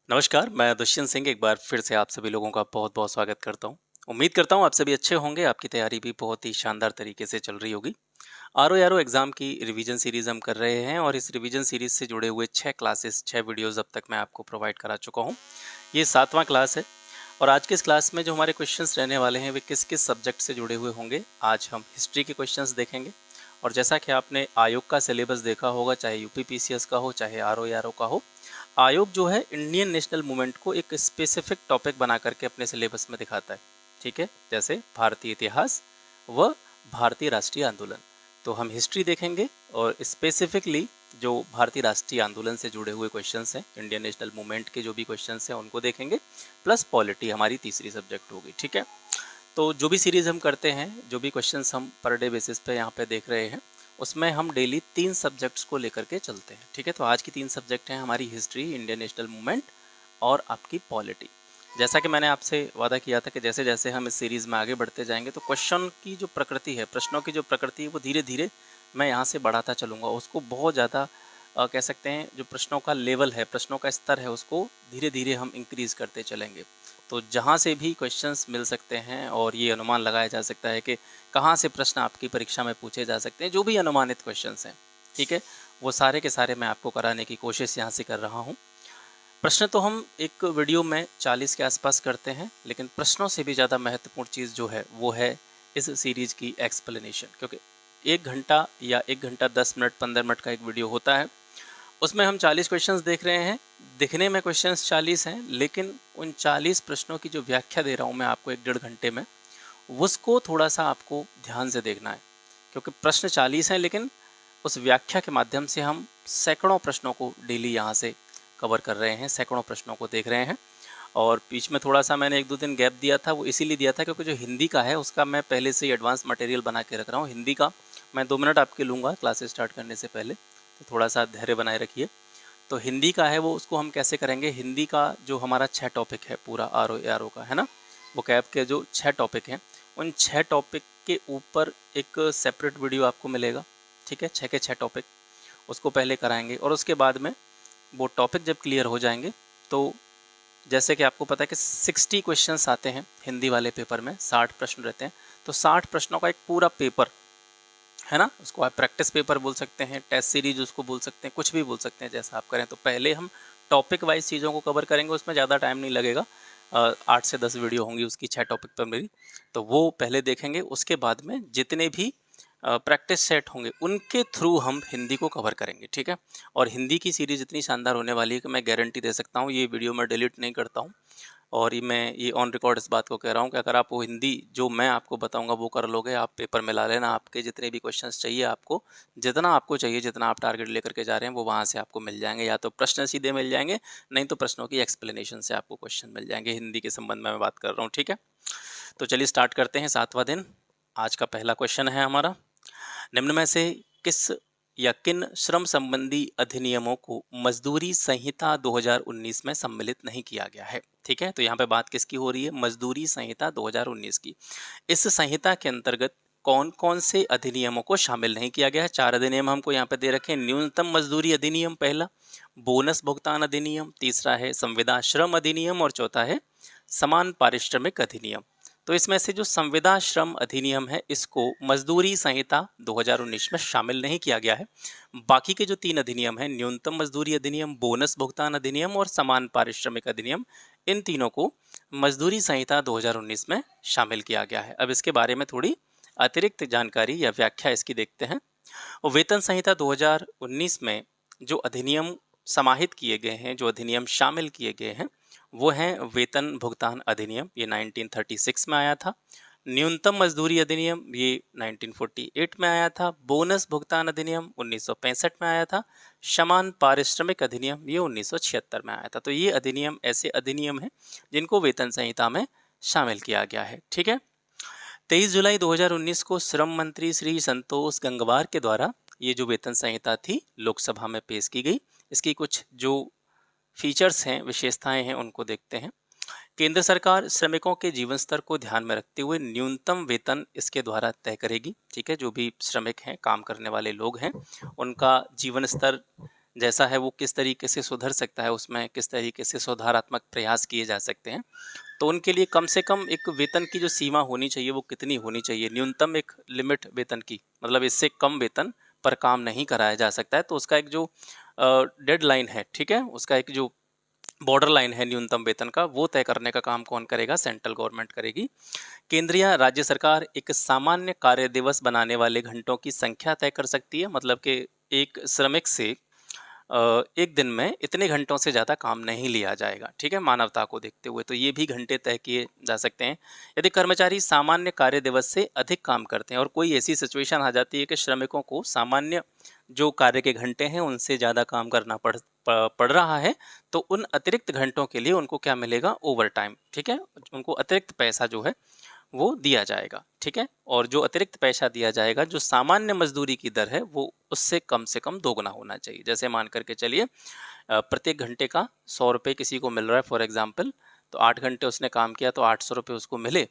नमस्कार, मैं दुष्यंत सिंह एक बार फिर से आप सभी लोगों का बहुत-बहुत स्वागत करता हूँ। उम्मीद करता हूँ आप सभी अच्छे होंगे, आपकी तैयारी भी बहुत ही शानदार तरीके से चल रही होगी। आरो यारो एग्ज़ाम की रिवीजन सीरीज़ हम कर रहे हैं और इस रिवीजन सीरीज़ से जुड़े हुए 6 क्लासेस, 6 वीडियोज़ अब तक मैं आपको प्रोवाइड करा चुका हूँ। ये 7वां क्लास है और आज के इस क्लास में जो हमारे क्वेश्चंस रहने वाले हैं, वे किस-किस सब्जेक्ट से जुड़े हुए होंगे। आज हम हिस्ट्री के क्वेश्चंस देखेंगे और जैसा कि आपने आयोग का सिलेबस देखा होगा, चाहे यूपी पीसीएस का हो, चाहे आरओ यारो का हो, आयोग जो है इंडियन नेशनल मूवमेंट को एक स्पेसिफिक टॉपिक बना करके अपने सिलेबस में दिखाता है। ठीक है, जैसे भारतीय इतिहास व भारतीय राष्ट्रीय आंदोलन। तो हम हिस्ट्री देखेंगे और स्पेसिफिकली जो भारतीय राष्ट्रीय आंदोलन से जुड़े हुए क्वेश्चंस हैं, इंडियन नेशनल मूवमेंट के जो भी क्वेश्चंस हैं उनको देखेंगे, प्लस पॉलिटी हमारी तीसरी सब्जेक्ट होगी। ठीक है, तो जो भी सीरीज़ हम करते हैं, जो भी क्वेश्चंस हम पर डे बेसिस पे यहाँ पे देख रहे हैं, उसमें हम डेली 3 सब्जेक्ट्स को लेकर के चलते हैं। ठीक है, तो आज की 3 सब्जेक्ट हैं हमारी हिस्ट्री, इंडियन नेशनल मूवमेंट और आपकी पॉलिटी। जैसा कि मैंने आपसे वादा किया था कि जैसे-जैसे हम इस सीरीज़ में आगे बढ़ते जाएंगे तो क्वेश्चन की जो प्रकृति है, प्रश्नों की जो प्रकृति है, वो धीरे-धीरे मैं यहाँ से बढ़ाता चलूँगा। उसको बहुत ज़्यादा कह सकते हैं जो प्रश्नों का लेवल है, प्रश्नों का स्तर है, उसको धीरे-धीरे हम इंक्रीज़ करते चलेंगे। तो जहाँ से भी क्वेश्चंस मिल सकते हैं और ये अनुमान लगाया जा सकता है कि कहाँ से प्रश्न आपकी परीक्षा में पूछे जा सकते हैं, जो भी अनुमानित क्वेश्चंस हैं, ठीक है, वो सारे के सारे मैं आपको कराने की कोशिश यहाँ से कर रहा हूँ। प्रश्न तो हम एक वीडियो में 40 के आसपास करते हैं, लेकिन प्रश्नों से भी ज़्यादा महत्वपूर्ण चीज़ जो है वो है इस सीरीज़ की एक्सप्लेनेशन, क्योंकि 1 घंटा या 1 घंटा 10 मिनट 15 मिनट का एक वीडियो होता है, उसमें हम 40 क्वेश्चंस देख रहे हैं। दिखने में क्वेश्चंस 40 हैं, लेकिन उन 40 प्रश्नों की जो व्याख्या दे रहा हूँ मैं आपको 1 डेढ़ घंटे में, उसको थोड़ा-सा आपको ध्यान से देखना है। क्योंकि प्रश्न 40 हैं, लेकिन उस व्याख्या के माध्यम से हम सैकड़ों प्रश्नों को डेली यहाँ से कवर कर रहे हैं, सैकड़ों प्रश्नों को देख रहे हैं। और बीच में थोड़ा-सा मैंने 1-2 दिन गैप दिया था, वो इसीलिए दिया था क्योंकि जो हिंदी का है उसका मैं पहले से ही एडवांस मटेरियल बना के रख रहा हूँ। हिंदी का मैं 2 मिनट आपके लूँगा क्लासेस स्टार्ट करने से पहले, तो थोड़ा-सा धैर्य बनाए रखिए। तो हिंदी का है वो, उसको हम कैसे करेंगे, हिंदी का जो हमारा 6 टॉपिक है पूरा आर ओ का, है ना, वो कैब के जो 6 टॉपिक हैं, उन 6 टॉपिक के ऊपर एक सेपरेट वीडियो आपको मिलेगा। ठीक है, 6 के 6 टॉपिक उसको पहले कराएंगे और उसके बाद में वो टॉपिक जब क्लियर हो जाएंगे तो जैसे कि आपको पता है कि 60 क्वेश्चंस आते हैं हिंदी वाले पेपर में, 60 प्रश्न रहते हैं, तो 60 प्रश्नों का एक पूरा पेपर, है ना, उसको आप प्रैक्टिस पेपर बोल सकते हैं, टेस्ट सीरीज उसको बोल सकते हैं, कुछ भी बोल सकते हैं जैसा आप करें। तो पहले हम टॉपिक वाइज चीज़ों को कवर करेंगे, उसमें ज़्यादा टाइम नहीं लगेगा। 8 से 10 वीडियो होंगी उसकी 6 टॉपिक पर मेरी, तो वो पहले देखेंगे। उसके बाद में जितने भी प्रैक्टिस सेट होंगे उनके थ्रू हम हिंदी को कवर करेंगे। ठीक है, और हिंदी की सीरीज़ इतनी शानदार होने वाली है कि मैं गारंटी दे सकता हूँ, ये वीडियो मैं डिलीट नहीं करता हूँ और ये ऑन रिकॉर्ड इस बात को कह रहा हूँ कि अगर आप वो हिंदी जो मैं आपको बताऊंगा वो कर लोगे, आप पेपर में ला लेना, आपके जितने भी क्वेश्चंस चाहिए आपको, जितना आपको चाहिए, जितना आप टारगेट लेकर के जा रहे हैं, वो वहाँ से आपको मिल जाएंगे। या तो प्रश्न सीधे मिल जाएंगे, नहीं तो प्रश्नों की एक्सप्लेनेशन से आपको क्वेश्चन मिल जाएंगे। हिंदी के संबंध में मैं बात कर रहा हूँ। ठीक है, तो चलिए स्टार्ट करते हैं। 7वां दिन, आज का पहला क्वेश्चन है हमारा, निम्न में से किस या किन श्रम संबंधी अधिनियमों को मजदूरी संहिता 2019 में सम्मिलित नहीं किया गया है। ठीक है, तो यहाँ पे बात किसकी हो रही है, मजदूरी संहिता 2019 की। इस संहिता के अंतर्गत कौन कौन से अधिनियमों को शामिल नहीं किया गया है। 4 अधिनियम हमको यहाँ पे दे रखे हैं। न्यूनतम मजदूरी अधिनियम पहला, बोनस भुगतान अधिनियम, तीसरा है संविदा श्रम अधिनियम और चौथा है समान पारिश्रमिक अधिनियम। तो इसमें से जो संविदा श्रम अधिनियम है, इसको मजदूरी संहिता 2019 में शामिल नहीं किया गया है। बाकी के जो 3 अधिनियम हैं, न्यूनतम मजदूरी अधिनियम, बोनस भुगतान अधिनियम और समान पारिश्रमिक अधिनियम, इन तीनों को मजदूरी संहिता 2019 में शामिल किया गया है। अब इसके बारे में थोड़ी अतिरिक्त जानकारी या व्याख्या इसकी देखते हैं। वेतन संहिता 2019 में जो अधिनियम समाहित किए गए हैं, जो अधिनियम शामिल किए गए हैं, वो हैं वेतन भुगतान अधिनियम, ये 1936 में आया था। न्यूनतम मजदूरी अधिनियम ये 1948 में आया था। बोनस भुगतान अधिनियम 1965 में आया था। समान पारिश्रमिक अधिनियम ये 1976 में आया था। तो ये अधिनियम ऐसे अधिनियम हैं जिनको वेतन संहिता में शामिल किया गया है। ठीक है, 23 जुलाई 2019 को श्रम मंत्री श्री संतोष गंगवार के द्वारा ये जो वेतन संहिता थी लोकसभा में पेश की गई। इसकी कुछ जो फीचर्स हैं, विशेषताएं हैं, उनको देखते हैं। केंद्र सरकार श्रमिकों के जीवन स्तर को ध्यान में रखते हुए न्यूनतम वेतन इसके द्वारा तय करेगी। ठीक है, जो भी श्रमिक हैं, काम करने वाले लोग हैं, उनका जीवन स्तर जैसा है वो किस तरीके से सुधर सकता है, उसमें किस तरीके से सुधारात्मक प्रयास किए जा सकते हैं। तो उनके लिए कम से कम एक वेतन की जो सीमा होनी चाहिए वो कितनी होनी चाहिए, न्यूनतम एक लिमिट वेतन की, मतलब इससे कम वेतन पर काम नहीं कराया जा सकता है। तो उसका एक जो डेडलाइन है, ठीक है, उसका एक जो बॉर्डर लाइन है न्यूनतम वेतन का, वो तय करने का काम कौन करेगा? सेंट्रल गवर्नमेंट करेगी। केंद्रीय राज्य सरकार एक सामान्य कार्य दिवस बनाने वाले घंटों की संख्या तय कर सकती है, मतलब कि एक श्रमिक से एक दिन में इतने घंटों से ज़्यादा काम नहीं लिया जाएगा, ठीक है, मानवता को देखते हुए। तो ये भी घंटे तय किए जा सकते हैं। यदि कर्मचारी सामान्य कार्य दिवस से अधिक काम करते हैं और कोई ऐसी सिचुएशन आ जाती है कि श्रमिकों को सामान्य जो कार्य के घंटे हैं उनसे ज़्यादा काम करना पड़ रहा है, तो उन अतिरिक्त घंटों के लिए उनको क्या मिलेगा? ओवर टाइम, ठीक है, उनको अतिरिक्त पैसा जो है वो दिया जाएगा, ठीक है। और जो अतिरिक्त पैसा दिया जाएगा, जो सामान्य मजदूरी की दर है, वो उससे कम से कम दोगुना होना चाहिए। जैसे मान करके चलिए प्रत्येक घंटे का 100 रुपये किसी को मिल रहा है फॉर एग्जाम्पल, तो 8 घंटे उसने काम किया तो 800 रुपये उसको मिले।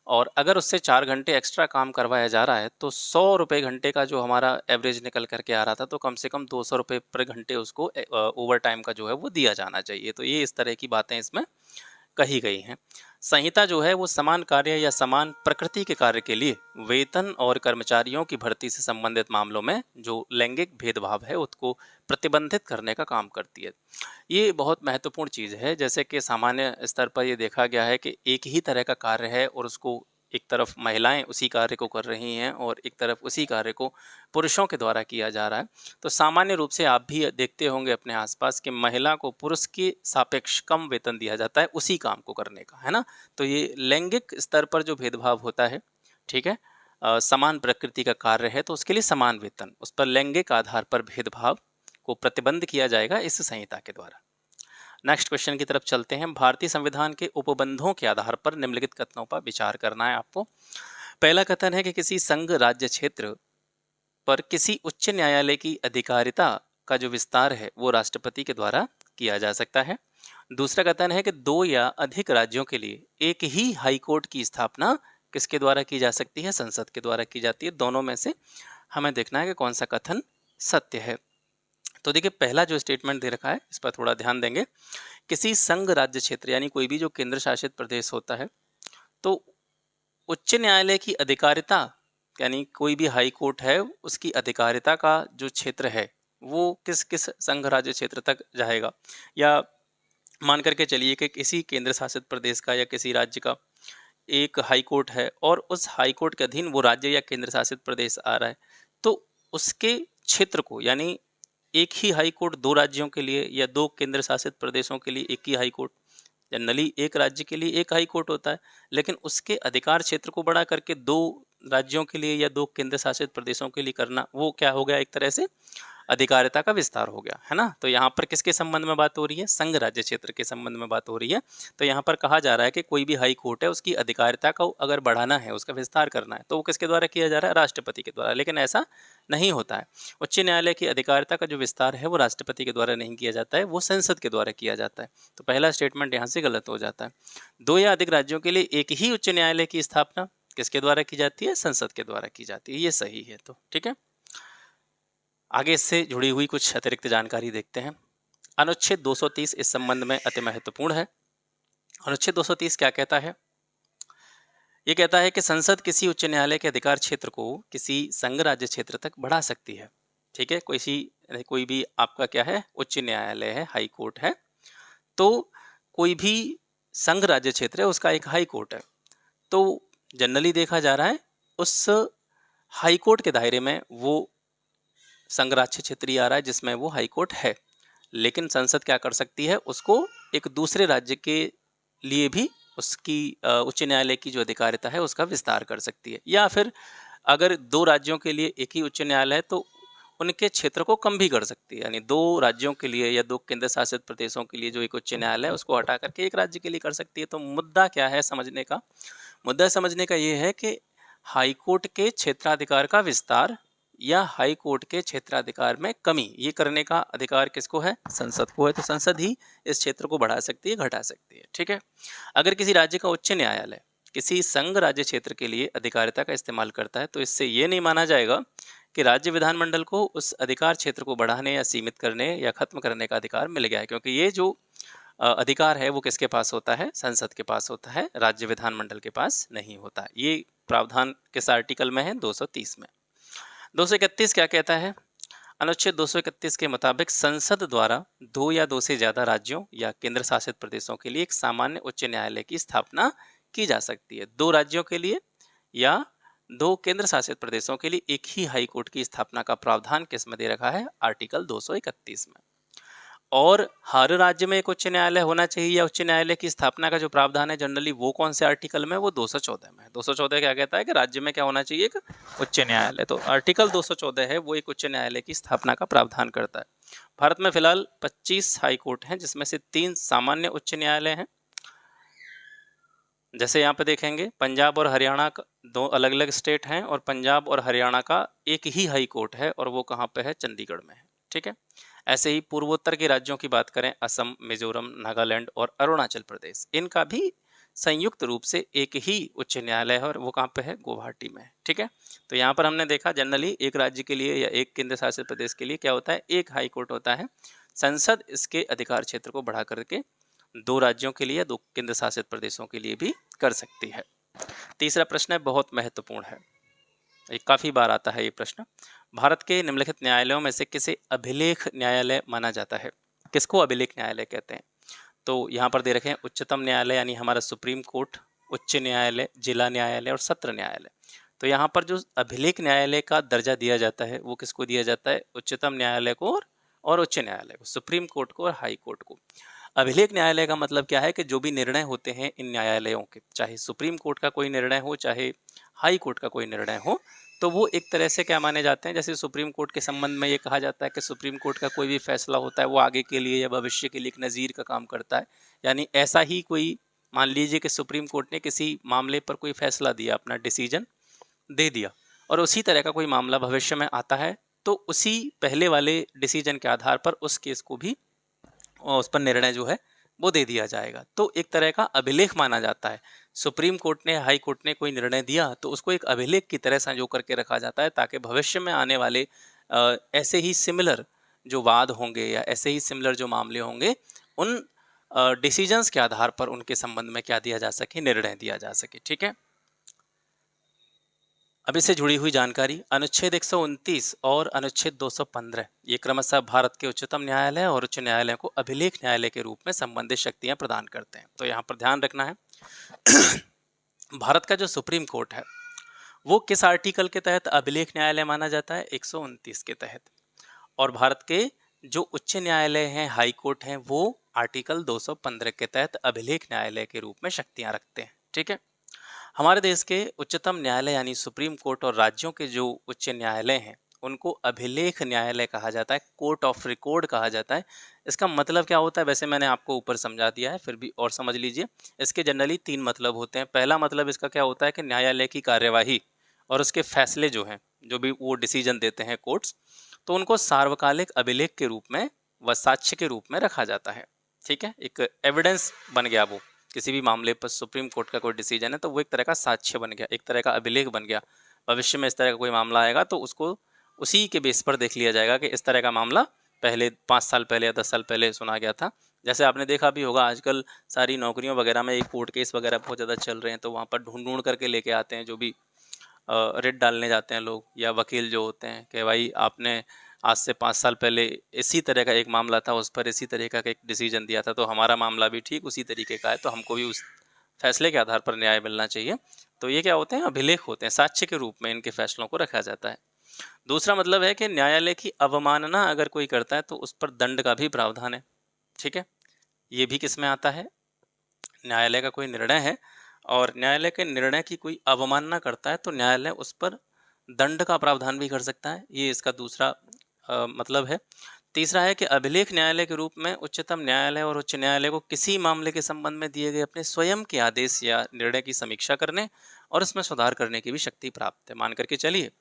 और अगर उससे 4 घंटे एक्स्ट्रा काम करवाया जा रहा है तो 100 रुपये घंटे का जो हमारा एवरेज निकल करके आ रहा था, तो कम से कम 200 रुपये पर घंटे उसको ओवर टाइम का जो है वो दिया जाना चाहिए। तो ये इस तरह की बातें इसमें कही गई हैं। संहिता जो है वो समान कार्य या समान प्रकृति के कार्य के लिए वेतन और कर्मचारियों की भर्ती से संबंधित मामलों में जो लैंगिक भेदभाव है उसको प्रतिबंधित करने का काम करती है। ये बहुत महत्वपूर्ण चीज़ है। जैसे कि सामान्य स्तर पर ये देखा गया है कि एक ही तरह का कार्य है और उसको एक तरफ महिलाएं उसी कार्य को कर रही हैं और एक तरफ उसी कार्य को पुरुषों के द्वारा किया जा रहा है। तो सामान्य रूप से आप भी देखते होंगे अपने आसपास कि महिला को पुरुष के सापेक्ष कम वेतन दिया जाता है उसी काम को करने का, है ना। तो ये लैंगिक स्तर पर जो भेदभाव होता है, ठीक है, समान प्रकृति का कार्य है तो उसके लिए समान वेतन, उस पर लैंगिक आधार पर भेदभाव को प्रतिबंध किया जाएगा इस संहिता के द्वारा। नेक्स्ट क्वेश्चन की तरफ चलते हैं। भारतीय संविधान के उपबंधों के आधार पर निम्नलिखित कथनों पर विचार करना है आपको। पहला कथन है कि किसी संघ राज्य क्षेत्र पर किसी उच्च न्यायालय की अधिकारिता का जो विस्तार है वो राष्ट्रपति के द्वारा किया जा सकता है। दूसरा कथन है कि 2 या अधिक राज्यों के लिए एक ही हाई कोर्ट की स्थापना किसके द्वारा की जा सकती है? संसद के द्वारा की जाती है। दोनों में से हमें देखना है कि कौन सा कथन सत्य है। तो देखिए, पहला जो स्टेटमेंट दे रखा है इस पर थोड़ा ध्यान देंगे। किसी संघ राज्य क्षेत्र यानी कोई भी जो केंद्र शासित प्रदेश होता है, तो उच्च न्यायालय की अधिकारिता यानी कोई भी हाई कोर्ट है उसकी अधिकारिता का जो क्षेत्र है वो किस किस संघ राज्य क्षेत्र तक जाएगा। या मान करके चलिए कि किसी केंद्र शासित प्रदेश का या किसी राज्य का एक हाई कोर्ट है और उस हाई कोर्ट के अधीन वो राज्य या केंद्र शासित प्रदेश आ रहा है, तो उसके क्षेत्र को यानी एक ही हाई कोर्ट 2 राज्यों के लिए या 2 केंद्र शासित प्रदेशों के लिए एक ही हाई कोर्ट, जनरली एक राज्य के लिए एक हाई कोर्ट होता है, लेकिन उसके अधिकार क्षेत्र को बढ़ा करके 2 राज्यों के लिए या 2 केंद्र शासित प्रदेशों के लिए करना, वो क्या हो गया? एक तरह से अधिकारिता का विस्तार हो गया, है ना। तो यहाँ पर किसके संबंध में बात हो रही है? संघ राज्य क्षेत्र के संबंध में बात हो रही है। तो यहाँ पर कहा जा रहा है कि कोई भी हाई कोर्ट है उसकी अधिकारिता को अगर बढ़ाना है, उसका विस्तार करना है, तो वो किसके द्वारा किया जा रहा है? राष्ट्रपति के द्वारा। लेकिन ऐसा नहीं होता है। उच्च न्यायालय की अधिकारिता का जो विस्तार है वो राष्ट्रपति के द्वारा नहीं किया जाता है, वो संसद के द्वारा किया जाता है। तो पहला स्टेटमेंट यहाँ से गलत हो जाता है। 2 या अधिक राज्यों के लिए एक ही उच्च न्यायालय की स्थापना किसके द्वारा की जाती है? संसद के द्वारा की जाती है। ये सही है। तो ठीक है, आगे इससे जुड़ी हुई कुछ अतिरिक्त जानकारी देखते हैं। अनुच्छेद 230 इस संबंध में अति महत्वपूर्ण है। अनुच्छेद 230 क्या कहता है? ये कहता है कि संसद किसी उच्च न्यायालय के अधिकार क्षेत्र को किसी संघ राज्य क्षेत्र तक बढ़ा सकती है। ठीक है, कोई भी आपका क्या है? उच्च न्यायालय है, हाई कोर्ट है, तो कोई भी संघ राज्य क्षेत्र है उसका एक हाई कोर्ट है, तो जनरली देखा जा रहा है उस हाई कोर्ट के दायरे में वो संघ राज्य क्षेत्र ही आ रहा है जिसमें वो हाई कोर्ट है। लेकिन संसद क्या कर सकती है? उसको एक दूसरे राज्य के लिए भी उसकी उच्च न्यायालय की जो अधिकारिता है उसका विस्तार कर सकती है। या फिर अगर 2 राज्यों के लिए एक ही उच्च न्यायालय है तो उनके क्षेत्र को कम भी कर सकती है। यानी 2 राज्यों के लिए या 2 केंद्र शासित प्रदेशों के लिए जो एक उच्च न्यायालय है उसको हटा करके एक राज्य के लिए कर सकती है। तो मुद्दा क्या है समझने का? मुद्दा समझने का ये है कि हाई कोर्ट के क्षेत्राधिकार का विस्तार या हाई कोर्ट के क्षेत्राधिकार में कमी, ये करने का अधिकार किसको है? संसद को है। तो संसद ही इस क्षेत्र को बढ़ा सकती है, घटा सकती है। ठीक है, अगर किसी राज्य का उच्च न्यायालय किसी संघ राज्य क्षेत्र के लिए अधिकारिता का इस्तेमाल करता है तो इससे ये नहीं माना जाएगा कि राज्य विधानमंडल को उस अधिकार क्षेत्र को बढ़ाने या सीमित करने या खत्म करने का अधिकार मिल गया है, क्योंकि ये जो अधिकार है वो किसके पास होता है? संसद के पास होता है, राज्य विधानमंडल के पास नहीं होता। ये प्रावधान किस आर्टिकल में है? 230 में। 231 क्या कहता है? अनुच्छेद 231 के मुताबिक संसद द्वारा 2 या 2 से ज्यादा राज्यों या केंद्र शासित प्रदेशों के लिए एक सामान्य उच्च न्यायालय की स्थापना की जा सकती है। 2 राज्यों के लिए या 2 केंद्र शासित प्रदेशों के लिए एक ही हाई कोर्ट की स्थापना का प्रावधान किस में दे रखा है? आर्टिकल 231 में। और हर राज्य में एक उच्च न्यायालय होना चाहिए या उच्च न्यायालय की स्थापना का जो प्रावधान है जनरली वो कौन से आर्टिकल में? वो 214 में। 214 क्या कहता है कि राज्य में क्या होना चाहिए? एक उच्च न्यायालय। तो आर्टिकल 214 है वो एक उच्च न्यायालय की स्थापना का प्रावधान करता है। भारत में फिलहाल 25 हाई कोर्ट हैं, जिसमें से 3 सामान्य उच्च न्यायालय हैं। जैसे यहाँ पे देखेंगे पंजाब और हरियाणा का 2 अलग अलग स्टेट हैं, और पंजाब और हरियाणा का एक ही हाई कोर्ट है, और वो कहाँ पे है? चंडीगढ़ में है। ठीक है। ऐसे ही पूर्वोत्तर के राज्यों की बात करें, असम, मिजोरम, नागालैंड और अरुणाचल प्रदेश, इनका भी संयुक्त रूप से एक ही उच्च न्यायालय है, और वो कहाँ पे है? गुवाहाटी में है। ठीक है। तो यहाँ पर हमने देखा जनरली एक राज्य के लिए या एक केंद्र शासित प्रदेश के लिए क्या होता है? एक हाई कोर्ट होता है। संसद इसके अधिकार क्षेत्र को बढ़ा करके 2 राज्यों के लिए, 2 केंद्र शासित प्रदेशों के लिए भी कर सकती है। तीसरा प्रश्न है, बहुत महत्वपूर्ण है, ये काफी बार आता है ये प्रश्न। भारत के निम्नलिखित न्यायालयों में से किसे अभिलेख न्यायालय माना जाता है? किसको अभिलेख न्यायालय कहते हैं? तो यहाँ पर दे रखे हैं उच्चतम न्यायालय यानी हमारा सुप्रीम कोर्ट, उच्च न्यायालय, जिला न्यायालय और सत्र न्यायालय। तो यहाँ पर जो अभिलेख न्यायालय का दर्जा दिया जाता है वो किसको दिया जाता है? उच्चतम न्यायालय को और उच्च न्यायालय को, सुप्रीम कोर्ट को और हाई कोर्ट को। अभिलेख न्यायालय का मतलब क्या है कि जो भी निर्णय होते हैं इन न्यायालयों के, चाहे सुप्रीम कोर्ट का कोई निर्णय हो, चाहे हाई कोर्ट का कोई निर्णय हो, तो वो एक तरह से क्या माने जाते हैं? जैसे सुप्रीम कोर्ट के संबंध में ये कहा जाता है कि सुप्रीम कोर्ट का कोई भी फैसला होता है वो आगे के लिए या भविष्य के लिए एक नज़ीर का काम करता है। यानी ऐसा ही कोई, मान लीजिए कि सुप्रीम कोर्ट ने किसी मामले पर कोई फैसला दिया, अपना डिसीजन दे दिया, और उसी तरह का कोई मामला भविष्य में आता है, तो उसी पहले वाले डिसीजन के आधार पर उस केस को भी, और उस पर निर्णय जो है वो दे दिया जाएगा। तो एक तरह का अभिलेख माना जाता है। सुप्रीम कोर्ट ने, हाई कोर्ट ने कोई निर्णय दिया तो उसको एक अभिलेख की तरह संजो करके रखा जाता है, ताकि भविष्य में आने वाले ऐसे ही सिमिलर जो वाद होंगे या ऐसे ही सिमिलर जो मामले होंगे, उन डिसीजंस के आधार पर उनके संबंध में क्या दिया जा सके? निर्णय दिया जा सके। ठीक है। अब इससे जुड़ी हुई जानकारी, अनुच्छेद 129 और अनुच्छेद 215 ये क्रमशः भारत के उच्चतम न्यायालय और उच्च न्यायालय को अभिलेख न्यायालय के रूप में संबंधित शक्तियां प्रदान करते हैं। तो यहाँ पर ध्यान रखना है भारत का जो सुप्रीम कोर्ट है वो किस आर्टिकल के तहत अभिलेख न्यायालय माना जाता है? 129 के तहत। और भारत के जो उच्च न्यायालय हैं, हाई कोर्ट हैं, वो आर्टिकल 215 के तहत अभिलेख न्यायालय के रूप में शक्तियां रखते हैं। ठीक है। हमारे देश के उच्चतम न्यायालय यानी सुप्रीम कोर्ट और राज्यों के जो उच्च न्यायालय हैं उनको अभिलेख न्यायालय कहा जाता है, कोर्ट ऑफ रिकॉर्ड कहा जाता है। इसका मतलब क्या होता है? वैसे मैंने आपको ऊपर समझा दिया है, फिर भी और समझ लीजिए। इसके जनरली 3 मतलब होते हैं। पहला मतलब इसका क्या होता है कि न्यायालय की कार्यवाही और उसके फैसले जो हैं, जो भी वो डिसीजन देते हैं कोर्ट्स, तो उनको सार्वकालिक अभिलेख के रूप में व साक्ष्य के रूप में रखा जाता है। ठीक है। एक एविडेंस बन गया वो, किसी भी मामले पर सुप्रीम कोर्ट का कोई डिसीजन है तो वो एक तरह का साक्ष्य बन गया, एक तरह का अभिलेख बन गया। भविष्य में इस तरह का कोई मामला आएगा तो उसको उसी के बेस पर देख लिया जाएगा कि इस तरह का मामला पहले 5 साल पहले या 10 साल पहले सुना गया था। जैसे आपने देखा भी होगा आजकल सारी नौकरियों वगैरह में एक कोर्ट केस वगैरह बहुत ज़्यादा चल रहे हैं, तो वहाँ पर ढूंढ ढूंढ करके लेके आते हैं जो भी रिट डालने जाते हैं लोग या वकील जो होते हैं कि भाई आपने आज से 5 साल पहले इसी तरह का एक मामला था, उस पर इसी तरीका का एक डिसीजन दिया था, तो हमारा मामला भी ठीक उसी तरीके का है, तो हमको भी उस फैसले के आधार पर न्याय मिलना चाहिए। तो ये क्या होते हैं? अभिलेख होते हैं, साक्ष्य के रूप में इनके फैसलों को रखा जाता है। दूसरा मतलब है कि न्यायालय की अवमानना अगर कोई करता है तो उस पर दंड का भी प्रावधान है। ठीक है। ये भी किस में आता है? न्यायालय का कोई निर्णय है और न्यायालय के निर्णय की कोई अवमानना करता है तो न्यायालय उस पर दंड का प्रावधान भी कर सकता है। ये इसका दूसरा मतलब है। तीसरा है कि अभिलेख न्यायालय के रूप में उच्चतम न्यायालय और उच्च न्यायालय को किसी मामले के संबंध में दिए गए अपने स्वयं के आदेश या निर्णय की समीक्षा करने और उसमें सुधार करने की भी शक्ति प्राप्त है। मान करके चलिए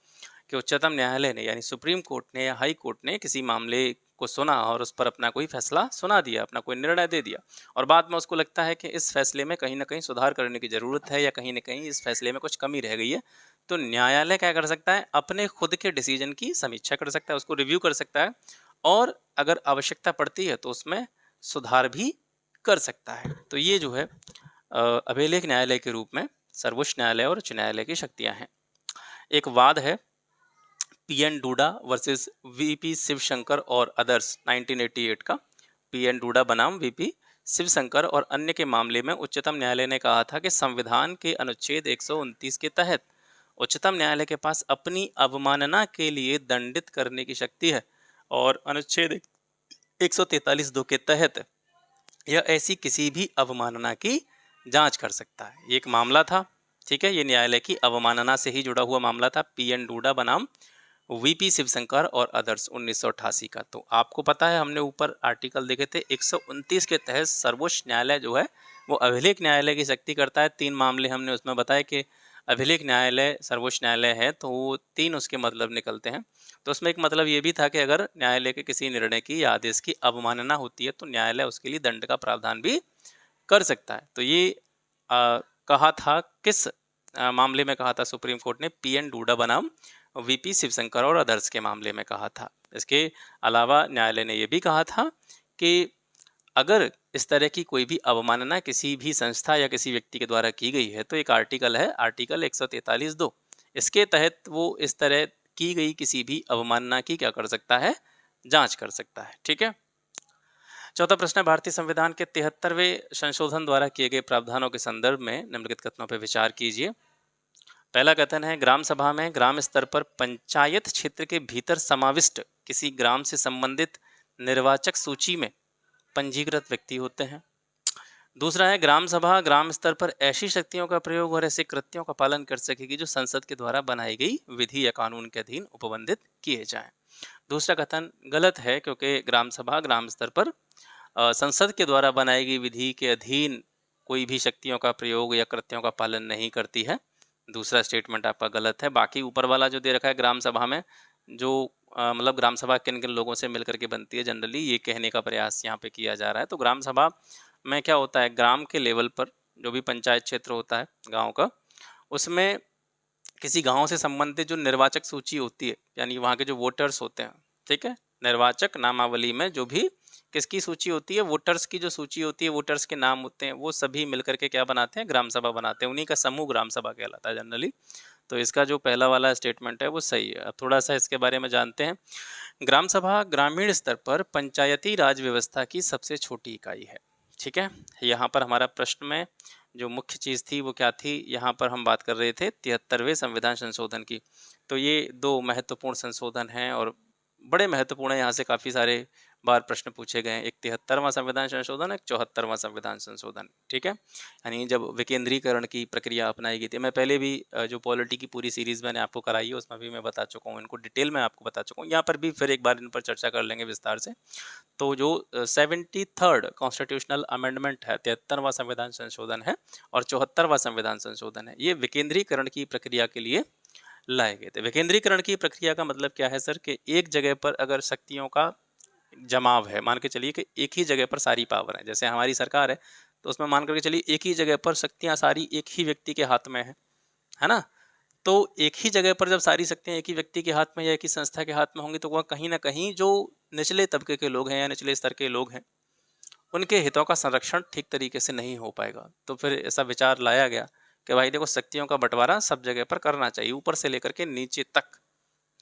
कि उच्चतम न्यायालय ने यानी सुप्रीम कोर्ट ने या हाई कोर्ट ने किसी मामले को सुना और उस पर अपना कोई फैसला सुना दिया, अपना कोई निर्णय दे दिया, और बाद में उसको लगता है कि इस फैसले में कहीं ना कहीं सुधार करने की ज़रूरत है या कहीं ना कहीं इस फैसले में कुछ कमी रह गई है, तो न्यायालय क्या कर सकता है, अपने खुद के डिसीजन की समीक्षा कर सकता है, उसको रिव्यू कर सकता है और अगर आवश्यकता पड़ती है तो उसमें सुधार भी कर सकता है। तो ये जो है अभिलेख न्यायालय के रूप में सर्वोच्च न्यायालय और उच्च न्यायालय की शक्तियां हैं। एक वाद है PN DUDA versus VP Shivshankar और अदर्स 1988 का। पीएन डूडा बनाम वीपी शिवशंकर और अन्य के मामले में उच्चतम न्यायालय ने कहा था कि संविधान के अनुच्छेद 129 के तहत उच्चतम न्यायालय के पास अपनी अवमानना के लिए दंडित करने की शक्ति है और अनुच्छेद 143(2) के तहत यह ऐसी किसी भी अवमानना की जांच कर सकता है। ये एक मामला था, ठीक है, ये न्यायालय की अवमानना से ही जुड़ा हुआ मामला था, पीएन डूडा बनाम वीपी शिवशंकर और अदर्स 1988 का। तो आपको पता है, हमने ऊपर आर्टिकल देखे थे 129 के तहत सर्वोच्च न्यायालय जो है वो अभिलेख न्यायालय की शक्ति करता है। 3 मामले हमने उसमें बताए कि अभिलेख न्यायालय सर्वोच्च न्यायालय है, तो वो 3 उसके मतलब निकलते हैं। तो उसमें एक मतलब ये भी था कि अगर न्यायालय के किसी निर्णय की या आदेश की अवमानना होती है तो न्यायालय उसके लिए दंड का प्रावधान भी कर सकता है। तो ये कहा था किस मामले में कहा था सुप्रीम कोर्ट ने, पीएन डूडा बनाम वीपी शिवशंकर और अदर्स के मामले में कहा था। इसके अलावा न्यायालय ने यह भी कहा था कि अगर इस तरह की कोई भी अवमानना किसी भी संस्था या किसी व्यक्ति के द्वारा की गई है तो एक आर्टिकल है, आर्टिकल 143(2), इसके तहत वो इस तरह की गई किसी भी अवमानना की क्या कर सकता है, जांच कर सकता है। ठीक है। चौथा प्रश्न है, भारतीय संविधान के 73वें संशोधन द्वारा किए गए प्रावधानों के संदर्भ में निम्नलिखित कथनों पर विचार कीजिए। पहला कथन है, ग्राम सभा में ग्राम स्तर पर पंचायत क्षेत्र के भीतर समाविष्ट किसी ग्राम से संबंधित निर्वाचक सूची में पंजीकृत व्यक्ति होते हैं। दूसरा है, ग्राम सभा ग्राम स्तर पर ऐसी शक्तियों का प्रयोग और ऐसे कृत्यों का पालन कर सकेगी जो संसद के द्वारा बनाई गई विधि या कानून के अधीन उपबंधित किए जाएं। दूसरा कथन गलत है क्योंकि ग्राम सभा ग्राम स्तर पर संसद के द्वारा बनाई गई विधि के अधीन कोई भी शक्तियों का प्रयोग या कृत्यों का पालन नहीं करती है। दूसरा स्टेटमेंट आपका गलत है। बाकी ऊपर वाला जो दे रखा है, ग्राम सभा में जो मतलब ग्राम सभा किन किन लोगों से मिलकर के बनती है, जनरली ये कहने का प्रयास यहाँ पे किया जा रहा है। तो ग्राम सभा में क्या होता है, ग्राम के लेवल पर जो भी पंचायत क्षेत्र होता है गांव का, उसमें किसी गांव से संबंधित जो निर्वाचक सूची होती है, यानी वहाँ के जो वोटर्स होते हैं, ठीक है, निर्वाचक नामावली में जो भी किसकी सूची होती है, वोटर्स की जो सूची होती है, वोटर्स के नाम होते हैं, वो सभी मिलकर के क्या बनाते हैं, ग्राम सभा बनाते हैं। उन्हीं का समूह ग्राम सभा कहलाता है जनरली। तो इसका जो पहला वाला स्टेटमेंट है वो सही है। अब थोड़ा सा इसके बारे में जानते हैं। ग्राम सभा ग्रामीण स्तर पर पंचायती राज व्यवस्था की सबसे छोटी इकाई है। ठीक है, यहाँ पर हमारा प्रश्न में जो मुख्य चीज़ थी वो क्या थी, यहाँ पर हम बात कर रहे थे 73वें संविधान संशोधन की। तो ये 2 महत्वपूर्ण संशोधन हैं और बड़े महत्वपूर्ण है, यहाँ से काफ़ी सारे बार प्रश्न पूछे गए हैं। एक 73वां संविधान संशोधन, एक 74वां संविधान संशोधन। ठीक है, यानी जब विकेंद्रीकरण की प्रक्रिया अपनाई गई थी, मैं पहले भी जो पॉलिटी की पूरी सीरीज मैंने आपको कराई है उसमें भी मैं बता चुका हूँ, इनको डिटेल में आपको बता चुका हूँ। यहाँ पर भी फिर एक बार इन पर चर्चा कर लेंगे विस्तार से। तो जो 73rd कॉन्स्टिट्यूशनल अमेंडमेंट है, 73वां संविधान संशोधन है और 74वां संविधान संशोधन है, ये विकेंद्रीकरण की प्रक्रिया के लिए लाए गए थे। विकेंद्रीकरण की प्रक्रिया का मतलब क्या है सर, कि एक जगह पर अगर शक्तियों का जमाव है, मान के चलिए कि एक ही जगह पर सारी पावर है, जैसे हमारी सरकार है तो उसमें मान करके चलिए एक ही जगह पर शक्तियां सारी एक ही व्यक्ति के हाथ में है ना। तो एक ही जगह पर जब सारी शक्तियां एक ही व्यक्ति के हाथ में या एक ही संस्था के हाथ में होंगी तो वह कहीं ना कहीं जो निचले तबके के लोग हैं या निचले स्तर के लोग हैं उनके हितों का संरक्षण ठीक तरीके से नहीं हो पाएगा। तो फिर ऐसा विचार लाया गया कि भाई देखो, शक्तियों का बंटवारा सब जगह पर करना चाहिए, ऊपर से लेकर के नीचे तक।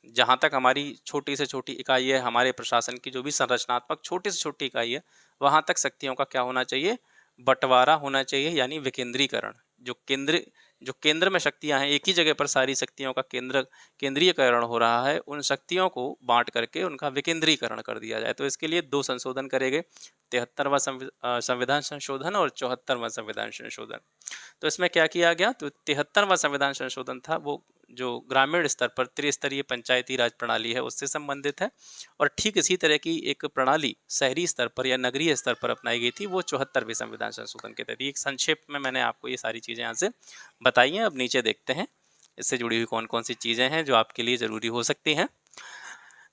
जहाँ तक हमारी छोटी से छोटी इकाई है, हमारे प्रशासन की जो भी संरचनात्मक छोटी से छोटी इकाई है, वहाँ तक शक्तियों का क्या होना चाहिए, बंटवारा होना चाहिए, यानी विकेंद्रीकरण। जो केंद्र में शक्तियां हैं, एक ही जगह पर सारी शक्तियों का केंद्रीयकरण हो रहा है, उन शक्तियों को बांट करके उनका विकेंद्रीकरण कर दिया जाए। तो इसके लिए 2 संशोधन करे गए, 73वां संविधान संशोधन और 74वां संविधान संशोधन। तो इसमें क्या किया गया, तो 73वां संविधान संशोधन था वो जो ग्रामीण स्तर पर त्रिस्तरीय पंचायती राज प्रणाली है उससे संबंधित है, और ठीक इसी तरह की एक प्रणाली शहरी स्तर पर या नगरीय स्तर पर अपनाई गई थी, वो 74वें संविधान संशोधन के तहत। एक संक्षेप में मैंने आपको ये सारी चीज़ें यहाँ से बताई हैं। अब नीचे देखते हैं इससे जुड़ी हुई कौन कौन सी चीज़ें हैं जो आपके लिए ज़रूरी हो सकती हैं।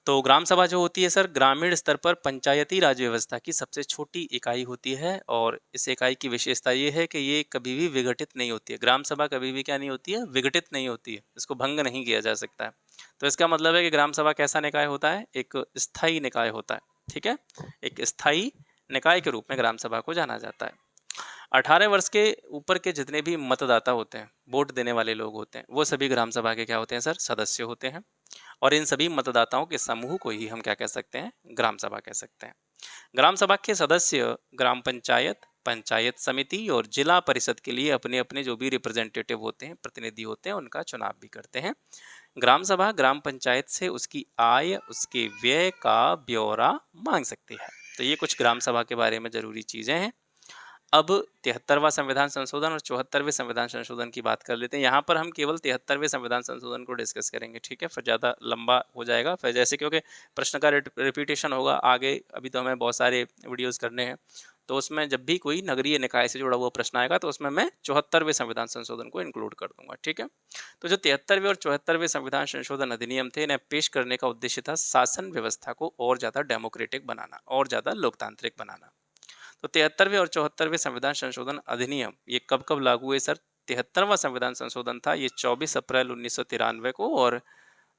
तो ग्राम सभा जो होती है सर, ग्रामीण स्तर पर पंचायती राज व्यवस्था की सबसे छोटी इकाई होती है और इस इकाई की विशेषता ये है कि ये कभी भी विघटित नहीं होती है। ग्राम सभा कभी भी क्या नहीं होती है, विघटित नहीं होती है, इसको भंग नहीं किया जा सकता है। तो इसका मतलब है कि ग्राम सभा कैसा निकाय होता है, एक स्थायी निकाय होता है। ठीक है, एक स्थायी निकाय के रूप में ग्राम सभा को जाना जाता है। 18 वर्ष के ऊपर के जितने भी मतदाता होते हैं, वोट देने वाले लोग होते हैं, वो सभी ग्राम सभा के क्या होते हैं सर, सदस्य होते हैं। और इन सभी मतदाताओं के समूह को ही हम क्या कह सकते हैं, ग्राम सभा कह सकते हैं। ग्राम सभा के सदस्य ग्राम पंचायत, पंचायत समिति और जिला परिषद के लिए अपने अपने जो भी रिप्रेजेंटेटिव होते हैं, प्रतिनिधि होते हैं, उनका चुनाव भी करते हैं। ग्राम सभा ग्राम पंचायत से उसकी आय, उसके व्यय का ब्यौरा मांग सकती है। तो ये कुछ ग्राम सभा के बारे में जरूरी चीजें हैं। अब 73वां संविधान संशोधन और 74वें संविधान संशोधन की बात कर लेते हैं। यहाँ पर हम केवल 73वें संविधान संशोधन को डिस्कस करेंगे, ठीक है, फिर ज़्यादा लंबा हो जाएगा, फिर जैसे क्योंकि प्रश्न का रिपीटेशन होगा आगे, अभी तो हमें बहुत सारे वीडियोस करने हैं, तो उसमें जब भी कोई नगरीय निकाय से जुड़ा हुआ प्रश्न आएगा तो उसमें मैं 74वें संविधान संशोधन को इंक्लूड कर दूंगा। ठीक है, तो जो 73वें और 74वें संविधान संशोधन अधिनियम थे, इन्हें पेश करने का उद्देश्य था शासन व्यवस्था को और ज़्यादा डेमोक्रेटिक बनाना, और ज़्यादा लोकतांत्रिक बनाना। तो 73वें और 74वें संविधान संशोधन अधिनियम ये कब कब लागू हुए सर? 73वां संविधान संशोधन था ये 24 अप्रैल 1993 को, और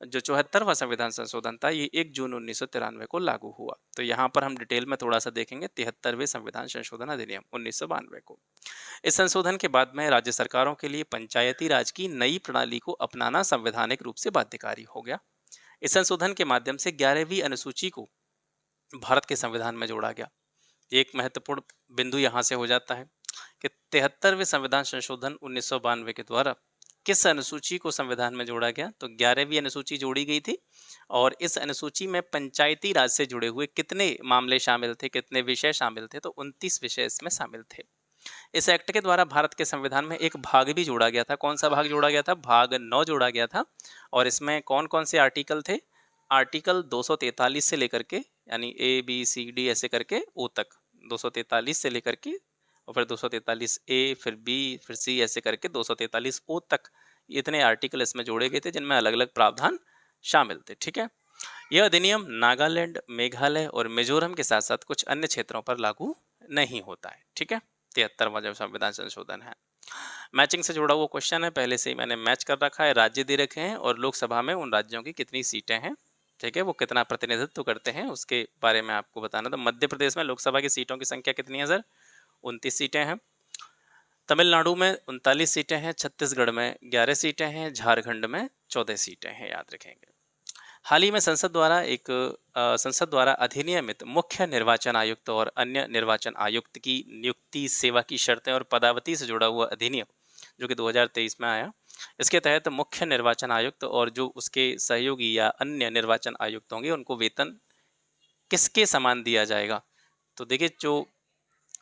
जो 74वां संविधान संशोधन था ये 1 जून 1993 को लागू हुआ। तो यहाँ पर हम डिटेल में थोड़ा सा देखेंगे 73वें संविधान संशोधन अधिनियम 1992 को। इस संशोधन के बाद में राज्य सरकारों के लिए पंचायती राज की नई प्रणाली को अपनाना संवैधानिक रूप से बाध्यकारी हो गया। इस संशोधन के माध्यम से 11वीं अनुसूची को भारत के संविधान में जोड़ा गया। एक महत्वपूर्ण बिंदु यहाँ से हो जाता है कि 73वें संविधान संशोधन 1992 के द्वारा किस अनुसूची को संविधान में जोड़ा गया? तो 11वीं अनुसूची जोड़ी गई थी, और इस अनुसूची में पंचायती राज से जुड़े हुए कितने मामले शामिल थे, कितने विषय शामिल थे? तो 29 विषय इसमें शामिल थे। इस एक्ट के द्वारा भारत के संविधान में एक भाग भी जोड़ा गया था। कौन सा भाग जोड़ा गया था? भाग 9 जोड़ा गया था। और इसमें कौन कौन से आर्टिकल थे? आर्टिकल 243 से लेकर के, यानी ए बी सी डी ऐसे करके ओ तक, 243 से लेकर के, और फिर 243 ए, फिर बी, फिर सी, ऐसे करके 243 ओ तक इतने आर्टिकल इसमें जोड़े गए थे जिनमें अलग अलग प्रावधान शामिल थे। ठीक है, यह अधिनियम नागालैंड, मेघालय और मिजोरम के साथ साथ कुछ अन्य क्षेत्रों पर लागू नहीं होता है। ठीक है, 73वां जो संविधान संशोधन है। मैचिंग से जुड़ा हुआ क्वेश्चन है, पहले से ही मैंने मैच कर रखा है। राज्य दे रखे हैं और लोकसभा में उन राज्यों की कितनी सीटें हैं, ठीक है, वो कितना प्रतिनिधित्व करते हैं, उसके बारे में आपको बताना। तो मध्य प्रदेश में लोकसभा की सीटों की संख्या कितनी है सर? 29 सीटें हैं। तमिलनाडु में 39 सीटें हैं, छत्तीसगढ़ में 11 सीटें हैं, झारखंड में 14 सीटें हैं, याद रखेंगे। हाल ही में संसद द्वारा अधिनियमित मुख्य निर्वाचन आयुक्त और अन्य निर्वाचन आयुक्त की नियुक्ति, सेवा की शर्तें और पदावधि से जुड़ा हुआ अधिनियम जो कि 2023 में आया, इसके तहत मुख्य निर्वाचन आयुक्त और जो उसके सहयोगी या अन्य निर्वाचन आयुक्त होंगे उनको वेतन किसके समान दिया जाएगा? तो देखिए, जो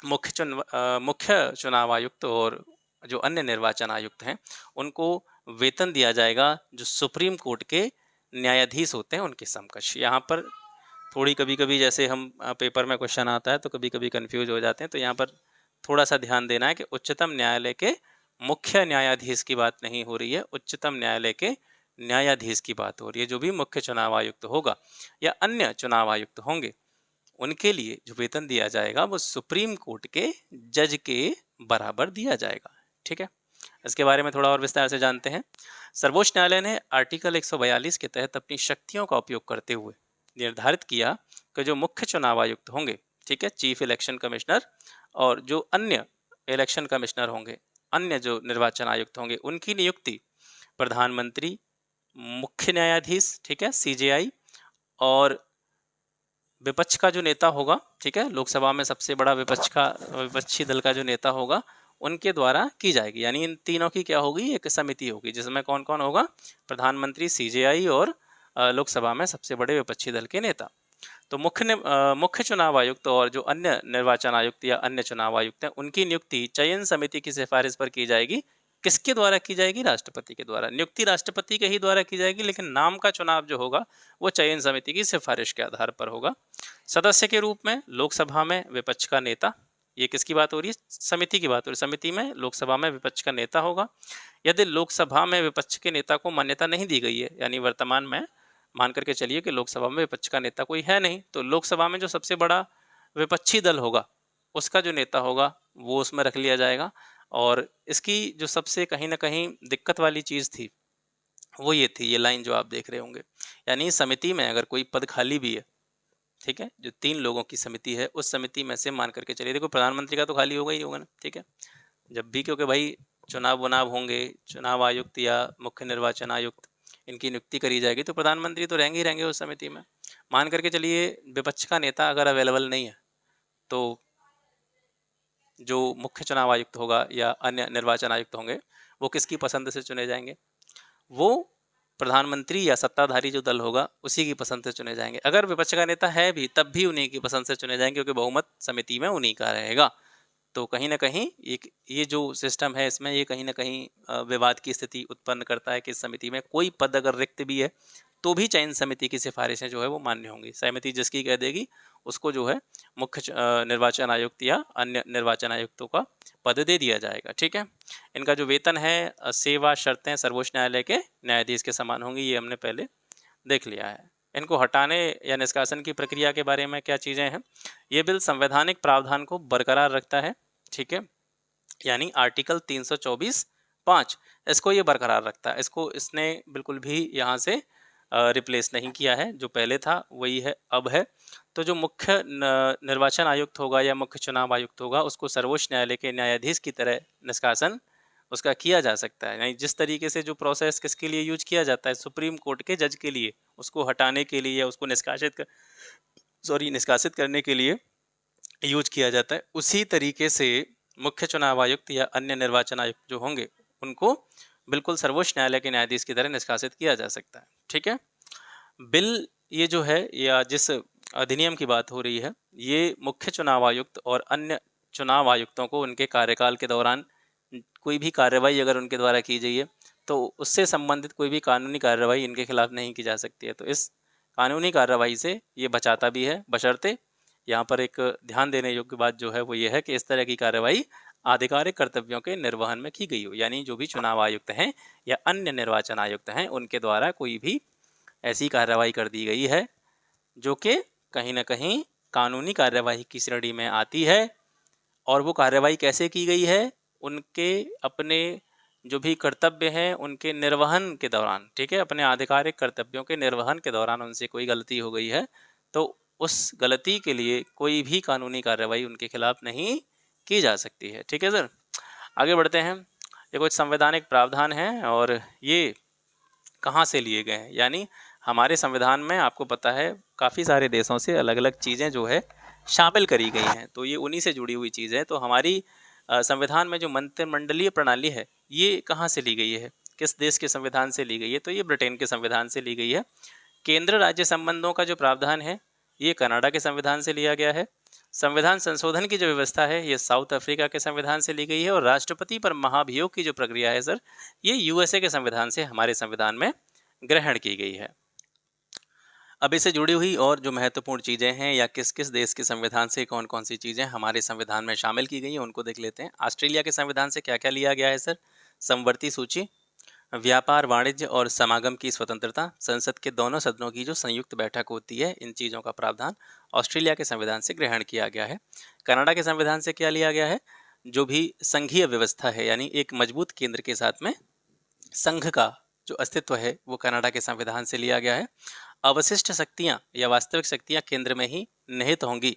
मुख्य चुनाव आयुक्त और जो अन्य निर्वाचन आयुक्त हैं उनको वेतन दिया जाएगा जो सुप्रीम कोर्ट के न्यायाधीश होते हैं उनके समकक्ष। यहाँ पर थोड़ी कभी कभी जैसे हम पेपर में क्वेश्चन आता है तो कभी कभी कंफ्यूज हो जाते हैं, तो यहाँ पर थोड़ा सा ध्यान देना है कि उच्चतम न्यायालय के मुख्य न्यायाधीश की बात नहीं हो रही है, उच्चतम न्यायालय के न्यायाधीश की बात हो रही है। जो भी मुख्य चुनाव आयुक्त होगा या अन्य चुनाव आयुक्त होंगे उनके लिए जो वेतन दिया जाएगा वो सुप्रीम कोर्ट के जज के बराबर दिया जाएगा। ठीक है, इसके बारे में थोड़ा और विस्तार से जानते हैं। सर्वोच्च न्यायालय ने आर्टिकल 142 के तहत अपनी शक्तियों का उपयोग करते हुए निर्धारित किया कि जो मुख्य चुनाव आयुक्त होंगे, ठीक है, चीफ इलेक्शन कमिश्नर, और जो अन्य इलेक्शन कमिश्नर होंगे, अन्य जो निर्वाचन आयुक्त होंगे, उनकी नियुक्ति प्रधानमंत्री, मुख्य न्यायाधीश, ठीक है, सीजेआई, और विपक्ष का जो नेता होगा, ठीक है, लोकसभा में सबसे बड़ा विपक्षी दल का जो नेता होगा, उनके द्वारा की जाएगी। यानी इन तीनों की क्या होगी? एक समिति होगी जिसमें कौन कौन होगा? प्रधानमंत्री, सीजेआई और लोकसभा में सबसे बड़े विपक्षी दल के नेता। तो मुख्य चुनाव आयुक्त और जो अन्य निर्वाचन आयुक्त या अन्य चुनाव आयुक्त हैं उनकी नियुक्ति चयन समिति की सिफारिश पर की जाएगी। किसके द्वारा की जाएगी? राष्ट्रपति के द्वारा। नियुक्ति राष्ट्रपति के ही द्वारा की जाएगी, लेकिन नाम का चुनाव जो होगा वो चयन समिति की सिफारिश के आधार पर होगा। सदस्य के रूप में लोकसभा में विपक्ष का नेता, ये किसकी बात हो रही है? समिति की बात हो रही है। समिति में लोकसभा में विपक्ष का नेता होगा। यदि लोकसभा में विपक्ष के नेता को मान्यता नहीं दी गई है, यानी वर्तमान में मान करके चलिए कि लोकसभा में विपक्ष का नेता कोई है नहीं, तो लोकसभा में जो सबसे बड़ा विपक्षी दल होगा उसका जो नेता होगा वो उसमें रख लिया जाएगा। और इसकी जो सबसे कहीं ना कहीं दिक्कत वाली चीज़ थी वो ये थी, ये लाइन जो आप देख रहे होंगे, यानी समिति में अगर कोई पद खाली भी है, ठीक है, जो 3 लोगों की समिति है उस समिति में से मान करके चलिए, देखो प्रधानमंत्री का तो खाली होगा ही होगा ना, ठीक है, जब भी, क्योंकि भाई चुनाव वुनाव होंगे, चुनाव आयुक्त या मुख्य निर्वाचन आयुक्त इनकी नियुक्ति करी जाएगी, तो प्रधानमंत्री तो रहेंगे ही रहेंगे उस समिति में। मान करके चलिए विपक्ष का नेता अगर अवेलेबल नहीं है, तो जो मुख्य चुनाव आयुक्त होगा या अन्य निर्वाचन आयुक्त होंगे वो किसकी पसंद से चुने जाएंगे? वो प्रधानमंत्री या सत्ताधारी जो दल होगा उसी की पसंद से चुने जाएंगे। अगर विपक्ष का नेता है भी तब भी उन्हीं की पसंद से चुने जाएंगे, क्योंकि बहुमत समिति में उन्हीं का रहेगा। तो कहीं ना कहीं एक ये जो सिस्टम है इसमें ये कहीं ना कहीं विवाद की स्थिति उत्पन्न करता है कि इस समिति में कोई पद अगर रिक्त भी है तो भी चयन समिति की सिफारिशें जो है वो मान्य होंगी। सहमति जिसकी कह देगी उसको जो है मुख्य निर्वाचन आयुक्त या अन्य निर्वाचन आयुक्तों का पद दे दिया जाएगा। ठीक है, इनका जो वेतन है सेवा शर्तें सर्वोच्च न्यायालय के न्यायाधीश के समान होंगी, ये हमने पहले देख लिया है। इनको हटाने या निष्कासन की प्रक्रिया के बारे में क्या चीज़ें हैं? ये बिल संवैधानिक प्रावधान को बरकरार रखता है, ठीक है, यानी आर्टिकल 324(5) इसको ये बरकरार रखता है। इसको इसने बिल्कुल भी यहाँ से रिप्लेस नहीं किया है, जो पहले था वही है अब है। तो जो मुख्य निर्वाचन आयुक्त होगा या मुख्य चुनाव आयुक्त होगा उसको सर्वोच्च न्यायालय के न्यायाधीश की तरह निष्कासन उसका किया जा सकता है। यानी जिस तरीके से जो प्रोसेस किसके लिए यूज किया जाता है सुप्रीम कोर्ट के जज के लिए, उसको हटाने के लिए या उसको निष्कासित करने के लिए यूज किया जाता है, उसी तरीके से मुख्य चुनाव आयुक्त या अन्य निर्वाचन आयुक्त जो होंगे उनको बिल्कुल सर्वोच्च न्यायालय के न्यायाधीश की तरह निष्कासित किया जा सकता है। ठीक है, बिल ये जो है या जिस अधिनियम की बात हो रही है ये मुख्य चुनाव आयुक्त और अन्य चुनाव आयुक्तों को उनके कार्यकाल के दौरान कोई भी कार्रवाई अगर उनके द्वारा की जाइए तो उससे संबंधित कोई भी कानूनी कार्रवाई इनके खिलाफ नहीं की जा सकती है। तो इस कानूनी कार्रवाई से ये बचाता भी है, बशर्ते यहाँ पर एक ध्यान देने योग्य बात जो है वो ये है कि इस तरह की कार्रवाई आधिकारिक कर्तव्यों के निर्वहन में की गई हो, यानी जो भी चुनाव आयुक्त हैं या अन्य निर्वाचन आयुक्त हैं उनके द्वारा कोई भी ऐसी कार्रवाई कर दी गई है जो कि कहीं ना कहीं कानूनी कार्रवाई की श्रेणी में आती है। और वो कार्रवाई कैसे की गई है? उनके अपने जो भी कर्तव्य हैं उनके निर्वहन के दौरान, ठीक है, अपने आधिकारिक कर्तव्यों के निर्वहन के दौरान उनसे कोई गलती हो गई है तो उस गलती के लिए कोई भी कानूनी कार्रवाई उनके खिलाफ नहीं की जा सकती है। ठीक है सर, आगे बढ़ते हैं। ये कुछ संवैधानिक प्रावधान हैं और ये कहाँ से लिए गए हैं, यानी हमारे संविधान में आपको पता है काफ़ी सारे देशों से अलग अलग चीज़ें जो है शामिल करी गई हैं, तो ये उन्हीं से जुड़ी हुई चीज़ है। तो हमारी संविधान में जो मंत्रिमंडलीय प्रणाली है ये कहाँ से ली गई है, किस देश के संविधान से ली गई है? तो ये ब्रिटेन के संविधान से ली गई है। केंद्र राज्य संबंधों का जो प्रावधान है ये कनाडा के संविधान से लिया गया है। संविधान संशोधन की जो व्यवस्था है ये साउथ अफ्रीका के संविधान से ली गई है। और राष्ट्रपति पर महाभियोग की जो प्रक्रिया है सर ये यूएसए के संविधान से हमारे संविधान में ग्रहण की गई है। अब इससे जुड़ी हुई और जो महत्वपूर्ण चीज़ें हैं या किस किस देश के संविधान से कौन कौन सी चीज़ें हमारे संविधान में शामिल की गई हैं उनको देख लेते हैं। ऑस्ट्रेलिया के संविधान से क्या क्या लिया गया है सर? समवर्ती सूची, व्यापार वाणिज्य और समागम की स्वतंत्रता, संसद के दोनों सदनों की जो संयुक्त बैठक होती है, इन चीज़ों का प्रावधान ऑस्ट्रेलिया के संविधान से ग्रहण किया गया है। कनाडा के संविधान से क्या लिया गया है? जो भी संघीय व्यवस्था है यानी एक मजबूत केंद्र के साथ में संघ का जो अस्तित्व है वो कनाडा के संविधान से लिया गया है। अवशिष्ट शक्तियां या वास्तविक शक्तियां केंद्र में ही निहित होंगी,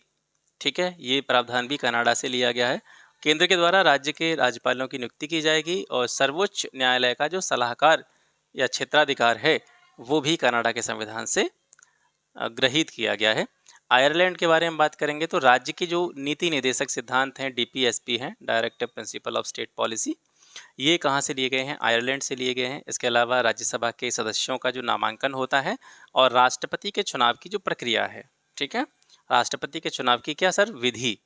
ठीक है, ये प्रावधान भी कनाडा से लिया गया है। केंद्र के द्वारा राज्य के राज्यपालों की नियुक्ति की जाएगी और सर्वोच्च न्यायालय का जो सलाहकार या क्षेत्राधिकार है वो भी कनाडा के संविधान से ग्रहित किया गया है। आयरलैंड के बारे में बात करेंगे तो राज्य की जो नीति निर्देशक सिद्धांत हैं डीपीएसपी हैं, directive principle of state policy, ये कहाँ से लिए गए हैं? आयरलैंड से लिए गए हैं। इसके अलावा राज्यसभा के सदस्यों का जो नामांकन होता है और राष्ट्रपति के चुनाव की जो प्रक्रिया है, ठीक है, राष्ट्रपति के चुनाव की क्या सर विधि,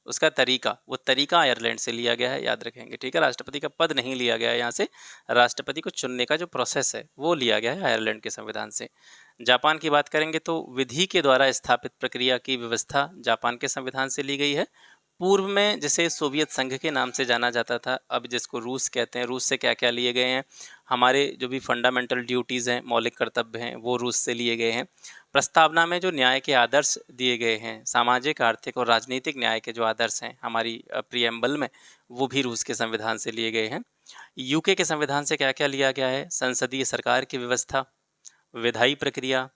उसका तरीका, वो तरीका आयरलैंड से लिया गया है, याद रखेंगे, ठीक है। राष्ट्रपति का पद नहीं लिया गया है यहाँ से, राष्ट्रपति को चुनने का जो प्रोसेस है वो लिया गया है आयरलैंड के संविधान से। जापान की बात करेंगे तो विधि के द्वारा स्थापित प्रक्रिया की व्यवस्था जापान के संविधान से ली गई है। पूर्व में जिसे सोवियत संघ के नाम से जाना जाता था, अब जिसको रूस कहते हैं। रूस से क्या-क्या लिए गए हैं? हमारे जो भी फंडामेंटल ड्यूटीज़ हैं, मौलिक कर्तव्य हैं, वो रूस से लिए गए हैं। प्रस्तावना में जो न्याय के आदर्श दिए गए हैं, सामाजिक, आर्थिक और राजनीतिक न्याय के जो आदर्श हैं हमारी प्रिएम्बल में, वो भी रूस के संविधान से लिए गए हैं। यूके के संविधान से क्या-क्या लिया गया है? संसदीय सरकार की व्यवस्था, विधायी प्रक्रिया,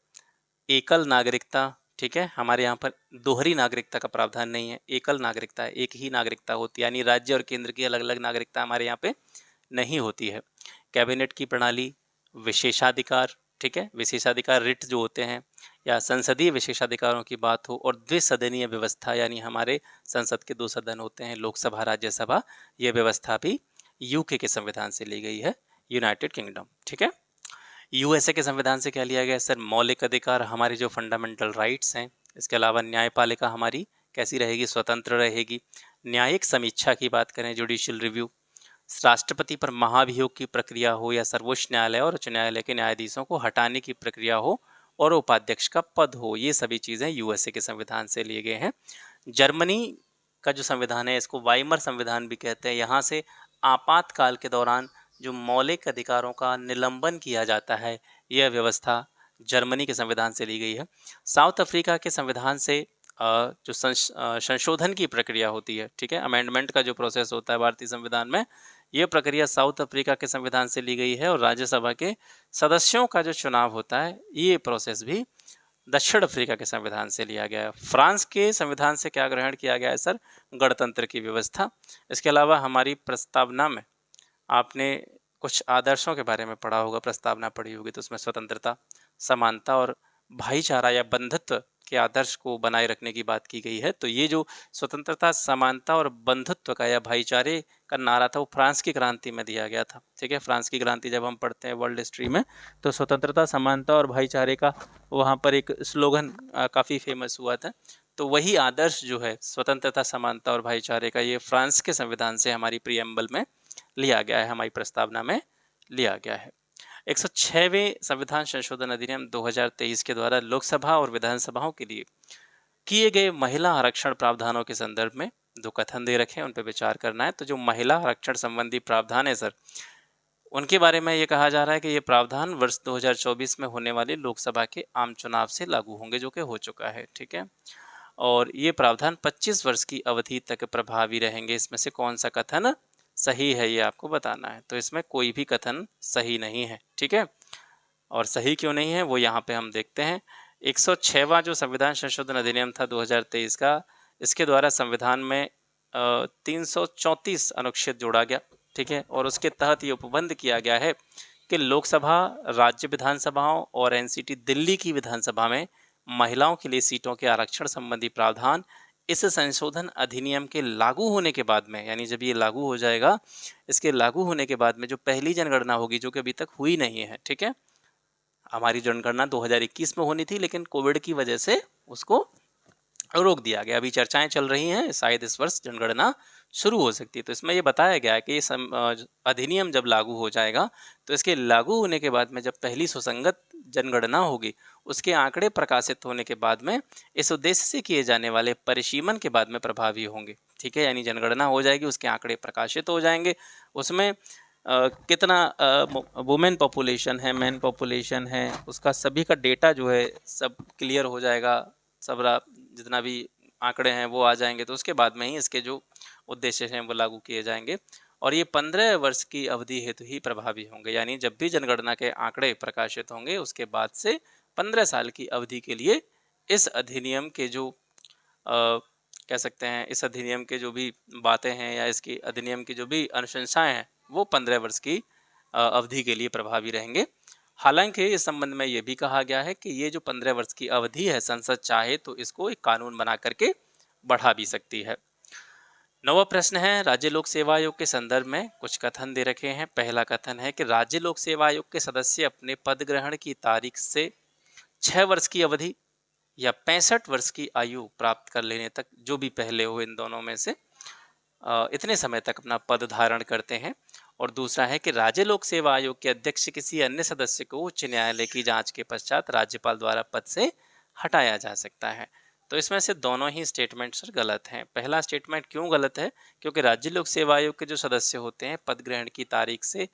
एकल नागरिकता, ठीक है? हमारे यहाँ पर दोहरी नागरिकता का प्रावधान नहीं है, एकल नागरिकता है, एक ही नागरिकता होती है, यानी राज्य और केंद्र की अलग-अलग नागरिकता हमारे यहाँ पे नहीं होती है। कैबिनेट की प्रणाली, विशेषाधिकार, ठीक है? विशेषाधिकार रिट जो होते हैं या संसदीय विशेषाधिकारों की बात हो, और द्विसदनीय व्यवस्था, यानी हमारे संसद के 2 सदन होते हैं, लोकसभा, राज्यसभा, ये व्यवस्था भी यूके के संविधान से ली गई है, यूनाइटेड किंगडम, ठीक है? यूएसए के संविधान से क्या लिया गया है सर? मौलिक अधिकार, हमारे जो फंडामेंटल राइट्स हैं। इसके अलावा न्यायपालिका हमारी कैसी रहेगी? स्वतंत्र रहेगी। न्यायिक समीक्षा की बात करें, जुडिशियल रिव्यू, राष्ट्रपति पर महाभियोग की प्रक्रिया हो या सर्वोच्च न्यायालय और उच्च न्यायालय के न्यायाधीशों को हटाने की प्रक्रिया हो और उपाध्यक्ष का पद हो, ये सभी चीज़ें यूएसए के संविधान से लिए गए हैं। जर्मनी का जो संविधान है, इसको वाइमर संविधान भी कहते हैं। यहाँ से आपातकाल के दौरान जो मौलिक अधिकारों का निलंबन किया जाता है, यह व्यवस्था जर्मनी के संविधान से ली गई है। साउथ अफ्रीका के संविधान से जो संशोधन की प्रक्रिया होती है, ठीक है, अमेंडमेंट का जो प्रोसेस होता है भारतीय संविधान में, ये प्रक्रिया साउथ अफ्रीका के संविधान से ली गई है। और राज्यसभा के सदस्यों का जो चुनाव होता है, ये प्रोसेस भी दक्षिण अफ्रीका के संविधान से लिया गया है। फ्रांस के संविधान से क्या ग्रहण किया गया है सर? गणतंत्र की व्यवस्था। इसके अलावा हमारी प्रस्तावना में आपने कुछ आदर्शों के बारे में पढ़ा होगा, प्रस्तावना पढ़ी होगी, तो उसमें स्वतंत्रता, समानता और भाईचारा या बंधुत्व के आदर्श को बनाए रखने की बात की गई है। तो ये जो स्वतंत्रता, समानता और बंधुत्व का या भाईचारे का नारा था, वो फ्रांस की क्रांति में दिया गया था, ठीक है? फ्रांस की क्रांति जब हम पढ़ते हैं वर्ल्ड हिस्ट्री में, तो स्वतंत्रता, समानता और भाईचारे का वहाँ पर एक स्लोगन काफ़ी फेमस हुआ था। तो वही आदर्श जो है स्वतंत्रता, समानता और भाईचारे का, ये फ्रांस के संविधान से हमारी प्रिएम्बल में लिया गया है, हमारी प्रस्तावना में लिया गया है। 106वें संविधान संशोधन अधिनियम 2023 के द्वारा लोकसभा और विधानसभाओं के लिए किए गए महिला आरक्षण प्रावधानों के संदर्भ में जो कथन दे रखे हैं, उन पर विचार करना है। तो जो महिला आरक्षण संबंधी प्रावधान है सर, उनके बारे में ये कहा जा रहा है कि ये प्रावधान वर्ष 2024 में होने वाले लोकसभा के आम चुनाव से लागू होंगे, जो कि हो चुका है, ठीक है? और ये प्रावधान 25 वर्ष की अवधि तक प्रभावी रहेंगे। इसमें से कौन सा कथन सही है, ये आपको बताना है। तो इसमें कोई भी कथन सही नहीं है, ठीक है? और सही क्यों नहीं है, वो यहाँ पे हम देखते हैं। 106वां जो संविधान संशोधन अधिनियम था 2023 का, इसके द्वारा संविधान में 334 अनुच्छेद जोड़ा गया, ठीक है? और उसके तहत ये उपबंध किया गया है कि लोकसभा, राज्य विधानसभाओं और एनसीटी दिल्ली की विधानसभा में महिलाओं के लिए सीटों के आरक्षण संबंधी प्रावधान इस संशोधन अधिनियम के लागू होने के बाद में, यानी जब ये लागू हो जाएगा, इसके लागू होने के बाद में जो पहली जनगणना होगी, जो कि अभी तक हुई नहीं है, ठीक है? हमारी जनगणना 2021 में होनी थी, लेकिन कोविड की वजह से उसको रोक दिया गया। अभी चर्चाएं चल रही हैं, शायद इस वर्ष जनगणना शुरू हो सकती है। तो इसमें ये बताया गया है कि ये अधिनियम जब लागू हो जाएगा, तो इसके लागू होने के बाद में जब पहली सुसंगत जनगणना होगी, उसके आंकड़े प्रकाशित होने के बाद में इस उद्देश्य से किए जाने वाले परिसीमन के बाद में प्रभावी होंगे, ठीक है? यानी जनगणना हो जाएगी, उसके आंकड़े प्रकाशित हो जाएंगे, उसमें कितना वुमेन पॉपुलेशन है, मैन पॉपुलेशन है, उसका सभी का डेटा जो है सब क्लियर हो जाएगा, सब जितना भी आंकड़े हैं वो आ जाएंगे। तो उसके बाद में ही इसके जो उद्देश्य हैं वो लागू किए जाएंगे, और ये 15 वर्ष की अवधि हेतु ही प्रभावी होंगे। यानी जब भी जनगणना के आंकड़े प्रकाशित होंगे, उसके बाद से 15 साल की अवधि के लिए इस अधिनियम के जो कह सकते हैं, इस अधिनियम के जो भी बातें हैं या इसकी अधिनियम की जो भी अनुशंसाएं हैं, वो 15 वर्ष की अवधि के लिए प्रभावी रहेंगे। हालांकि इस संबंध में ये भी कहा गया है कि ये जो 15 वर्ष की अवधि है, संसद चाहे तो इसको एक कानून बना करके बढ़ा भी सकती है। 9वां प्रश्न है, राज्य लोक सेवा आयोग के संदर्भ में कुछ कथन दे रखे हैं। पहला कथन है कि राज्य लोक सेवा आयोग के सदस्य अपने पद ग्रहण की तारीख से 6 वर्ष की अवधि या 65 वर्ष की आयु प्राप्त कर लेने तक, जो भी पहले हो इन दोनों में से, इतने समय तक अपना पद धारण करते हैं। और दूसरा है कि राज्य लोक सेवा आयोग के अध्यक्ष किसी अन्य सदस्य को उच्च न्यायालय की जांच के पश्चात राज्यपाल द्वारा पद से हटाया जा सकता है। तो इसमें से दोनों ही स्टेटमेंट सर गलत हैं। पहला स्टेटमेंट क्यों गलत है? क्योंकि राज्य लोक सेवा आयोग के जो सदस्य होते हैं पद ग्रहण की तारीख से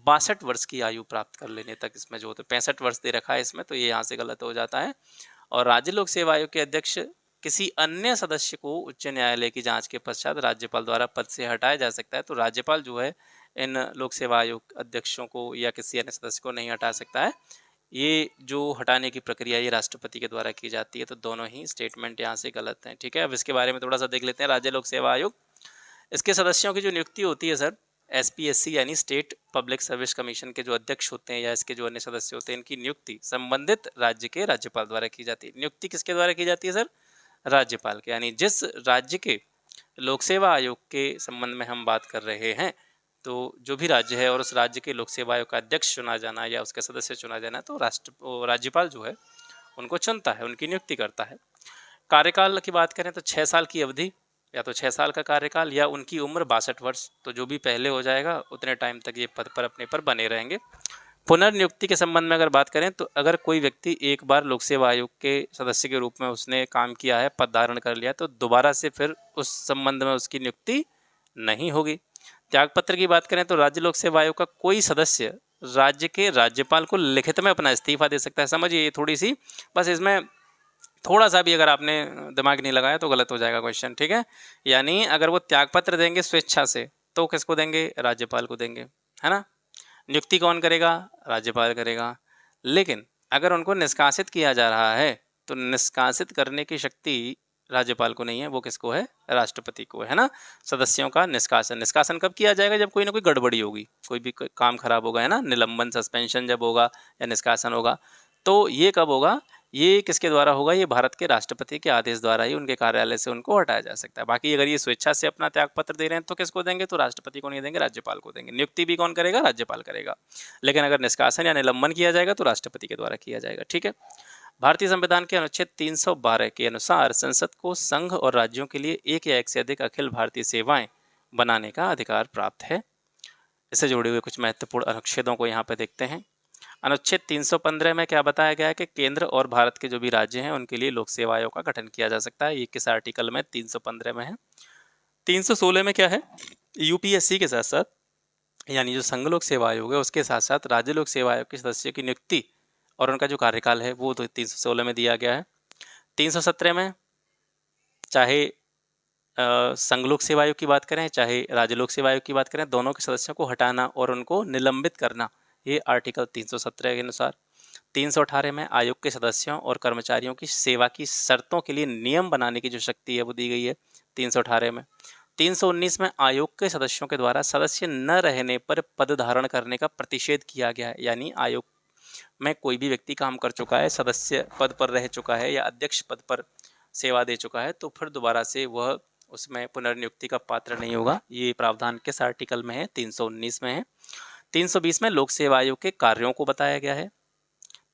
62 वर्ष की आयु प्राप्त कर लेने तक इसमें जो होते 65 वर्ष दे रखा है इसमें, तो ये यहाँ से गलत हो जाता है। और राज्य लोक सेवा आयोग के अध्यक्ष किसी अन्य सदस्य को उच्च न्यायालय की जांच के पश्चात राज्यपाल द्वारा पद से हटाया जा सकता है। तो राज्यपाल जो है इन लोक सेवा आयोग अध्यक्षों को या किसी अन्य सदस्य को नहीं हटा सकता है। ये जो हटाने की प्रक्रिया ये राष्ट्रपति के द्वारा की जाती है। तो दोनों ही स्टेटमेंट यहाँ से गलत हैं। ठीक है, अब इसके बारे में थोड़ा सा देख लेते हैं। राज्य लोक सेवा आयोग, इसके सदस्यों की जो नियुक्ति होती है सर, एसपीएससी यानी स्टेट पब्लिक सर्विस कमीशन के जो अध्यक्ष होते हैं या इसके जो अन्य सदस्य होते हैं, इनकी नियुक्ति संबंधित राज्य के राज्यपाल द्वारा की जाती है। नियुक्ति किसके द्वारा की जाती है सर? राज्यपाल के। यानी जिस राज्य के लोक सेवा आयोग के संबंध में हम बात कर रहे हैं, तो जो भी राज्य है और उस राज्य के लोक सेवा आयोग का अध्यक्ष चुना जाना या उसके सदस्य चुना जाना, तो राज्यपाल जो है उनको चुनता है, उनकी नियुक्ति करता है। कार्यकाल की बात करें तो 6 साल की अवधि, या तो 6 साल का कार्यकाल या उनकी उम्र 62 वर्ष, तो जो भी पहले हो जाएगा उतने टाइम तक ये पद पर अपने पर बने रहेंगे। पुनर्नियुक्ति के संबंध में अगर बात करें तो अगर कोई व्यक्ति एक बार लोक सेवा आयोग के सदस्य के रूप में उसने काम किया है, पद धारण कर लिया, तो दोबारा से फिर उस संबंध में उसकी नियुक्ति नहीं होगी। त्यागपत्र की बात करें तो राज्य लोक सेवा आयोग का कोई सदस्य राज्य के राज्यपाल को लिखित में अपना इस्तीफा दे सकता है। समझिए ये थोड़ी सी, बस इसमें थोड़ा सा भी अगर आपने दिमाग नहीं लगाया तो गलत हो जाएगा क्वेश्चन। ठीक है, यानी अगर वो त्यागपत्र देंगे स्वेच्छा से तो किसको देंगे? राज्यपाल को देंगे, है ना। नियुक्ति कौन करेगा? राज्यपाल करेगा। लेकिन अगर उनको निष्कासित किया जा रहा है तो निष्कासित करने की शक्ति राज्यपाल को नहीं है, वो किसको है? राष्ट्रपति को है ना। सदस्यों का निष्कासन, निष्कासन कब किया जाएगा? जब कोई ना कोई गड़बड़ी होगी, कोई भी काम खराब होगा, है ना। निलंबन, सस्पेंशन जब होगा या निष्कासन होगा, तो ये कब होगा? ये किसके द्वारा होगा? ये भारत के राष्ट्रपति के आदेश द्वारा ही उनके कार्यालय से उनको हटाया जा सकता है। बाकी अगर ये स्वेच्छा से अपना त्यागपत्र दे रहे हैं तो किसको देंगे? तो राष्ट्रपति को नहीं देंगे, राज्यपाल को देंगे। नियुक्ति भी कौन करेगा? राज्यपाल करेगा। लेकिन अगर निष्कासन या निलंबन किया जाएगा तो राष्ट्रपति के द्वारा किया जाएगा। ठीक है, भारतीय संविधान के अनुच्छेद 312 के अनुसार संसद को संघ और राज्यों के लिए एक या एक से अधिक अखिल भारतीय सेवाएं बनाने का अधिकार प्राप्त है। इससे जुड़े हुए कुछ महत्वपूर्ण अनुच्छेदों को यहाँ पे देखते हैं। अनुच्छेद 315 में क्या बताया गया है कि केंद्र और भारत के जो भी राज्य हैं उनके लिए लोक सेवा आयोग का गठन किया जा सकता है। ये किस आर्टिकल में? 315 में है। 316 में क्या है? यूपीएससी के साथ साथ, यानी जो संघ लोक सेवा आयोग है उसके साथ साथ राज्य लोक सेवा आयोग के सदस्यों की नियुक्ति और उनका जो कार्यकाल है वो तो 316 में दिया गया है। 317 में चाहे संघ लोक सेवा आयोग की बात करें चाहे राज्य लोक सेवा आयोग की बात करें, दोनों के सदस्यों को हटाना और उनको निलंबित करना, ये आर्टिकल 317 के अनुसार। 318 में आयोग के सदस्यों और कर्मचारियों की सेवा की शर्तों के लिए नियम बनाने की जो शक्ति है वो दी गई है 318 में। 319 में आयोग के सदस्यों के द्वारा सदस्य न रहने पर पद धारण करने का प्रतिषेध किया गया है। यानी आयोग में कोई भी व्यक्ति काम कर चुका है, सदस्य पद पर रह चुका है या अध्यक्ष पद पर सेवा दे चुका है, तो फिर दोबारा से वह उसमें पुनर्नियुक्ति का पात्र नहीं होगा। ये प्रावधान किस आर्टिकल में है? 319 में है। 320 में लोक सेवा आयोग के कार्यों को बताया गया है।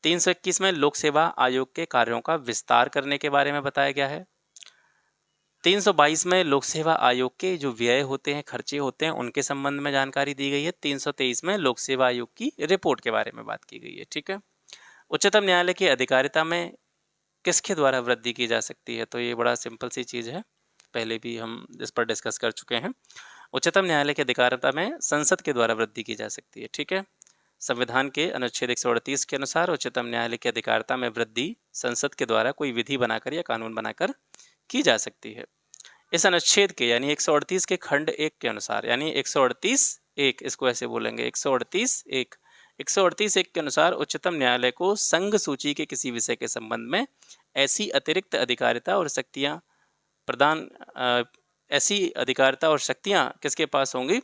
321 में लोक सेवा आयोग के कार्यों का विस्तार करने के बारे में बताया गया है। 322 में लोक सेवा आयोग के जो व्यय होते हैं, खर्चे होते हैं, उनके संबंध में जानकारी दी गई है। 323 में लोक सेवा आयोग की रिपोर्ट के बारे में बात की गई है। ठीक है, उच्चतम न्यायालय की अधिकारिता में किसके द्वारा वृद्धि की जा सकती है? तो ये बड़ा सिंपल सी चीज़ है, पहले भी हम इस पर डिस्कस कर चुके हैं। उच्चतम न्यायालय की अधिकारिता में संसद के द्वारा वृद्धि की जा सकती है। ठीक है, संविधान के अनुच्छेद 138 के अनुसार उच्चतम न्यायालय की अधिकारिता में वृद्धि संसद के द्वारा कोई विधि बनाकर या कानून बनाकर की जा सकती है। इस अनुच्छेद के यानी 138 के खंड 1 के अनुसार, यानी 138(1), इसको ऐसे बोलेंगे 138(1), 138(1) के अनुसार उच्चतम न्यायालय को संघ सूची के किसी विषय के संबंध में ऐसी अतिरिक्त अधिकारिता और शक्तियां प्रदान ऐसी अधिकारिता और शक्तियां किसके पास होंगी?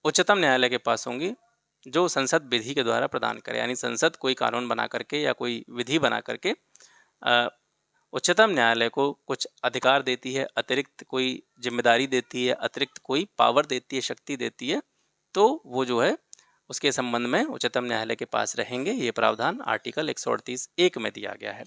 उच्चतम न्यायालय के पास होंगी, जो संसद विधि के द्वारा प्रदान करे। यानी संसद कोई कानून बना करके या कोई विधि बना करके उच्चतम न्यायालय को कुछ अधिकार देती है, अतिरिक्त कोई जिम्मेदारी देती है, अतिरिक्त कोई पावर देती है, शक्ति देती है, तो वो जो है उसके संबंध में उच्चतम न्यायालय के पास रहेंगे। ये प्रावधान आर्टिकल 138(1) में दिया गया है।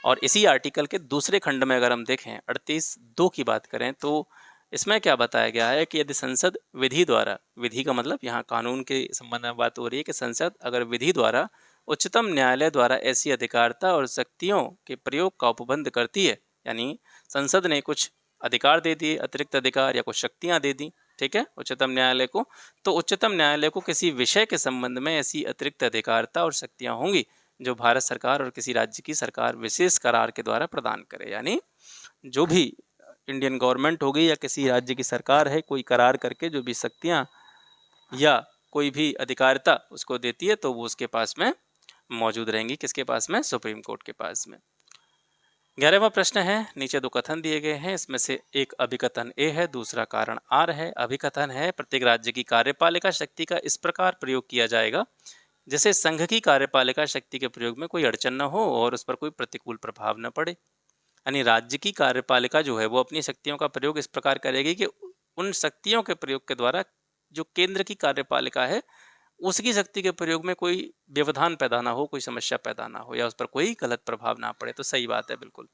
और इसी आर्टिकल के दूसरे खंड में अगर हम देखें 38(2) की बात करें तो इसमें क्या बताया गया है कि यदि संसद विधि द्वारा, विधि का मतलब यहाँ कानून के संबंध में बात हो रही है कि संसद अगर विधि द्वारा उच्चतम न्यायालय द्वारा ऐसी अधिकारिता और शक्तियों के प्रयोग का उपबंध करती है। यानी संसद ने कुछ अधिकार दे दिए, अतिरिक्त अधिकार या कुछ शक्तियां दे दी, ठीक है, उच्चतम न्यायालय को। तो उच्चतम न्यायालय को किसी विषय के संबंध में ऐसी अतिरिक्त अधिकारिता और शक्तियां होंगी जो भारत सरकार और किसी राज्य की सरकार विशेष करार के द्वारा प्रदान करे। यानी जो भी इंडियन गवर्नमेंट होगी या किसी राज्य की सरकार है, कोई करार करके जो भी शक्तियां या कोई भी अधिकारिता उसको देती है तो वो उसके पास में मौजूद रहेंगी। किसके पास में? सुप्रीम कोर्ट के पास में। 11वां प्रश्न है, नीचे दो कथन दिए गए हैं, इसमें से एक अभिकथन ए है, दूसरा कारण आर है। अभिकथन है, प्रत्येक राज्य की कार्यपालिका शक्ति का इस प्रकार प्रयोग किया जाएगा जैसे संघ की कार्यपालिका शक्ति के प्रयोग में कोई अड़चन न हो और उस पर कोई प्रतिकूल प्रभाव न पड़े। यानी राज्य की कार्यपालिका जो है वो अपनी शक्तियों का प्रयोग इस प्रकार करेगी कि उन शक्तियों के प्रयोग के द्वारा जो केंद्र की कार्यपालिका है उसकी शक्ति के प्रयोग में कोई व्यवधान पैदा ना हो, कोई समस्या पैदा ना हो या उस पर कोई गलत प्रभाव ना पड़े। तो सही बात है, बिल्कुल।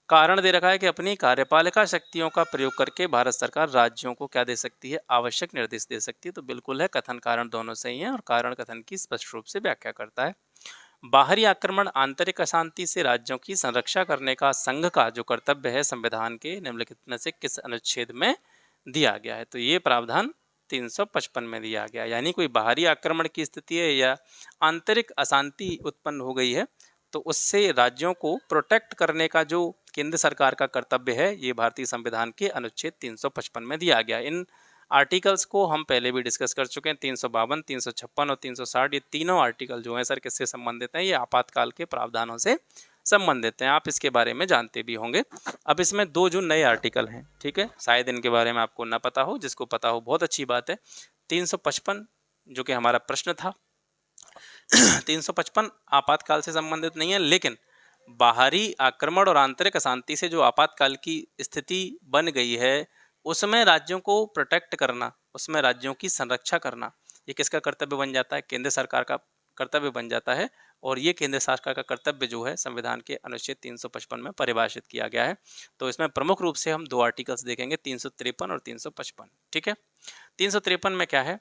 कारण दे रखा है कि अपनी कार्यपालिका शक्तियों का प्रयोग करके भारत सरकार राज्यों को क्या दे सकती है? आवश्यक निर्देश दे सकती है। तो बिल्कुल है, कथन कारण दोनों सही हैं और कारण कथन की स्पष्ट रूप से व्याख्या करता है। बाहरी आक्रमण, आंतरिक अशांति से राज्यों की संरक्षा करने का संघ का जो कर्तव्य है संविधान के निम्नलिखित में से किस अनुच्छेद में दिया गया है? तो ये प्रावधान 355 में दिया गया। यानी कोई बाहरी आक्रमण की स्थिति है या आंतरिक अशांति उत्पन्न हो गई है तो उससे राज्यों को प्रोटेक्ट करने का जो केंद्र सरकार का कर्तव्य है ये भारतीय संविधान के अनुच्छेद 355 में दिया गया। इन आर्टिकल्स को हम पहले भी डिस्कस कर चुके हैं। 352, 356 और 360 ये तीनों आर्टिकल जो हैं सर किससे संबंधित हैं? ये आपातकाल के प्रावधानों से संबंधित हैं। आप इसके बारे में जानते भी होंगे। अब इसमें दो जो नए आर्टिकल हैं, ठीक है, शायद इनके बारे में आपको ना पता हो, जिसको पता हो बहुत अच्छी बात है। 355 जो कि हमारा प्रश्न था 355 आपातकाल से संबंधित नहीं है, लेकिन बाहरी आक्रमण और आंतरिक अशांति से जो आपातकाल की स्थिति बन गई है उसमें राज्यों को प्रोटेक्ट करना, उसमें राज्यों की संरक्षा करना, ये किसका कर्तव्य बन जाता है? केंद्र सरकार का कर्तव्य बन जाता है। और ये केंद्र सरकार का कर्तव्य जो है संविधान के अनुच्छेद 355 में परिभाषित किया गया है। तो इसमें प्रमुख रूप से हम दो आर्टिकल्स देखेंगे, 353 और 355, ठीक है। 353 में क्या है?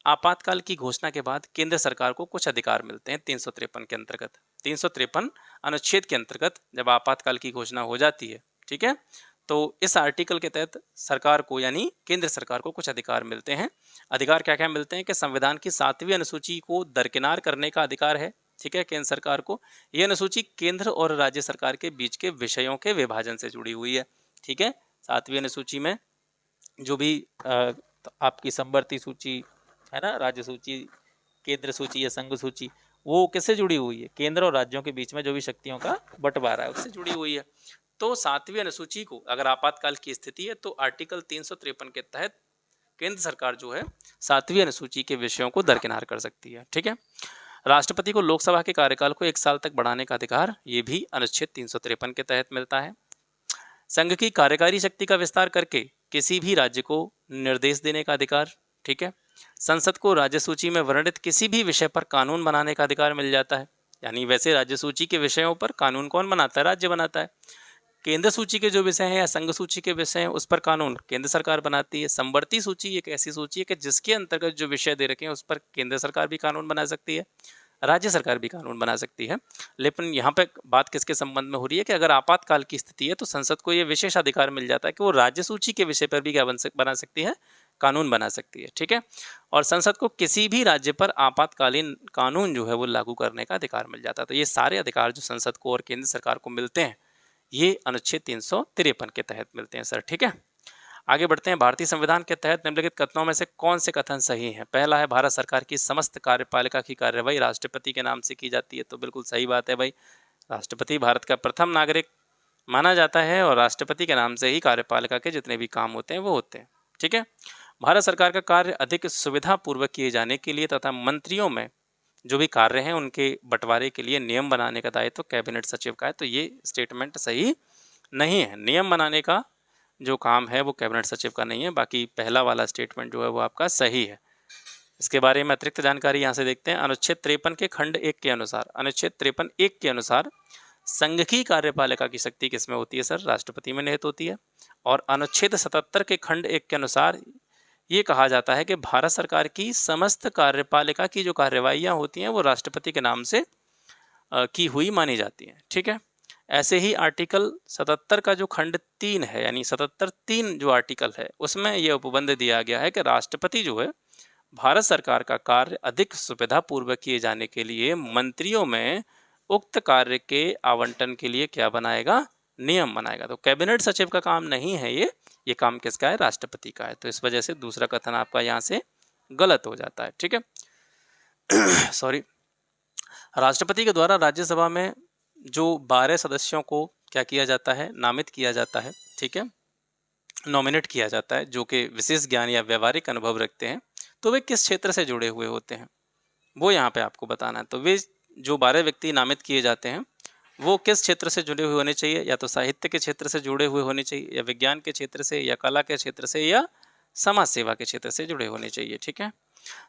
आपातकाल की घोषणा के बाद केंद्र सरकार को कुछ अधिकार मिलते हैं 353 के अंतर्गत। 353 अनुच्छेद के अंतर्गत जब आपातकाल की घोषणा हो जाती है, ठीक है, तो इस आर्टिकल के तहत सरकार को यानी केंद्र सरकार को कुछ अधिकार मिलते हैं। अधिकार क्या क्या मिलते हैं? कि संविधान की 7वीं अनुसूची को दरकिनार करने का अधिकार है, ठीक है, केंद्र सरकार को। यह अनुसूची केंद्र और राज्य सरकार के बीच के विषयों के विभाजन से जुड़ी हुई है, ठीक है। 7वीं अनुसूची में जो भी आपकी समवर्ती सूची है ना, राज्य सूची, केंद्र सूची या संघ सूची, वो किससे जुड़ी हुई है? केंद्र और राज्यों के बीच में जो भी शक्तियों का बंटवारा है उससे जुड़ी हुई है। तो 7वीं अनुसूची को अगर आपातकाल की स्थिति है तो आर्टिकल 353 के तहत केंद्र सरकार जो है 7वीं अनुसूची के विषयों को दरकिनार कर सकती है, ठीक है। राष्ट्रपति को लोकसभा के कार्यकाल को 1 साल तक बढ़ाने का अधिकार ये भी अनुच्छेद 353 के तहत मिलता है। संघ की कार्यकारी शक्ति का विस्तार करके किसी भी राज्य को निर्देश देने का अधिकार, ठीक है। संसद को राज्य सूची में वर्णित किसी भी विषय पर कानून बनाने का अधिकार मिल जाता है। यानी वैसे राज्य सूची के विषयों पर कानून कौन बनाता है? राज्य बनाता है। केंद्र सूची के जो विषय हैं या संघ सूची के विषय हैं उस पर कानून केंद्र सरकार बनाती है। समवर्ती सूची एक ऐसी सूची है कि जिसके अंतर्गत जो विषय दे रखे हैं उस पर केंद्र सरकार भी कानून बना सकती है, राज्य सरकार भी कानून बना सकती है। लेकिन यहाँ पे बात किसके संबंध में हो रही है? कि अगर आपातकाल की स्थिति है तो संसद को ये विशेष अधिकार मिल जाता है कि वो राज्य सूची के विषय पर भी क्या बना सकती है? कानून बना सकती है, ठीक है। और संसद को किसी भी राज्य पर आपातकालीन कानून जो है वो लागू करने का अधिकार मिल जाता है। तो ये सारे अधिकार जो संसद को और केंद्र सरकार को मिलते हैं ये अनुच्छेद 353 के तहत मिलते हैं सर, ठीक है। आगे बढ़ते हैं। भारतीय संविधान के तहत निम्नलिखित कथनों में से कौन से कथन सही हैं? पहला है, भारत सरकार की समस्त कार्यपालिका की कार्यवाही राष्ट्रपति के नाम से की जाती है। तो बिल्कुल सही बात है भाई, राष्ट्रपति भारत का प्रथम नागरिक माना जाता है और राष्ट्रपति के नाम से ही कार्यपालिका के जितने भी काम होते हैं वो होते हैं, ठीक है। भारत सरकार का कार्य अधिक सुविधापूर्वक किए जाने के लिए तथा मंत्रियों में जो भी कार्य हैं उनके बंटवारे के लिए नियम बनाने का दायित्व कैबिनेट सचिव का है। तो ये स्टेटमेंट सही नहीं है। नियम बनाने का जो काम है वो कैबिनेट सचिव का नहीं है। बाकी पहला वाला स्टेटमेंट जो है वो आपका सही है। इसके बारे में अतिरिक्त जानकारी यहाँ से देखते हैं। अनुच्छेद 53 के खंड 1 के अनुसार, अनुच्छेद 53(1) के अनुसार संघ की कार्यपालिका की शक्ति किसमें होती है सर? राष्ट्रपति में निहित होती है। और अनुच्छेद 77 के खंड 1 के अनुसार ये कहा जाता है कि भारत सरकार की समस्त कार्यपालिका की जो कार्यवाहियाँ होती हैं वो राष्ट्रपति के नाम से की हुई मानी जाती हैं। ठीक है। ऐसे ही आर्टिकल 77 का जो खंड 3 है, यानी 77(3) जो आर्टिकल है, उसमें यह उपबंध दिया गया है कि राष्ट्रपति जो है भारत सरकार का कार्य अधिक सुविधापूर्वक किए जाने के लिए मंत्रियों में उक्त कार्य के आवंटन के लिए क्या बनाएगा, नियम बनाएगा। तो कैबिनेट सचिव का काम नहीं है ये काम किसका है, राष्ट्रपति का है। तो इस वजह से दूसरा कथन आपका यहाँ से गलत हो जाता है। ठीक है। सॉरी। राष्ट्रपति के द्वारा राज्यसभा में जो 12 सदस्यों को क्या किया जाता है, नामित किया जाता है। ठीक है, नॉमिनेट किया जाता है, जो कि विशेष ज्ञान या व्यवहारिक अनुभव रखते हैं। तो वे किस क्षेत्र से जुड़े हुए होते हैं, वो यहाँ पे आपको बताना है। तो वे जो 12 व्यक्ति नामित किए जाते हैं वो किस क्षेत्र से जुड़े हुए होने चाहिए, या तो साहित्य के क्षेत्र से जुड़े हुए होने चाहिए, या विज्ञान के क्षेत्र से, या कला के क्षेत्र से, या समाज सेवा के क्षेत्र से जुड़े होने चाहिए। ठीक है।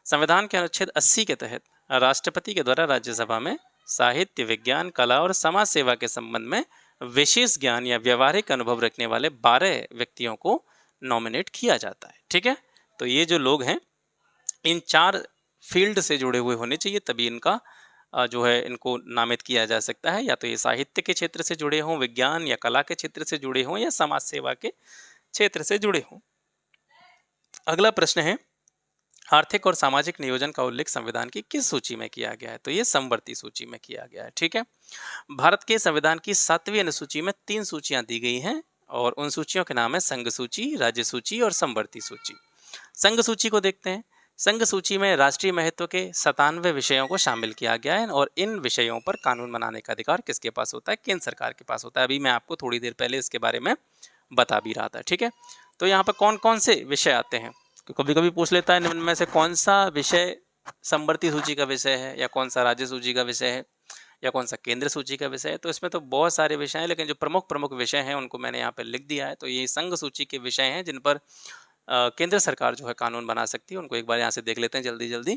संविधान के अनुच्छेद 80 के तहत राष्ट्रपति के द्वारा राज्यसभा में साहित्य, विज्ञान, कला और समाज सेवा के संबंध में विशेष ज्ञान या व्यवहारिक अनुभव रखने वाले 12 व्यक्तियों को नॉमिनेट किया जाता है। ठीक है। तो ये जो लोग हैं इन 4 फील्ड से जुड़े हुए होने चाहिए, तभी इनका जो है इनको नामित किया जा सकता है। या तो ये साहित्य के क्षेत्र से जुड़े हों, विज्ञान या कला के क्षेत्र से जुड़े हों, या समाज सेवा के क्षेत्र से जुड़े हों। अगला प्रश्न है, आर्थिक और सामाजिक नियोजन का उल्लेख संविधान की किस सूची में किया गया है? तो ये समवर्ती सूची में किया गया है। ठीक है। भारत के संविधान की 7वीं अनुसूची में 3 सूचियां दी गई हैं, और उन सूचियों के नाम है संघ सूची, राज्य सूची और समवर्ती सूची। संघ सूची को देखते हैं। संघ सूची में राष्ट्रीय महत्व के 97 विषयों को शामिल किया गया है, और इन विषयों पर कानून बनाने का अधिकार किसके पास होता है, केंद्र सरकार के पास होता है। अभी मैं आपको थोड़ी देर पहले इसके बारे में बता भी रहा था। ठीक है। तो यहाँ पर कौन कौन से विषय आते हैं, तो कभी कभी पूछ लेता है निम्न में से कौन सा विषय समवर्ती सूची का विषय है, या कौन सा राज्य सूची का विषय है, या कौन सा केंद्र सूची का विषय है। तो इसमें तो बहुत सारे विषय हैं, लेकिन जो प्रमुख प्रमुख विषय हैं उनको मैंने यहाँ पे लिख दिया है। तो ये संघ सूची के विषय हैं जिन पर केंद्र सरकार जो है कानून बना सकती है। उनको एक बार यहाँ से देख लेते हैं जल्दी जल्दी।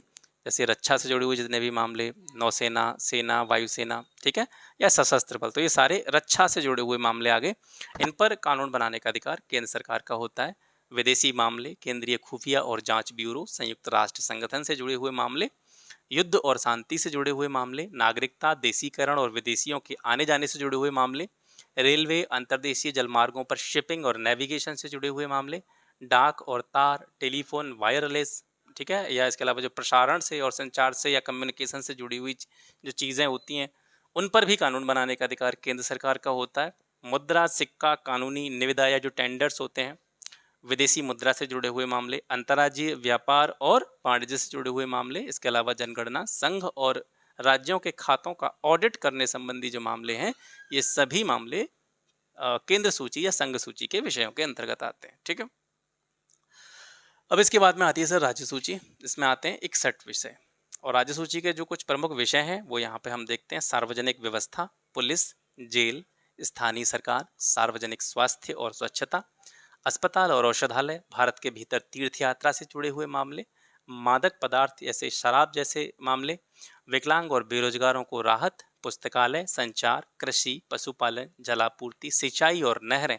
जैसे रक्षा से जुड़े हुए जितने भी मामले, नौसेना, सेना, वायुसेना, ठीक है, या सशस्त्र बल, तो ये सारे रक्षा से जुड़े हुए मामले आ गए। इन पर कानून बनाने का अधिकार केंद्र सरकार का होता है। विदेशी मामले, केंद्रीय खुफिया और जांच ब्यूरो, संयुक्त राष्ट्र संगठन से जुड़े हुए मामले, युद्ध और शांति से जुड़े हुए मामले, नागरिकता, देशीकरण और विदेशियों के आने जाने से जुड़े हुए मामले, रेलवे, अंतर्देशीय जलमार्गों पर शिपिंग और नेविगेशन से जुड़े हुए मामले, डाक और तार, टेलीफोन, वायरलेस, ठीक है, या इसके अलावा जो प्रसारण से और संचार से या कम्युनिकेशन से जुड़ी हुई जो चीज़ें होती हैं उन पर भी कानून बनाने का अधिकार केंद्र सरकार का होता है। मुद्रा, सिक्का, कानूनी निविदा या जो टेंडर्स होते हैं, विदेशी मुद्रा से जुड़े हुए मामले, अंतर्राज्यीय व्यापार और वाणिज्य से जुड़े हुए मामले, इसके अलावा जनगणना, संघ और राज्यों के खातों का ऑडिट करने संबंधी जो मामले हैं, ये सभी मामले केंद्र सूची या संघ सूची के विषयों के अंतर्गत आते हैं। ठीक है। अब इसके बाद में आती है सर राज्य सूची। इसमें आते हैं 61 विषय, और राज्य सूची के जो कुछ प्रमुख विषय हैं वो यहाँ पे हम देखते हैं। सार्वजनिक व्यवस्था, पुलिस, जेल, स्थानीय सरकार, सार्वजनिक स्वास्थ्य और स्वच्छता, अस्पताल और औषधालय, भारत के भीतर तीर्थ यात्रा से जुड़े हुए मामले, मादक पदार्थ जैसे शराब जैसे मामले, विकलांग और बेरोजगारों को राहत, पुस्तकालय, संचार, कृषि, पशुपालन, जलापूर्ति, सिंचाई और नहरें,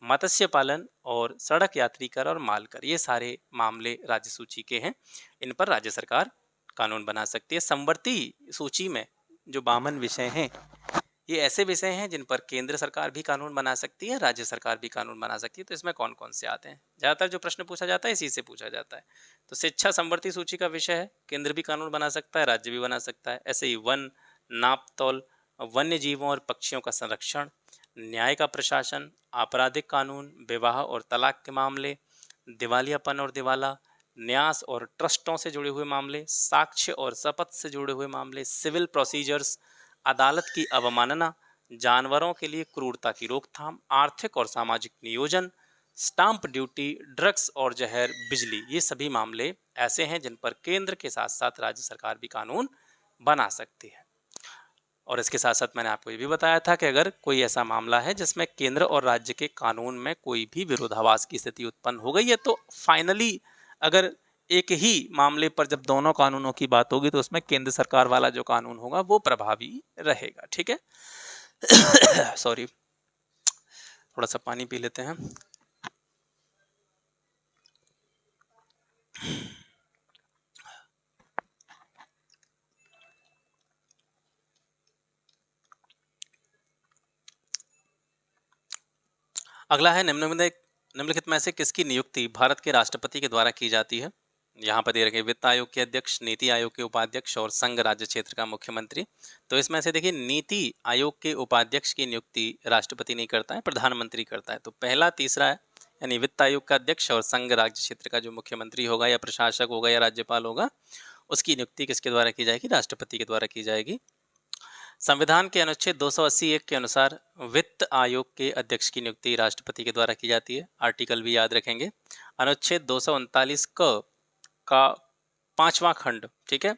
मत्स्य पालन और सड़क यात्री कर और माल कर, ये सारे मामले राज्य सूची के हैं। इन पर राज्य सरकार कानून बना सकती है। समवर्ती सूची में जो 52 विषय हैं, ये ऐसे विषय हैं जिन पर केंद्र सरकार भी कानून बना सकती है, राज्य सरकार भी कानून बना सकती है। तो इसमें कौन कौन से आते हैं, ज़्यादातर जो प्रश्न पूछा जाता है इसी से पूछा जाता है। तो शिक्षा समवर्ती सूची का विषय है, केंद्र भी कानून बना सकता है, राज्य भी बना सकता है। ऐसे ही वन, नापतौल, वन्य जीवों और पक्षियों का संरक्षण, न्याय का प्रशासन, आपराधिक कानून, विवाह और तलाक के मामले, दिवालियापन और दिवाला, न्यास और ट्रस्टों से जुड़े हुए मामले, साक्ष्य और शपथ से जुड़े हुए मामले, सिविल प्रोसीजर्स, अदालत की अवमानना, जानवरों के लिए क्रूरता की रोकथाम, आर्थिक और सामाजिक नियोजन, स्टाम्प ड्यूटी, ड्रग्स और जहर, बिजली, ये सभी मामले ऐसे हैं जिन पर केंद्र के साथ साथ राज्य सरकार भी कानून बना सकती है। और इसके साथ साथ मैंने आपको ये भी बताया था कि अगर कोई ऐसा मामला है जिसमें केंद्र और राज्य के कानून में कोई भी विरोधाभास की स्थिति उत्पन्न हो गई है, तो फाइनली अगर एक ही मामले पर जब दोनों कानूनों की बात होगी तो उसमें केंद्र सरकार वाला जो कानून होगा वो प्रभावी रहेगा। ठीक है। सॉरी, थोड़ा सा पानी पी लेते हैं। अगला है निम्नलिखित में से किसकी नियुक्ति भारत के राष्ट्रपति के द्वारा की जाती है? यहाँ पर दे रखे वित्त आयोग के अध्यक्ष, नीति आयोग के उपाध्यक्ष और संघ राज्य क्षेत्र का मुख्यमंत्री। तो इसमें से देखिए नीति आयोग के उपाध्यक्ष की नियुक्ति राष्ट्रपति नहीं करता है, प्रधानमंत्री करता है। तो पहला तीसरा है, यानी वित्त आयोग का अध्यक्ष और संघ राज्य क्षेत्र का जो मुख्यमंत्री होगा या प्रशासक होगा या राज्यपाल होगा, उसकी नियुक्ति किसके द्वारा की जाएगी? राष्ट्रपति के द्वारा की जाएगी। संविधान के अनुच्छेद 280(1) के अनुसार वित्त आयोग के अध्यक्ष की नियुक्ति राष्ट्रपति के द्वारा की जाती है। आर्टिकल भी याद रखेंगे, अनुच्छेद 239 का 5वां खंड, ठीक है।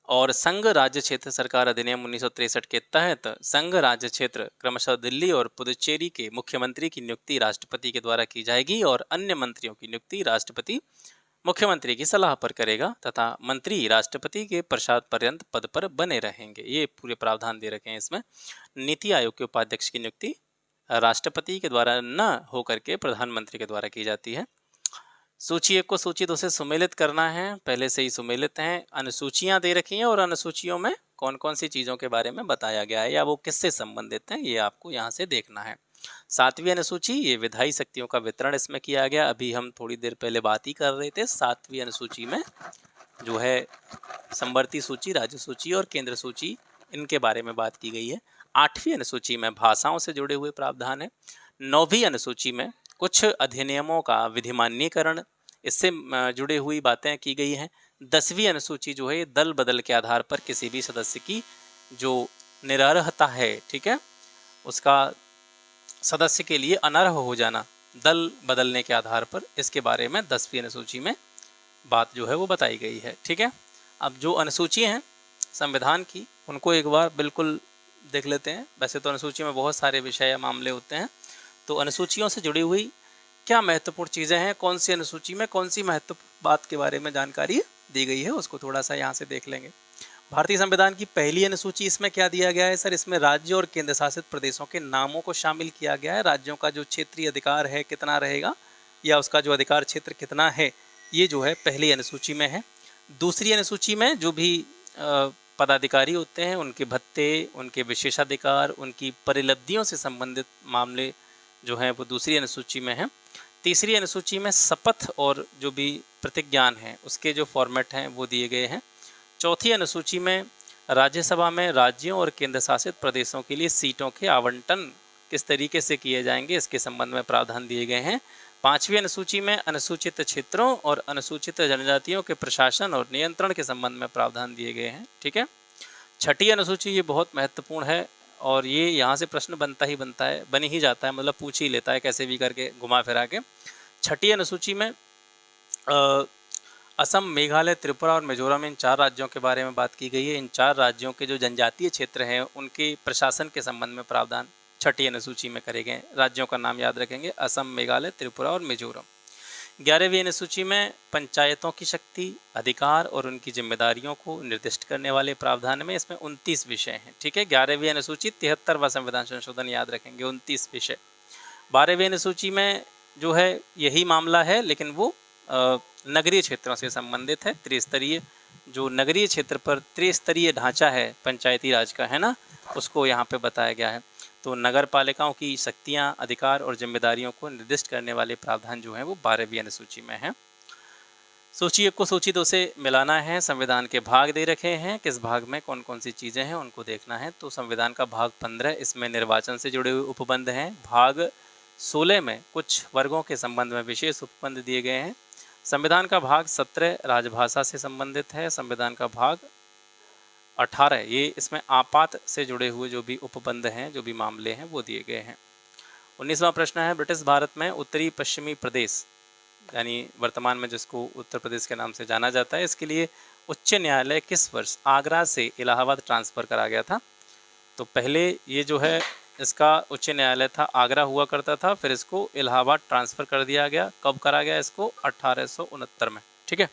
और संघ राज्य क्षेत्र सरकार अधिनियम 1963 के तहत संघ राज्य क्षेत्र क्रमशः दिल्ली और पुदुचेरी के मुख्यमंत्री की नियुक्ति राष्ट्रपति के द्वारा की जाएगी और अन्य मंत्रियों की नियुक्ति राष्ट्रपति मुख्यमंत्री की सलाह पर करेगा तथा मंत्री राष्ट्रपति के प्रसाद पर्यंत पद पर बने रहेंगे। ये पूरे प्रावधान दे रखे हैं इसमें। नीति आयोग के उपाध्यक्ष की नियुक्ति राष्ट्रपति के द्वारा न होकर के प्रधानमंत्री के द्वारा की जाती है। सूची 1 को सूची 2 से सुमेलित करना है, पहले से ही सुमेलित हैं। अनुसूचियां दे रखी हैं और अनुसूचियों में कौन कौन सी चीज़ों के बारे में बताया गया है या वो किससे संबंधित हैं, ये आपको यहाँ से देखना है। 7वीं अनुसूची, ये विधायी शक्तियों का वितरण इसमें किया गया। अभी हम थोड़ी देर पहले बात ही कर रहे थे 7वीं अनुसूची में जो है समवर्ती सूची, राज्य सूची और केंद्र सूची, इनके बारे में बात की गई है। 8वीं अनुसूची में भाषाओं से जुड़े हुए प्रावधान है। 9वीं अनुसूची में कुछ अधिनियमों का विधिमान्यीकरण, इससे जुड़े हुई बातें की गई हैं। 10वीं अनुसूची जो है दल बदल के आधार पर किसी भी सदस्य की जो निरर्हता है, ठीक है, उसका सदस्य के लिए अनर्ह हो जाना दल बदलने के आधार पर, इसके बारे में 10वीं अनुसूची में बात जो है वो बताई गई है, ठीक है। अब जो अनुसूची हैं संविधान की, उनको एक बार बिल्कुल देख लेते हैं। वैसे तो अनुसूची में बहुत सारे विषय या मामले होते हैं, तो अनुसूचियों से जुड़ी हुई क्या महत्वपूर्ण चीज़ें हैं, कौन सी अनुसूची में कौन सी महत्वपूर्ण बात के बारे में जानकारी दी गई है, उसको थोड़ा सा यहाँ से देख लेंगे। भारतीय संविधान की पहली अनुसूची, इसमें क्या दिया गया है सर? इसमें राज्य और केंद्र शासित प्रदेशों के नामों को शामिल किया गया है। राज्यों का जो क्षेत्रीय अधिकार है कितना रहेगा या उसका जो अधिकार क्षेत्र कितना है, ये जो है पहली अनुसूची में है। दूसरी अनुसूची में जो भी पदाधिकारी होते हैं, उनके भत्ते, उनके विशेषाधिकार, उनकी परिलब्धियों से संबंधित मामले जो है वो दूसरी अनुसूची में है। तीसरी अनुसूची में शपथ और जो भी प्रतिज्ञान है उसके जो फॉर्मेट हैं वो दिए गए हैं। चौथी अनुसूची में राज्यसभा में राज्यों और केंद्र शासित प्रदेशों के लिए सीटों के आवंटन किस तरीके से किए जाएंगे, इसके संबंध में प्रावधान दिए गए हैं। 5वीं अनुसूची में अनुसूचित क्षेत्रों और अनुसूचित जनजातियों के प्रशासन और नियंत्रण के संबंध में प्रावधान दिए गए हैं, ठीक है। 6ठी अनुसूची, ये बहुत महत्वपूर्ण है और ये यहाँ से प्रश्न बन ही जाता है, मतलब पूछ ही लेता है कैसे भी करके घुमा फिरा के। 6ठी अनुसूची में असम, मेघालय, त्रिपुरा और मिजोरम, इन 4 राज्यों के बारे में बात की गई है। इन 4 राज्यों के जो जनजातीय क्षेत्र हैं उनके प्रशासन के संबंध में प्रावधान 6ठी अनुसूची में करे गए। राज्यों का नाम याद रखेंगे, असम, मेघालय, त्रिपुरा और मिजोरम। 11वीं अनुसूची में पंचायतों की शक्ति, अधिकार और उनकी जिम्मेदारियों को निर्दिष्ट करने वाले प्रावधान में इसमें 29 विषय हैं, ठीक है। 11वीं अनुसूची 73वां संविधान संशोधन याद रखेंगे, 29 विषय। 12वीं अनुसूची में जो है यही मामला है, लेकिन वो नगरीय क्षेत्रों से संबंधित है। त्रिस्तरीय, जो नगरीय क्षेत्र पर त्रिस्तरीय ढांचा है पंचायती राज का, है ना, उसको यहाँ पे बताया गया है। तो नगर पालिकाओं की शक्तियाँ, अधिकार और जिम्मेदारियों को निर्दिष्ट करने वाले प्रावधान जो हैं वो 12वीं अनुसूची में हैं। सूची 1 को सूची 2 से मिलाना है। संविधान के भाग दे रखे हैं, किस भाग में कौन कौन सी चीज़ें हैं उनको देखना है। तो संविधान का भाग 15, इसमें निर्वाचन से जुड़े हुए उपबंध हैं। भाग 16 में कुछ वर्गों के संबंध में विशेष उपबंध दिए गए हैं। संविधान का भाग 17 राजभाषा से संबंधित है। संविधान का भाग 18, ये इसमें आपात से जुड़े हुए जो भी उपबंध हैं, जो भी मामले हैं वो दिए गए हैं। 19वां प्रश्न है, ब्रिटिश भारत में उत्तरी पश्चिमी प्रदेश, यानी वर्तमान में जिसको उत्तर प्रदेश के नाम से जाना जाता है, इसके लिए उच्च न्यायालय किस वर्ष आगरा से इलाहाबाद ट्रांसफ़र करा गया था? तो पहले ये जो है इसका उच्च न्यायालय था, आगरा हुआ करता था, फिर इसको इलाहाबाद ट्रांसफ़र कर दिया गया। कब करा गया इसको? 1869 में, ठीक है।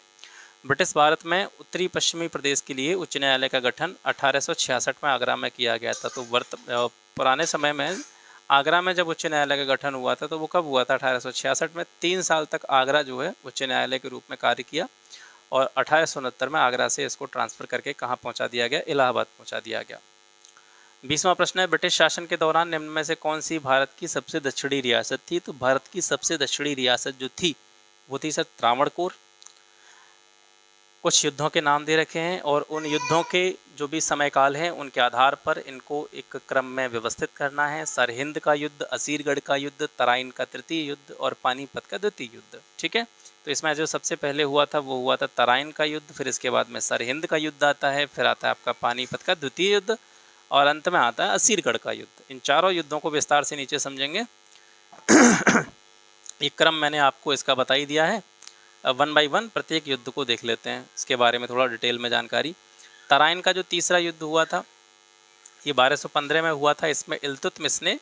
ब्रिटिश भारत में उत्तरी पश्चिमी प्रदेश के लिए उच्च न्यायालय का गठन 1866 में आगरा में किया गया था। तो पुराने समय में आगरा में जब उच्च न्यायालय का गठन हुआ था तो वो कब हुआ था? 1866 में। 3 साल तक आगरा जो है उच्च न्यायालय के रूप में कार्य किया और 1869 में आगरा से इसको ट्रांसफ़र करके कहाँ पहुँचा दिया गया? इलाहाबाद पहुँचा दिया गया। 20वां प्रश्न है, ब्रिटिश शासन के दौरान निम्न में से कौन सी भारत की सबसे दक्षिणी रियासत थी? तो भारत की सबसे दक्षिणी रियासत जो थी वो थी सर त्रावणकोर। कुछ युद्धों के नाम दे रखे हैं और उन युद्धों के जो भी समयकाल हैं उनके आधार पर इनको एक क्रम में व्यवस्थित करना है। सरहिंद का युद्ध, असीरगढ़ का युद्ध, तराइन का तृतीय युद्ध और पानीपत का द्वितीय युद्ध। ठीक है, तो इसमें जो सबसे पहले हुआ था वो हुआ था तराइन का युद्ध, फिर इसके बाद में सरहिंद का युद्ध आता है, फिर आता है आपका पानीपत का द्वितीय युद्ध और अंत में आता है असीरगढ़ का युद्ध। इन चारों युद्धों को विस्तार से नीचे समझेंगे। ये क्रम मैंने आपको इसका बता ही दिया है। अब 1 बाय 1 प्रत्येक युद्ध को देख लेते हैं, इसके बारे में थोड़ा डिटेल में जानकारी। तराइन का जो तीसरा युद्ध हुआ था ये 1215 में हुआ था। इसमें इल्तुतमिश ने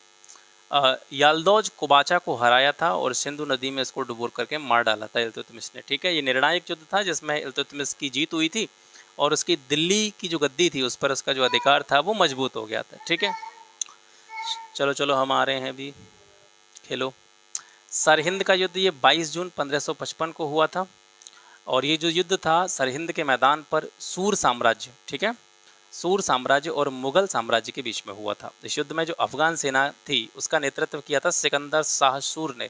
याल्दौज कुबाचा को हराया था और सिंधु नदी में इसको डुबोर करके मार डाला था इल्तुतमिश ने। ठीक है, ये निर्णायक युद्ध था जिसमें इल्तुतमिश की जीत हुई थी और उसकी दिल्ली की जो गद्दी थी उस पर उसका जो अधिकार था वो मजबूत हो गया था। ठीक है, चलो चलो हम आ रहे हैं अभी, खेलो। सरहिंद का युद्ध ये 22 जून 1555 को हुआ था और ये जो युद्ध था सरहिंद के मैदान पर सूर साम्राज्य, ठीक है, सूर साम्राज्य और मुगल साम्राज्य के बीच में हुआ था। इस युद्ध में जो अफगान सेना थी उसका नेतृत्व किया था सिकंदर शाह सूर ने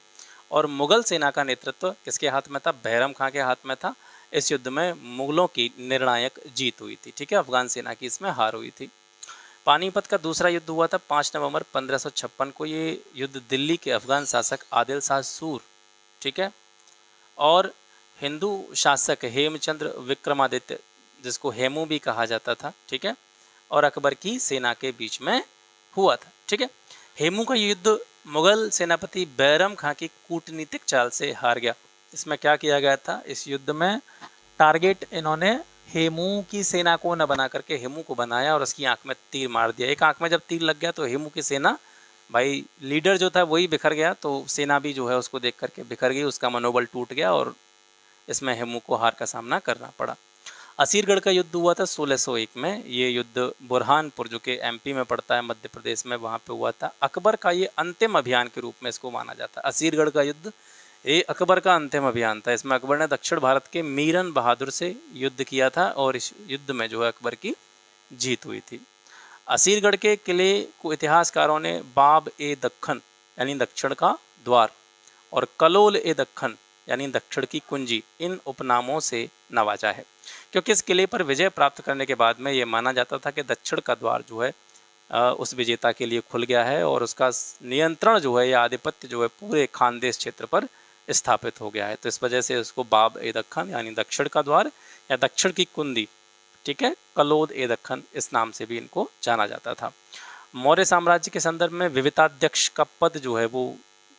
और मुगल सेना का नेतृत्व किसके हाथ में था? बैरम खां के हाथ में था। इस युद्ध में मुगलों की निर्णायक जीत हुई थी। ठीक है, अफगान सेना की इसमें हार हुई थी। पानीपत का दूसरा युद्ध हुआ था 5 नवंबर 1556 को। ये युद्ध दिल्ली के अफगान शासक आदिल शाह सूर, ठीक है, और हिंदू शासक हेमचंद्र विक्रमादित्य, जिसको हेमू भी कहा जाता था, ठीक है, और अकबर की सेना के बीच में हुआ था। ठीक है, हेमू का युद्ध मुगल सेनापति बैरम खां की कूटनीतिक चाल से हार गया। इसमें क्या किया गया था? इस युद्ध में टारगेट इन्होंने हेमू की सेना को न बना करके हेमू को बनाया और उसकी आंख में तीर मार दिया। एक आंख में जब तीर लग गया तो हेमू की सेना, भाई लीडर जो था वही बिखर गया, तो सेना भी जो है उसको देख करके बिखर गई, उसका मनोबल टूट गया और इसमें हेमू को हार का सामना करना पड़ा। असीरगढ़ का युद्ध हुआ था 1601 में। ये युद्ध बुरहानपुर जो कि एमपी में पड़ता है मध्य प्रदेश में, वहाँ पे हुआ था। अकबर का ये अंतिम अभियान के रूप में इसको माना जाता है। असीरगढ़ का युद्ध ये अकबर का अंतिम अभियान था। इसमें अकबर ने दक्षिण भारत के मीरन बहादुर से युद्ध किया था और इस युद्ध में जो है अकबर की जीत हुई थी। असीरगढ़ के किले को इतिहासकारों ने बाब ए दक्खन यानी दक्षिण का द्वार और कलोल ए दक्खन यानी दक्षिण की कुंजी, इन उपनामों से नवाजा है, क्योंकि इस किले पर विजय प्राप्त करने के बाद में ये माना जाता था कि दक्षिण का द्वार जो है उस विजेता के लिए खुल गया है और उसका नियंत्रण जो है या आधिपत्य जो है पूरे खानदेश क्षेत्र पर स्थापित हो गया है। तो इस वजह से उसको बाब ए दक्खन यानी दक्षिण का द्वार या दक्षिण की कुंदी, ठीक है, कलोद ए दक्खन, इस नाम से भी इनको जाना जाता था। मौर्य साम्राज्य के संदर्भ में विविताध्यक्ष का पद जो है वो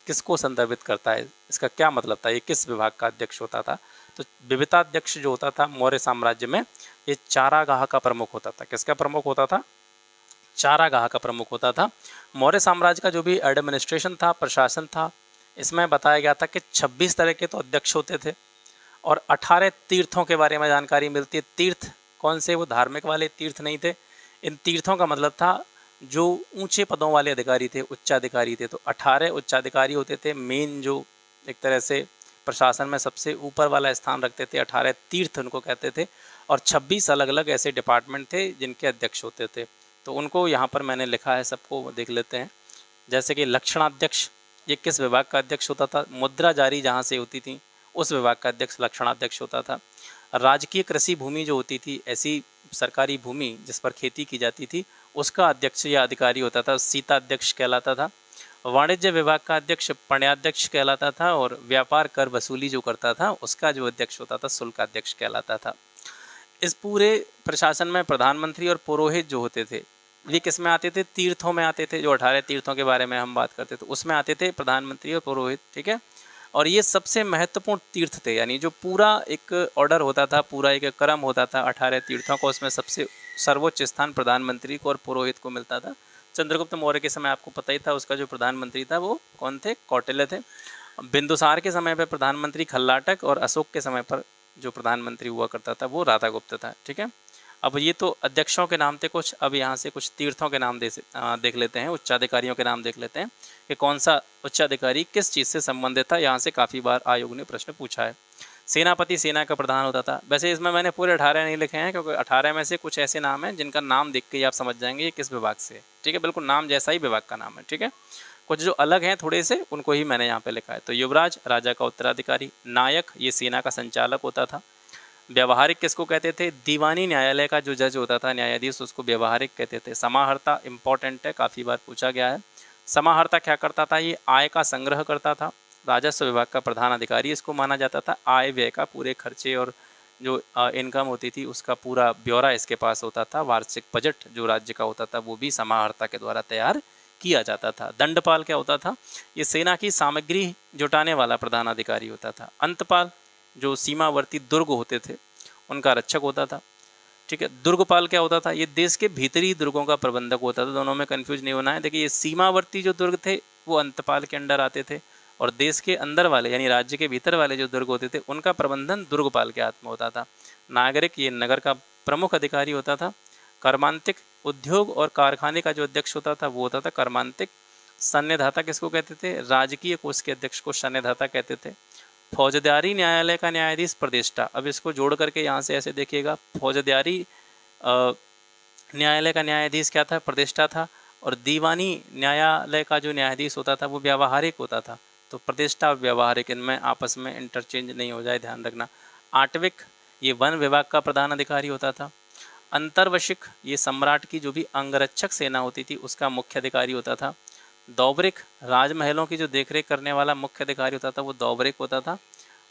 किसको संदर्भित करता है? इसका क्या मतलब था? ये किस विभाग का अध्यक्ष होता था? तो विविताध्यक्ष जो होता था मौर्य साम्राज्य में, ये चारागाह का प्रमुख होता था। किसका प्रमुख होता था? चारागाह का प्रमुख होता था। मौर्य साम्राज्य का जो भी एडमिनिस्ट्रेशन था, प्रशासन था, इसमें बताया गया था कि 26 तरह के तो अध्यक्ष होते थे और 18 तीर्थों के बारे में जानकारी मिलती है। तीर्थ कौन से? वो धार्मिक वाले तीर्थ नहीं थे। इन तीर्थों का मतलब था जो ऊंचे पदों वाले अधिकारी थे, उच्चाधिकारी थे। तो 18 उच्चाधिकारी होते थे, मेन जो एक तरह से प्रशासन में सबसे ऊपर वाला स्थान रखते थे। 18 तीर्थ उनको कहते थे और 26 अलग अलग ऐसे डिपार्टमेंट थे जिनके अध्यक्ष होते थे। तो उनको यहाँ पर मैंने लिखा है, सबको देख लेते हैं। जैसे कि लक्षणाध्यक्ष, ये किस विभाग का अध्यक्ष होता था? मुद्रा जारी जहाँ से होती थी उस विभाग का अध्यक्ष लक्षणाध्यक्ष होता था। राजकीय कृषि भूमि जो होती थी, ऐसी सरकारी भूमि जिस पर खेती की जाती थी, उसका अध्यक्ष या अधिकारी होता था, सीताध्यक्ष कहलाता था। वाणिज्य विभाग का अध्यक्ष पण्याध्यक्ष कहलाता था और व्यापार कर वसूली जो करता था उसका जो अध्यक्ष होता था शुल्काध्यक्ष कहलाता था। इस पूरे प्रशासन में प्रधानमंत्री और पुरोहित जो होते थे, ये किस में आते थे? तीर्थों में आते थे। जो 18 तीर्थों के बारे में हम बात करते थे उसमें आते थे प्रधानमंत्री और पुरोहित, ठीक है। और ये सबसे महत्वपूर्ण तीर्थ थे, यानी जो पूरा एक ऑर्डर होता था, पूरा एक क्रम होता था 18 तीर्थों को, उसमें सबसे सर्वोच्च स्थान प्रधानमंत्री को और पुरोहित को मिलता था। चंद्रगुप्त मौर्य के समय आपको पता ही था, उसका जो प्रधानमंत्री था वो कौन थे? कौटिल्य थे। बिंदुसार के समय पर प्रधानमंत्री खल्लाटक और अशोक के समय पर जो प्रधानमंत्री हुआ करता था वो राधागुप्त था, ठीक है। अब ये तो अध्यक्षों के नाम थे कुछ। अब यहाँ से कुछ तीर्थों के नाम देख लेते हैं, उच्चाधिकारियों के नाम देख लेते हैं कि कौन सा उच्चाधिकारी किस चीज़ से संबंधित था। यहाँ से काफ़ी बार आयोग ने प्रश्न पूछा है। सेनापति सेना का प्रधान होता था। वैसे इसमें मैंने पूरे 18 नहीं लिखे हैं, क्योंकि 18 में से कुछ ऐसे नाम हैं जिनका नाम देख के ही आप समझ जाएंगे ये किस विभाग से है। ठीक है, बिल्कुल नाम जैसा ही विभाग का नाम है। ठीक है, कुछ जो अलग हैं थोड़े से उनको ही मैंने यहाँ पे लिखा है। तो युवराज राजा का उत्तराधिकारी, नायक ये सेना का संचालक होता था। व्यवहारिक किसको कहते थे? दीवानी न्यायालय का जो जज होता था, न्यायाधीश, उसको व्यवहारिक कहते थे। समाहर्ता इंपॉर्टेंट है, काफ़ी बार पूछा गया है। समाहर्ता क्या करता था? ये आय का संग्रह करता था। राजस्व विभाग का प्रधान अधिकारी इसको माना जाता था। आय व्यय का पूरे खर्चे और जो इनकम होती थी उसका पूरा ब्यौरा इसके पास होता था। वार्षिक बजट जो राज्य का होता था वो भी समाहर्ता के द्वारा तैयार किया जाता था। दंडपाल क्या होता था? ये सेना की सामग्री जुटाने वाला प्रधान अधिकारी होता था। अंतपाल जो सीमावर्ती दुर्ग होते थे उनका रक्षक होता था। ठीक है, दुर्गपाल क्या होता था? ये देश के भीतरी दुर्गों का प्रबंधक होता था। दोनों में कंफ्यूज नहीं होना है। देखिए, ये सीमावर्ती जो दुर्ग थे वो अंतपाल के अंडर आते थे, और देश के अंदर वाले यानी राज्य के भीतर वाले जो दुर्ग होते थे उनका प्रबंधन दुर्गपाल के हाथ में होता था। नागरिक ये नगर का प्रमुख अधिकारी होता था। कर्मांतिक उद्योग और कारखाने का जो अध्यक्ष होता था वो होता था कर्मांतिक। सन्निधाता किसको कहते थे? राजकीय कोष के अध्यक्ष को सन्निधाता कहते थे। फौजदारी न्यायालय का न्यायाधीश प्रदेष्टा। अब इसको जोड़ करके यहाँ से ऐसे देखिएगा, फौजदारी न्यायालय का न्यायाधीश क्या था? प्रदेष्टा था। और दीवानी न्यायालय का जो न्यायाधीश होता था वो व्यावहारिक होता था। तो प्रदेष्टा और व्यावहारिक इनमें आपस में इंटरचेंज नहीं हो जाए, ध्यान रखना। आटविक ये वन विभाग का प्रधान अधिकारी होता था। अंतर्वशिक ये सम्राट की जो भी अंगरक्षक सेना होती थी उसका मुख्य अधिकारी होता था। दौबरिक राजमहलों की जो देखरेख करने वाला मुख्य अधिकारी होता था वो दौबरिक होता था।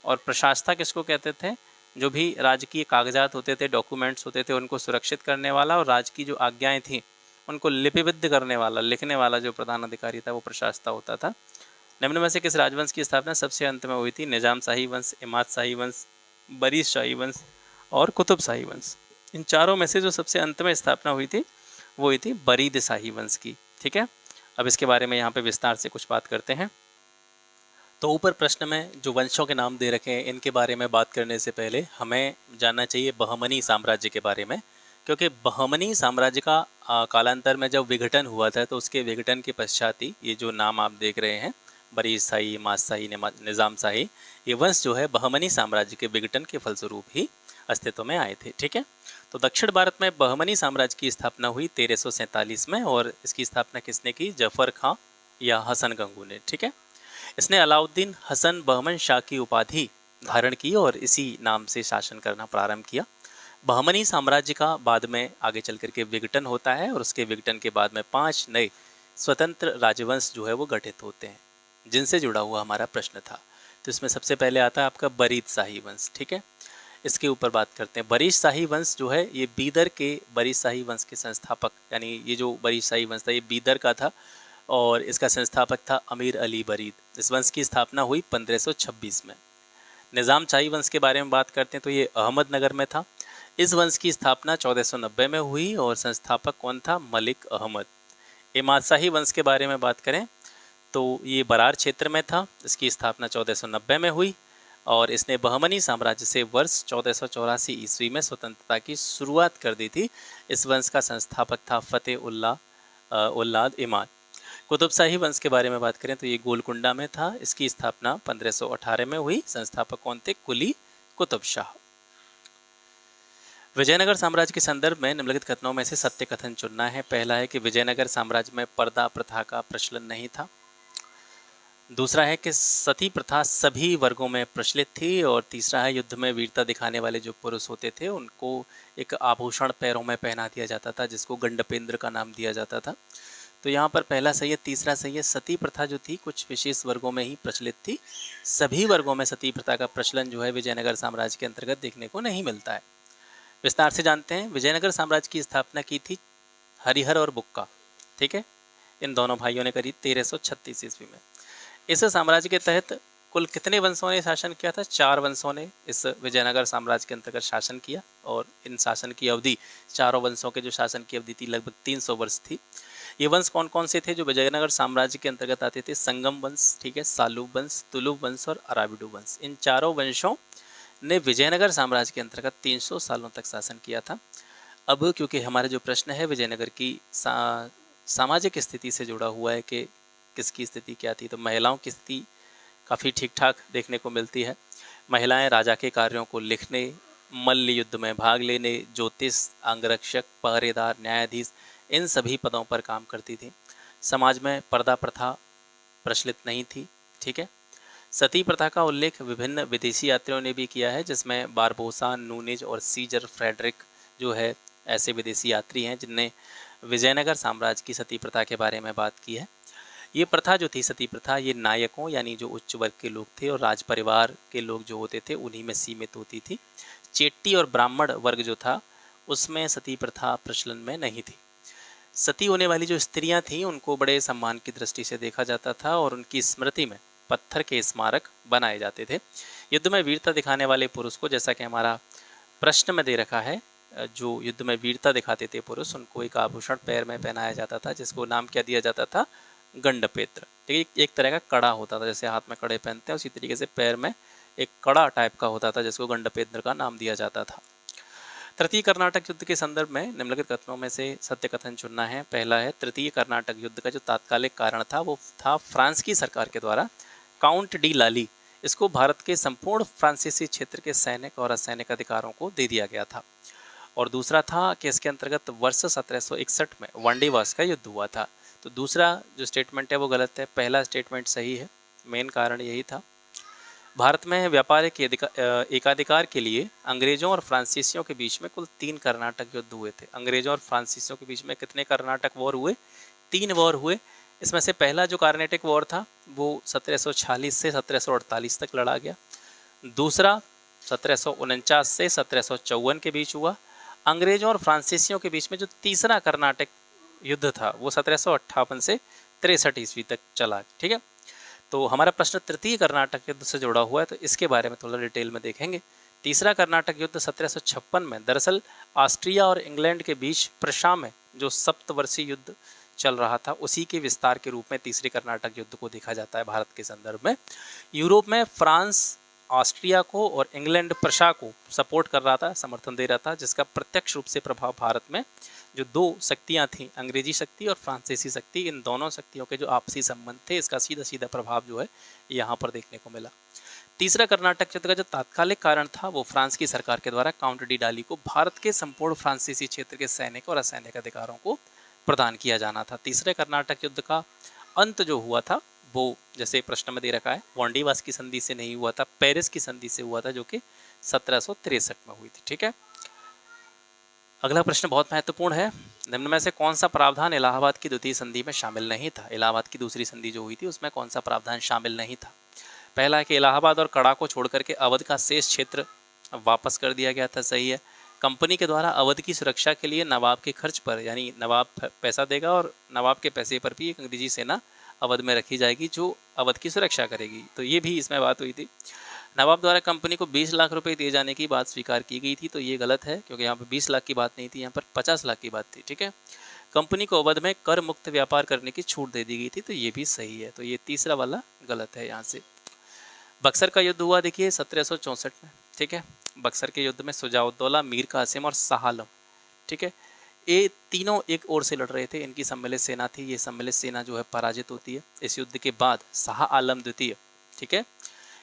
और प्रशासता किसको कहते थे? जो भी राजकीय कागजात होते थे, डॉक्यूमेंट्स होते थे, उनको सुरक्षित करने वाला और राज्य की जो आज्ञाएं थी उनको लिपिबद्ध करने वाला, लिखने वाला जो प्रधान अधिकारी था वो प्रशासता होता था। निम्न में से किस राजवंश की स्थापना सबसे अंत में हुई थी? निजाम शाही वंश, इमाद शाही वंश, बरीश शाही वंश और कुतुब शाही वंश। इन चारों में से जो सबसे अंत में स्थापना हुई थी वो हुई थी बरीद शाही वंश की। ठीक है, अब इसके बारे में यहाँ पे विस्तार से कुछ बात करते हैं। तो ऊपर प्रश्न में जो वंशों के नाम दे रखे हैं इनके बारे में बात करने से पहले हमें जानना चाहिए बहमनी साम्राज्य के बारे में, क्योंकि बहमनी साम्राज्य का कालांतर में जब विघटन हुआ था तो उसके विघटन के पश्चात ही ये जो नाम आप देख रहे हैं, बरीद शाही, इमाद शाही, निज़ाम शाही, ये वंश जो है बहमनी साम्राज्य के विघटन के फलस्वरूप ही अस्तित्व में आए थे। ठीक है, तो दक्षिण भारत में बहमनी साम्राज्य की स्थापना हुई 1347 में, और इसकी स्थापना किसने की? जफर खां या हसन गंगू ने। ठीक है, इसने अलाउद्दीन हसन बहमन शाह की उपाधि धारण की और इसी नाम से शासन करना प्रारंभ किया। बहमनी साम्राज्य का बाद में आगे चल करके विघटन होता है और उसके विघटन के बाद में 5 नए स्वतंत्र राजवंश जो है वो गठित होते हैं, जिनसे जुड़ा हुआ हमारा प्रश्न था। तो इसमें सबसे पहले आता है आपका बरीद शाही वंश। ठीक है, इसके ऊपर बात करते हैं। बरीद शाही वंश जो है ये बीदर के बरीद शाही वंश के संस्थापक, यानी ये जो बरीद शाही वंश था ये बीदर का था और इसका संस्थापक था अमीर अली बरीद। इस वंश की स्थापना हुई 1526 में। निज़ाम शाही वंश के बारे में बात करते हैं तो ये अहमदनगर में था। इस वंश की स्थापना 1490 में हुई और संस्थापक कौन था? मलिक अहमद। इमाद शाही वंश के बारे में बात करें तो ये बरार क्षेत्र में था। इसकी स्थापना 1490 में हुई और इसने बहमनी साम्राज्य से वर्ष 1484 ईस्वी में स्वतंत्रता की शुरुआत कर दी थी। इस वंश का संस्थापक था फतेह उल्लाद इमाद। कुतुब शाही वंश के बारे में बात करें तो ये गोलकुंडा में था। इसकी स्थापना 1518 में हुई। संस्थापक कौन थे? कुली कुतुब शाह। विजयनगर साम्राज्य के संदर्भ में निम्नलिखित कथनों में से सत्य कथन चुनना है। पहला है कि विजयनगर साम्राज्य में पर्दा प्रथा का प्रचलन नहीं था। दूसरा है कि सती प्रथा सभी वर्गों में प्रचलित थी। और तीसरा है युद्ध में वीरता दिखाने वाले जो पुरुष होते थे उनको एक आभूषण पैरों में पहना दिया जाता था जिसको गंडपेंद्र का नाम दिया जाता था। तो यहाँ पर पहला सही है, तीसरा सही है। सती प्रथा जो थी कुछ विशेष वर्गों में ही प्रचलित थी, सभी वर्गों में सती प्रथा का प्रचलन जो है विजयनगर साम्राज्य के अंतर्गत देखने को नहीं मिलता है। विस्तार से जानते हैं। विजयनगर साम्राज्य की स्थापना की थी हरिहर और बुक्का। ठीक है, इन दोनों भाइयों ने करी 1336 ईस्वी में। इस साम्राज्य के तहत कुल कितने वंशों ने शासन किया था? 4 वंशों ने इस विजयनगर साम्राज्य के अंतर्गत शासन किया और इन शासन की अवधि, चारों वंशों के जो शासन की अवधि थी लगभग 300 वर्ष थी। ये वंश कौन कौन से थे जो विजयनगर साम्राज्य के अंतर्गत आते थे? संगम वंश, ठीक है, सालूब वंश, तुलुब वंश और अराविडू वंश। इन चारों वंशों ने विजयनगर साम्राज्य के अंतर्गत 300 सालों तक शासन किया था। अब क्योंकि हमारा जो प्रश्न है विजयनगर की सामाजिक स्थिति से जुड़ा हुआ है कि किसकी स्थिति क्या थी, तो महिलाओं की स्थिति काफ़ी ठीक ठाक देखने को मिलती है। महिलाएं राजा के कार्यों को लिखने, मल्ल युद्ध में भाग लेने, ज्योतिष, अंगरक्षक, पहरेदार, न्यायाधीश, इन सभी पदों पर काम करती थी। समाज में पर्दा प्रथा प्रचलित नहीं थी। ठीक है। सती प्रथा का उल्लेख विभिन्न विदेशी यात्रियों ने भी किया है, जिसमें बारबोसा, नूनेज और सीजर फ्रेडरिक जो है ऐसे विदेशी यात्री हैं जिनने विजयनगर साम्राज्य की सती प्रथा के बारे में बात की है। ये प्रथा जो थी, सती प्रथा, ये नायकों यानी जो उच्च वर्ग के लोग थे और राज परिवार के लोग जो होते थे उन्हीं में सीमित होती थी। चेट्टी और ब्राह्मण वर्ग जो था उसमें सती प्रथा प्रचलन में नहीं थी। सती होने वाली जो स्त्रियां थीं उनको बड़े सम्मान की दृष्टि से देखा जाता था और उनकी स्मृति में पत्थर के स्मारक बनाए जाते थे। युद्ध में वीरता दिखाने वाले पुरुष को, जैसा कि हमारा प्रश्न में दे रखा है, जो युद्ध में वीरता दिखाते थे पुरुष, उनको एक आभूषण पैर में पहनाया जाता था जिसको नाम क्या दिया जाता था, गंडपेत्र। ठीक है, एक तरह का कड़ा होता था, जैसे हाथ में कड़े पहनते हैं उसी तरीके से पैर में एक कड़ा टाइप का होता था जिसको गंडपेत्र का नाम दिया जाता था। तृतीय कर्नाटक युद्ध के संदर्भ में निम्नलिखित कथनों में से सत्य कथन चुनना है। पहला है, तृतीय कर्नाटक युद्ध का जो तात्कालिक कारण था वो था फ्रांस की सरकार के द्वारा काउंट डी लाली इसको भारत के संपूर्ण फ्रांसीसी क्षेत्र के सैनिक और असैनिक अधिकारों को दे दिया गया था। और दूसरा था कि इसके अंतर्गत वर्ष 1761 में वनडेवास का युद्ध हुआ था। तो दूसरा जो स्टेटमेंट है वो गलत है, पहला स्टेटमेंट सही है। मेन कारण यही था। भारत में व्यापारिक एकाधिकार के लिए अंग्रेजों और फ्रांसीसियों के बीच में कुल 3 कर्नाटक युद्ध हुए थे। अंग्रेजों और फ्रांसीसियों के बीच में कितने कर्नाटक वॉर हुए? 3 वॉर हुए। इसमें से पहला जो कार्नेटिक वॉर था वो 1746 से 1748 तक लड़ा गया। दूसरा 1749 से 1754 के बीच हुआ। अंग्रेजों और फ्रांसीसियों के बीच में जो तीसरा कर्नाटक युद्ध था वो 1758 से 63 ईस्वी तक चला। ठीक है, तो हमारा प्रश्न तृतीय कर्नाटक युद्ध से जुड़ा हुआ है, तो इसके बारे में थोड़ा डिटेल में देखेंगे। तीसरा कर्नाटक युद्ध 1756 में दरअसल ऑस्ट्रिया और इंग्लैंड के बीच प्रशा में जो सप्तवर्षीय युद्ध चल रहा था उसी के विस्तार के रूप में तीसरे कर्नाटक युद्ध को देखा जाता है भारत के संदर्भ में। यूरोप में फ्रांस ऑस्ट्रिया को और इंग्लैंड प्रशा को सपोर्ट कर रहा था, समर्थन दे रहा था, जिसका प्रत्यक्ष रूप से प्रभाव भारत में जो 2 शक्तियां थीं, अंग्रेजी शक्ति और फ्रांसीसी शक्ति, इन दोनों शक्तियों के जो आपसी संबंध थे इसका सीधा सीधा प्रभाव जो है यहाँ पर देखने को मिला। तीसरा कर्नाटक युद्ध का जो तात्कालिक कारण था वो फ्रांस की सरकार के द्वारा काउंट डी डाली को भारत के संपूर्ण फ्रांसीसी क्षेत्र के सैनिक और असैनिक अधिकारों को प्रदान किया जाना था। तीसरे कर्नाटक युद्ध का अंत जो हुआ था वो जैसे प्रश्न में दे रखा है वॉन्डीवास की संधि से नहीं हुआ था, पेरिस की संधि से हुआ था जो कि 1763 में हुई थी। ठीक है, अगला प्रश्न बहुत महत्वपूर्ण है। निम्न में से कौन सा प्रावधान इलाहाबाद की द्वितीय संधि में शामिल नहीं था? इलाहाबाद की दूसरी संधि जो हुई थी उसमें कौन सा प्रावधान शामिल नहीं था? पहला है कि इलाहाबाद और कड़ा को छोड़ करके अवध का शेष क्षेत्र वापस कर दिया गया था। सही है। कंपनी के द्वारा अवध की सुरक्षा के लिए नवाब के खर्च पर, यानी नवाब पैसा देगा और नवाब के पैसे पर भी एक अंग्रेजी सेना अवध में रखी जाएगी जो अवध की सुरक्षा करेगी। तो ये भी इसमें बात हुई थी। नवाब द्वारा कंपनी को 20 लाख रुपए दिए जाने की बात स्वीकार की गई थी, तो ये गलत है क्योंकि यहाँ पर 20 लाख की बात नहीं थी, यहाँ पर 50 लाख की बात थी। ठीक है, कंपनी को अवध में कर मुक्त व्यापार करने की छूट दे दी गई थी, तो ये भी सही है। तो ये तीसरा वाला गलत है यहाँ से। बक्सर का युद्ध हुआ देखिए 1764 में। ठीक है, बक्सर के युद्ध में सुजाउद्दौला, मीर कासिम और शाह आलम, ठीक है, ये तीनों एक ओर से लड़ रहे थे। इनकी सम्मिलित सेना थी। ये सम्मिलित सेना जो है पराजित होती है। इस युद्ध के बाद शाह आलम द्वितीय, ठीक है,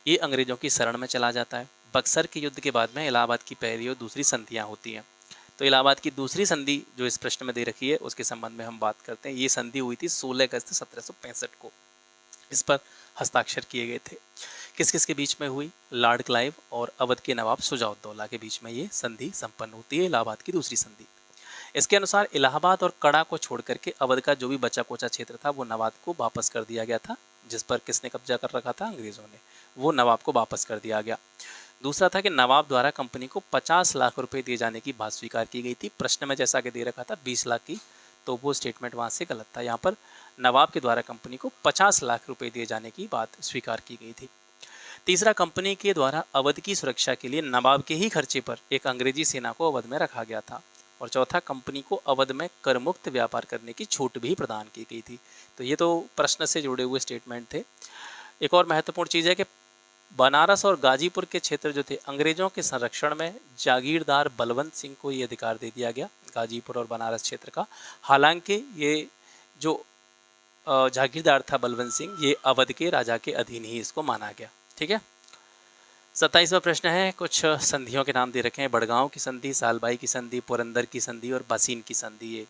ये अंग्रेजों की शरण में चला जाता है। बक्सर के युद्ध के बाद में इलाहाबाद की पहली और दूसरी संधियाँ होती हैं। तो इलाहाबाद की दूसरी संधि जो इस प्रश्न में दे रखी है उसके संबंध में हम बात करते हैं। ये संधि हुई थी 16 अगस्त 1765 को। इस पर हस्ताक्षर किए गए थे। किस किस के बीच में हुई? लॉर्ड क्लाइव और अवध के नवाब सुजाउद्दौला के बीच में ये संधि संपन्न होती है, इलाहाबाद की दूसरी संधि। इसके अनुसार इलाहाबाद और कड़ा को छोड़ करके अवध का जो भी बचा कोचा क्षेत्र था वो नवाब को वापस कर दिया गया था। जिस पर किसने कब्जा कर रखा था? अंग्रेजों ने। वो नवाब को वापस कर दिया गया। दूसरा था कि नवाब द्वारा कंपनी को 50 लाख रुपए दिए जाने की बात स्वीकार की गई थी। प्रश्न में जैसा कि दे रखा था 20 लाख की, तो वो स्टेटमेंट वहाँ से गलत था। यहाँ पर नवाब के द्वारा कंपनी को 50 लाख रुपए दिए जाने की बात स्वीकार की गई थी। तीसरा, कंपनी के द्वारा अवध की सुरक्षा के लिए नवाब के ही खर्चे पर एक अंग्रेजी सेना को अवध में रखा गया था। और चौथा, कंपनी को अवध में करमुक्त व्यापार करने की छूट भी प्रदान की गई थी। तो ये तो प्रश्न से जुड़े हुए स्टेटमेंट थे। एक और महत्वपूर्ण चीज़ है कि बनारस और गाजीपुर के क्षेत्र जो थे अंग्रेजों के संरक्षण में जागीरदार बलवंत सिंह को ये अधिकार दे दिया गया, गाजीपुर और बनारस क्षेत्र का। हालांकि ये जो जागीरदार था बलवंत सिंह, ये अवध के राजा के अधीन ही इसको माना गया। ठीक है, 27वां प्रश्न है, कुछ संधियों के नाम दे रखे हैं, बड़गांव की संधि, सालबाई की संधि, पुरंदर की संधि और बसीन की संधि। ये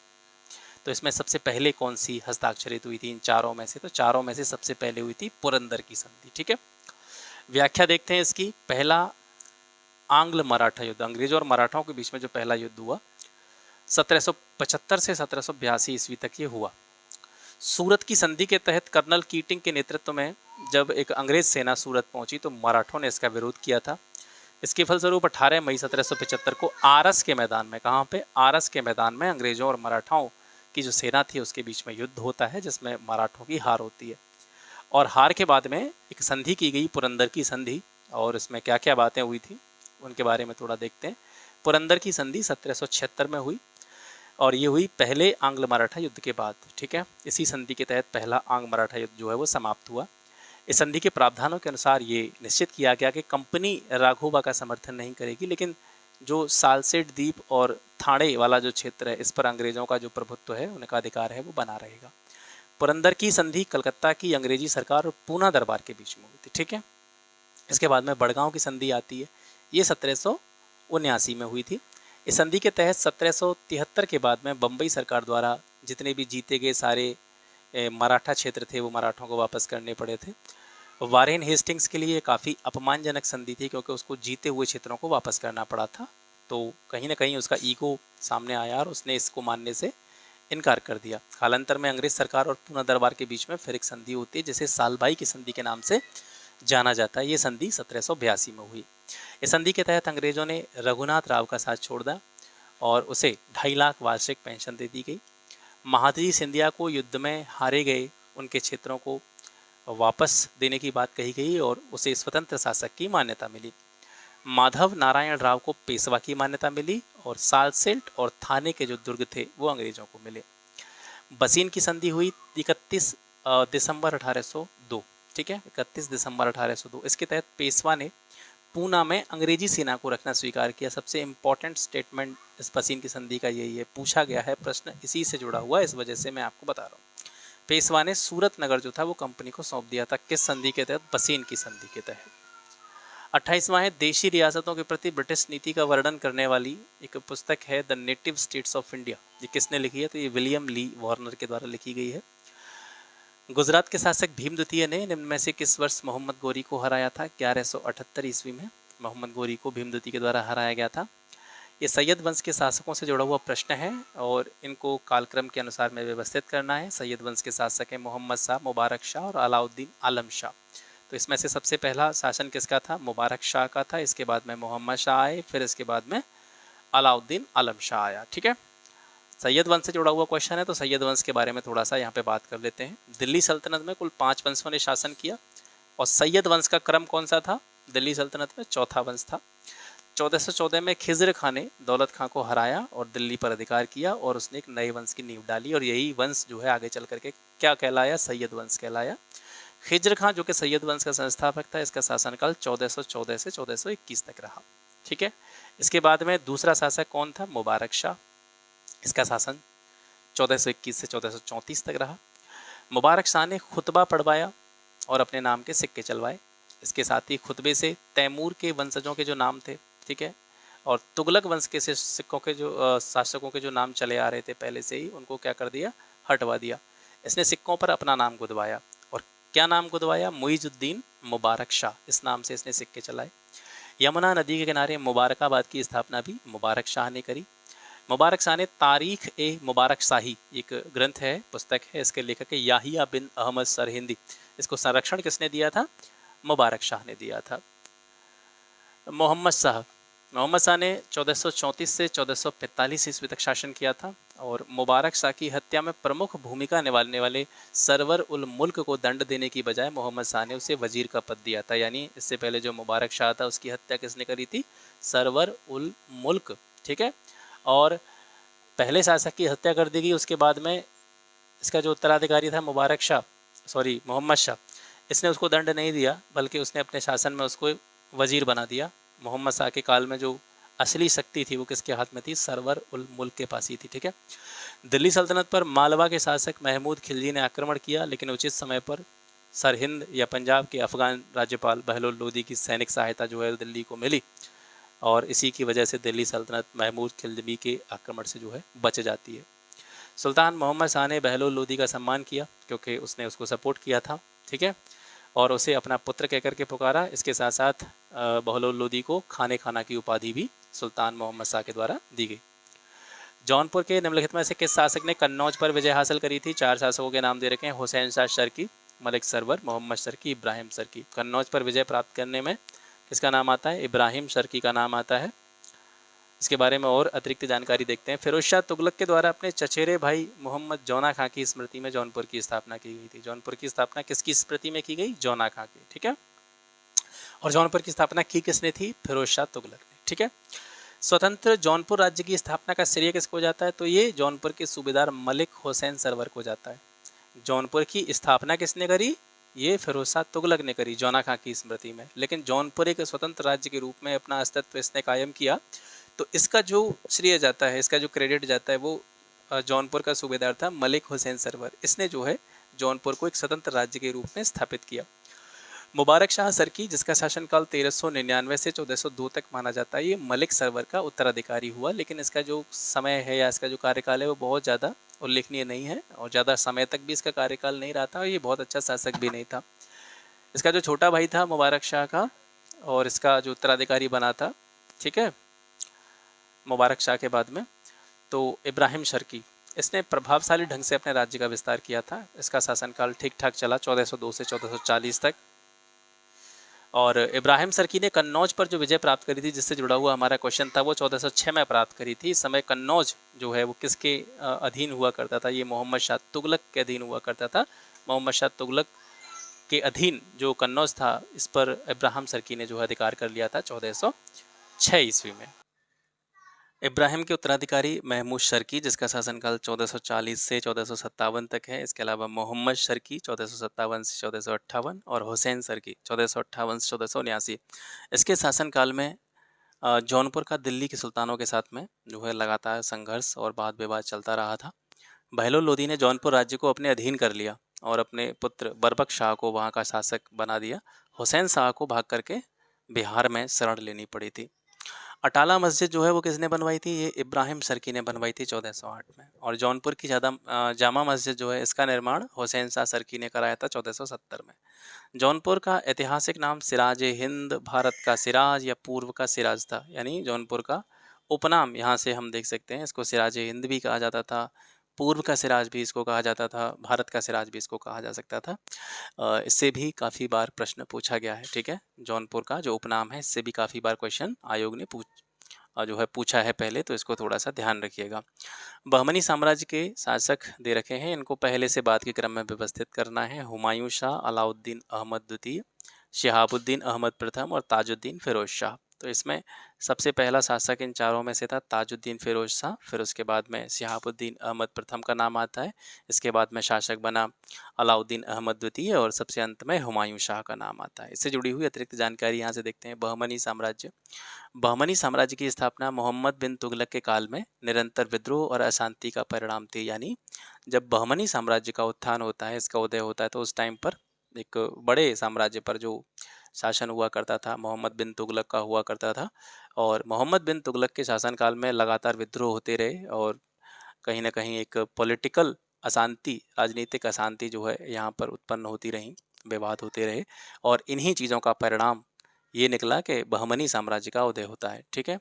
तो इसमें सबसे पहले कौन सी हस्ताक्षरित हुई थी इन चारों में से? तो चारों में से सबसे पहले हुई थी पुरंदर की संधि। ठीक है, व्याख्या देखते हैं इसकी। पहला आंग्ल मराठा युद्ध, अंग्रेजों और मराठाओं के बीच में जो पहला युद्ध हुआ 1775 से 1782 ईस्वी तक ये हुआ। सूरत की संधि के तहत कर्नल कीटिंग के नेतृत्व में जब एक अंग्रेज सेना सूरत पहुंची तो मराठों ने इसका विरोध किया था। इसके फलस्वरूप 18 मई 1775 को आरस के मैदान में, कहाँ पे? आरस के मैदान में अंग्रेजों और मराठाओं की जो सेना थी उसके बीच में युद्ध होता है, जिसमें मराठों की हार होती है। और हार के बाद में एक संधि की गई, पुरंदर की संधि। और इसमें क्या क्या बातें हुई थी उनके बारे में थोड़ा देखते हैं। पुरंदर की संधि 1776 में हुई और ये हुई पहले आंग्ल मराठा युद्ध के बाद। ठीक है, इसी संधि के तहत पहला आंग्ल मराठा युद्ध जो है वो समाप्त हुआ। इस संधि के प्रावधानों के अनुसार ये निश्चित किया गया कि कंपनी राघोबा का समर्थन नहीं करेगी, लेकिन जो सालसेट द्वीप और थाने वाला जो क्षेत्र है इस पर अंग्रेजों का जो प्रभुत्व है, उनका अधिकार है, वो बना रहेगा। पुरंदर की संधि कलकत्ता की अंग्रेजी सरकार और पूना दरबार के बीच में हुई थी। ठीक है, इसके बाद में बड़गांव की संधि आती है, ये 1779 में हुई थी। इस संधि के तहत 1773 के बाद में बम्बई सरकार द्वारा जितने भी जीते गए सारे मराठा क्षेत्र थे वो मराठों को वापस करने पड़े थे। वारेन हेस्टिंग्स के लिए काफ़ी अपमानजनक संधि थी, क्योंकि उसको जीते हुए क्षेत्रों को वापस करना पड़ा था। तो कहीं ना कहीं उसका ईगो सामने आया और उसने इसको मानने से इनकार कर दिया। कालांतर में अंग्रेज सरकार और पूना दरबार के बीच में फिर एक संधि होती है, जिसे सालबाई की संधि के नाम से जाना जाता है। ये संधि 1782 में हुई। इस संधि के तहत अंग्रेजों ने रघुनाथ राव का साथ छोड़ दिया और उसे 2.5 लाख वार्षिक पेंशन दे दी गई। महादजी सिंधिया को युद्ध में हारे गए उनके क्षेत्रों को वापस देने की बात कही गई और उसे स्वतंत्र शासक की मान्यता मिली। माधव नारायण राव को पेशवा की मान्यता मिली और सालसेट और थाने के जो दुर्ग थे वो अंग्रेजों को मिले। बसीन की संधि हुई 31 दिसंबर 1802। ठीक है, 31 दिसंबर 1802। इसके तहत पेशवा ने पूना में अंग्रेजी सेना को रखना स्वीकार किया। सबसे इंपॉर्टेंट स्टेटमेंट इस बसीन की संधि का यही है, पूछा गया है प्रश्न इसी से जुड़ा हुआ, इस वजह से मैं आपको बता रहा हूँ। पेशवा ने सूरत नगर जो था वो कंपनी को सौंप दिया था। किस संधि के तहत? बसीन की संधि के तहत। 28वां है, देशी रियासतों के प्रति ब्रिटिश नीति का वर्णन करने वाली एक पुस्तक है the native states of India. ये किसने लिखी है? तो ये विलियम ली वार्नर के द्वारा लिखी गई है। गुजरात के शासक भीम द्वितीय ने निम्न में से किस वर्ष मोहम्मद गोरी को हराया था? 1178 ईस्वी में मोहम्मद गोरी को भीम द्वितीय के द्वारा हराया गया था। ये सैयद वंश के शासकों से जुड़ा हुआ प्रश्न है और इनको कालक्रम के अनुसार में व्यवस्थित करना है। सैयद वंश के शासक हैं मोहम्मद शाह, मुबारक शाह और अलाउद्दीन आलम शाह। तो इसमें से सबसे पहला शासन किसका था? मुबारक शाह का था। इसके बाद में मोहम्मद शाह आए, फिर इसके बाद में अलाउद्दीन आलम शाह आया। ठीक है, सैयद वंश से जुड़ा हुआ क्वेश्चन है तो सैयद वंश के बारे में थोड़ा सा यहाँ पे बात कर लेते हैं। दिल्ली सल्तनत में कुल 5 वंशों ने शासन किया और सैयद वंश का क्रम कौन सा था? दिल्ली सल्तनत में चौथा वंश था। 1414 में खिज़र खां ने दौलत खां को हराया और दिल्ली पर अधिकार किया और उसने एक नए वंश की नींव डाली और यही वंश जो है आगे चल करके क्या कहलाया? सैयद वंश कहलाया। खिज़र खां जो कि सैयद वंश का संस्थापक था, इसका शासनकाल 1414 से 1421 तक रहा। ठीक है, इसके बाद में दूसरा शासक कौन था? मुबारक शाह। इसका शासन 1421 से 1434 तक रहा। मुबारक शाह ने खुतबा पढ़वाया और अपने नाम के सिक्के चलवाए। इसके साथ ही खुतबे से तैमूर के वंशजों के जो नाम थे, ठीक है, और तुगलक वंश के सिक्कों के जो शासकों के जो नाम चले आ रहे थे पहले से ही, उनको क्या कर दिया? हटवा दिया। इसने सिक्कों पर अपना नाम गुदवाया और क्या नाम गुदवाया? मुइजुद्दीन मुबारक शाह। इस नाम से इसने सिक्के चलाए। यमुना नदी के किनारे मुबारकाबाद की स्थापना भी मुबारक शाह ने करी। मुबारक शाह ने तारीख ए मुबारक शाही, एक ग्रंथ है, पुस्तक है, इसके लेखक है याहिया बिन अहमद सरहिंदी। इसको संरक्षण किसने दिया था? मुबारक शाह ने दिया था। मोहम्मद शाह ने 1434 से 1445 ईस्वी तक शासन किया था और मुबारक शाह की हत्या में प्रमुख भूमिका निभाने वाले सरवर उल मुल्क को दंड देने की बजाय मोहम्मद शाह ने उसे वजीर का पद दिया था। यानी इससे पहले जो मुबारक शाह था उसकी हत्या किसने करी थी? सरवर उल मुल्क। ठीक है, और पहले शासक की हत्या कर दी गई। उसके बाद में इसका जो उत्तराधिकारी था मोहम्मद शाह, इसने उसको दंड नहीं दिया बल्कि उसने अपने शासन में उसको वजीर बना दिया। मोहम्मद शाह के काल में जो असली शक्ति थी वो किसके हाथ में थी? सरवर उल मुल्क के पास ही थी। ठीक है, दिल्ली सल्तनत पर मालवा के शासक महमूद खिलजी ने आक्रमण किया, लेकिन उचित समय पर सरहिंद या पंजाब के अफगान राज्यपाल बहलोल लोदी की सैनिक सहायता जो है दिल्ली को मिली, और इसी की वजह से दिल्ली सल्तनत महमूद खिलजी के आक्रमण से जो है बच जाती है। सुल्तान मोहम्मद शाह ने बहलोल लोदी का सम्मान किया क्योंकि उसने उसको सपोर्ट किया था, ठीक है, और उसे अपना पुत्र कहकर के पुकारा। इसके साथ साथ बहलोल लोदी को खाने खाना की उपाधि भी सुल्तान मोहम्मद शाह के द्वारा दी गई। जौनपुर के निम्नलिखित में से किस शासक ने कन्नौज पर विजय हासिल करी थी? 4 शासकों के नाम दे रखे हैं, हुसैन शाह शर्की, मलिक सरवर, मोहम्मद शर्की, इब्राहिम शर्की। कन्नौज पर विजय प्राप्त करने में किसका नाम आता है? इब्राहिम शर्की का नाम आता है। इसके बारे में और अतिरिक्त जानकारी देखते हैं। फिरोज शाह तुगलक के द्वारा अपने चचेरे भाई मोहम्मद जौना खां की स्मृति में जौनपुर की स्थापना की गई थी। जौनपुर की स्थापना किसकी स्मृति में की गई? जौना खां की, ठीक है। और जौनपुर की स्थापना की किसने थी? फिरोज शाह तुगलक ने, ठीक है। स्वतंत्र जौनपुर राज्य की स्थापना का श्रेय किसको जाता है? तो ये जौनपुर के सूबेदार मलिक हुसैन सरवर को जाता है। जौनपुर की स्थापना किसने करी? ये फिरोज शाह तुगलक ने करी, जौना खां की स्मृति में। लेकिन जौनपुर एक स्वतंत्र राज्य के रूप में अपना अस्तित्व इसने कायम किया, तो इसका जो श्रेय जाता है, इसका जो क्रेडिट जाता है, वो जौनपुर का सूबेदार था मलिक हुसैन सरवर। इसने जो है जौनपुर को एक स्वतंत्र राज्य के रूप में स्थापित किया। मुबारक शाह सरकी, जिसका शासनकाल 1399 से 1402 तक माना जाता है, ये मलिक सरवर का उत्तराधिकारी हुआ, लेकिन इसका जो समय है या इसका जो कार्यकाल है वो बहुत ज़्यादा उल्लेखनीय नहीं है, और ज़्यादा समय तक भी इसका कार्यकाल नहीं रहा था, और ये बहुत अच्छा शासक भी नहीं था। इसका जो छोटा भाई था मुबारक शाह का, और इसका जो उत्तराधिकारी बना था, ठीक है, मुबारक शाह के बाद में, तो इब्राहिम शर्की, इसने प्रभावशाली ढंग से अपने राज्य का विस्तार किया था। इसका शासनकाल ठीक ठाक चला 1402 से 1440 तक। और इब्राहिम शर्की ने कन्नौज पर जो विजय प्राप्त करी थी, जिससे जुड़ा हुआ हमारा क्वेश्चन था, वो 1406 में प्राप्त करी थी। इस समय कन्नौज जो है वो किसके अधीन हुआ करता था? ये मोहम्मद शाह तुगलक के अधीन हुआ करता था। मोहम्मद शाह तुगलक के अधीन जो कन्नौज था, इस पर इब्राहिम शर्की ने जो है अधिकार कर लिया था 1406 ईस्वी में। इब्राहिम के उत्तराधिकारी महमूद शर्की, जिसका शासनकाल 1440 से 1457 तक है। इसके अलावा मोहम्मद शर्की 1457 से 1458 और हुसैन शर्की 1458 से 1479। इसके शासनकाल में जौनपुर का दिल्ली के सुल्तानों के साथ में जो है लगातार संघर्ष और वाद विवाद चलता रहा था। बहलोल लोदी ने जौनपुर राज्य को अपने अधीन कर लिया और अपने पुत्र बरबक शाह को वहाँ का शासक बना दिया। हुसैन शाह को भाग करके बिहार में शरण लेनी पड़ी थी। अटाला मस्जिद जो है वो किसने बनवाई थी? ये इब्राहिम शर्की ने बनवाई थी 1408 में। और जौनपुर की जामा मस्जिद जो है, इसका निर्माण हुसैन शाह शर्की ने कराया था 1470 में। जौनपुर का ऐतिहासिक नाम सिराज हिंद, भारत का सिराज या पूर्व का सिराज था, यानी जौनपुर का उपनाम यहाँ से हम देख सकते हैं। इसको सिराज हिंद भी कहा जाता था, पूर्व का सिराज भी इसको कहा जाता था, भारत का सिराज भी इसको कहा जा सकता था। इससे भी काफ़ी बार प्रश्न पूछा गया है, ठीक है। जौनपुर का जो उपनाम है, इससे भी काफ़ी बार क्वेश्चन आयोग ने जो है पूछा है पहले, तो इसको थोड़ा सा ध्यान रखिएगा। बहमनी साम्राज्य के शासक दे रखे हैं, इनको पहले से बाद के क्रम में व्यवस्थित करना है। हुमायूं शाह, अलाउद्दीन अहमद द्वितीय, शहाबुद्दीन अहमद प्रथम और ताजुद्दीन फिरोज शाह। तो इसमें सबसे पहला शासक इन चारों में से था ताजुद्दीन फिरोज शाह, फिर उसके बाद में शहाबुद्दीन अहमद प्रथम का नाम आता है। इसके बाद में शासक बना अलाउद्दीन अहमद द्वितीय, और सबसे अंत में हुमायूं शाह का नाम आता है। इससे जुड़ी हुई अतिरिक्त जानकारी यहाँ से देखते हैं। बहमनी साम्राज्य, बहमनी साम्राज्य की स्थापना मोहम्मद बिन तुगलक के काल में निरंतर विद्रोह और अशांति का परिणाम थी। यानी जब बहमनी साम्राज्य का उत्थान होता है, इसका उदय होता है, तो उस टाइम पर एक बड़े साम्राज्य पर जो शासन हुआ करता था, मोहम्मद बिन तुगलक का हुआ करता था। और मोहम्मद बिन तुगलक के शासनकाल में लगातार विद्रोह होते रहे, और कहीं ना कहीं एक पॉलिटिकल अशांति, राजनीतिक अशांति जो है यहाँ पर उत्पन्न होती रही, विवाद होते रहे, और इन्हीं चीज़ों का परिणाम ये निकला कि बहमनी साम्राज्य का उदय होता है, ठीक है।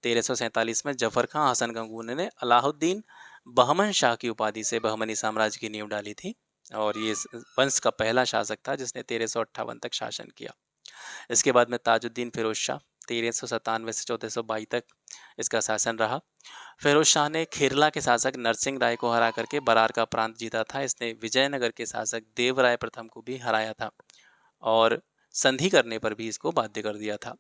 1347 में जफर खां हसन गंगूर ने अलाउद्दीन बहमन शाह की उपाधि से बहमनी साम्राज्य की नींव डाली थी, और ये वंश का पहला शासक था जिसने 1358 तक शासन किया। इसके बाद में ताजुद्दीन फिरोज शाह 1397 से 1422 तक इसका शासन रहा। फिरोज शाह ने खेरला के शासक नरसिंह राय को हरा करके बरार का प्रांत जीता था। इसने विजयनगर के शासक देवराय प्रथम को भी हराया था, और संधि करने पर भी इसको बाध्य कर दिया था।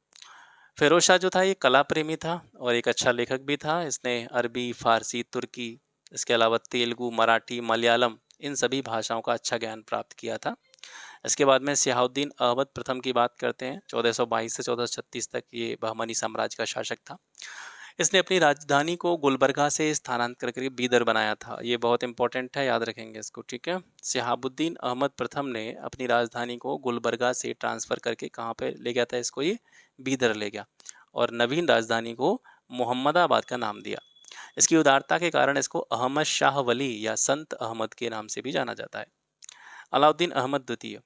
फिरोज शाह जो था ये कला प्रेमी था और एक अच्छा लेखक भी था। इसने अरबी, फारसी, तुर्की, इसके अलावा तेलुगु, मराठी, मलयालम, इन सभी भाषाओं का अच्छा ज्ञान प्राप्त किया था। इसके बाद में शहाबुद्दीन अहमद प्रथम की बात करते हैं। 1422 से 1436 तक ये बहमनी साम्राज्य का शासक था। इसने अपनी राजधानी को गुलबर्गा से स्थानांतरित करके बीदर बनाया था। ये बहुत इंपॉर्टेंट है, याद रखेंगे इसको, ठीक है। शहाबुद्दीन अहमद प्रथम ने अपनी राजधानी को गुलबर्गा से ट्रांसफ़र करके कहाँ पे ले गया था इसको, ये बीदर ले गया, और नवीन राजधानी को मोहम्मदाबाद का नाम दिया। इसकी उदारता के कारण इसको अहमद शाह वली या संत अहमद के नाम से भी जाना जाता है। अलाउद्दीन अहमद द्वितीय,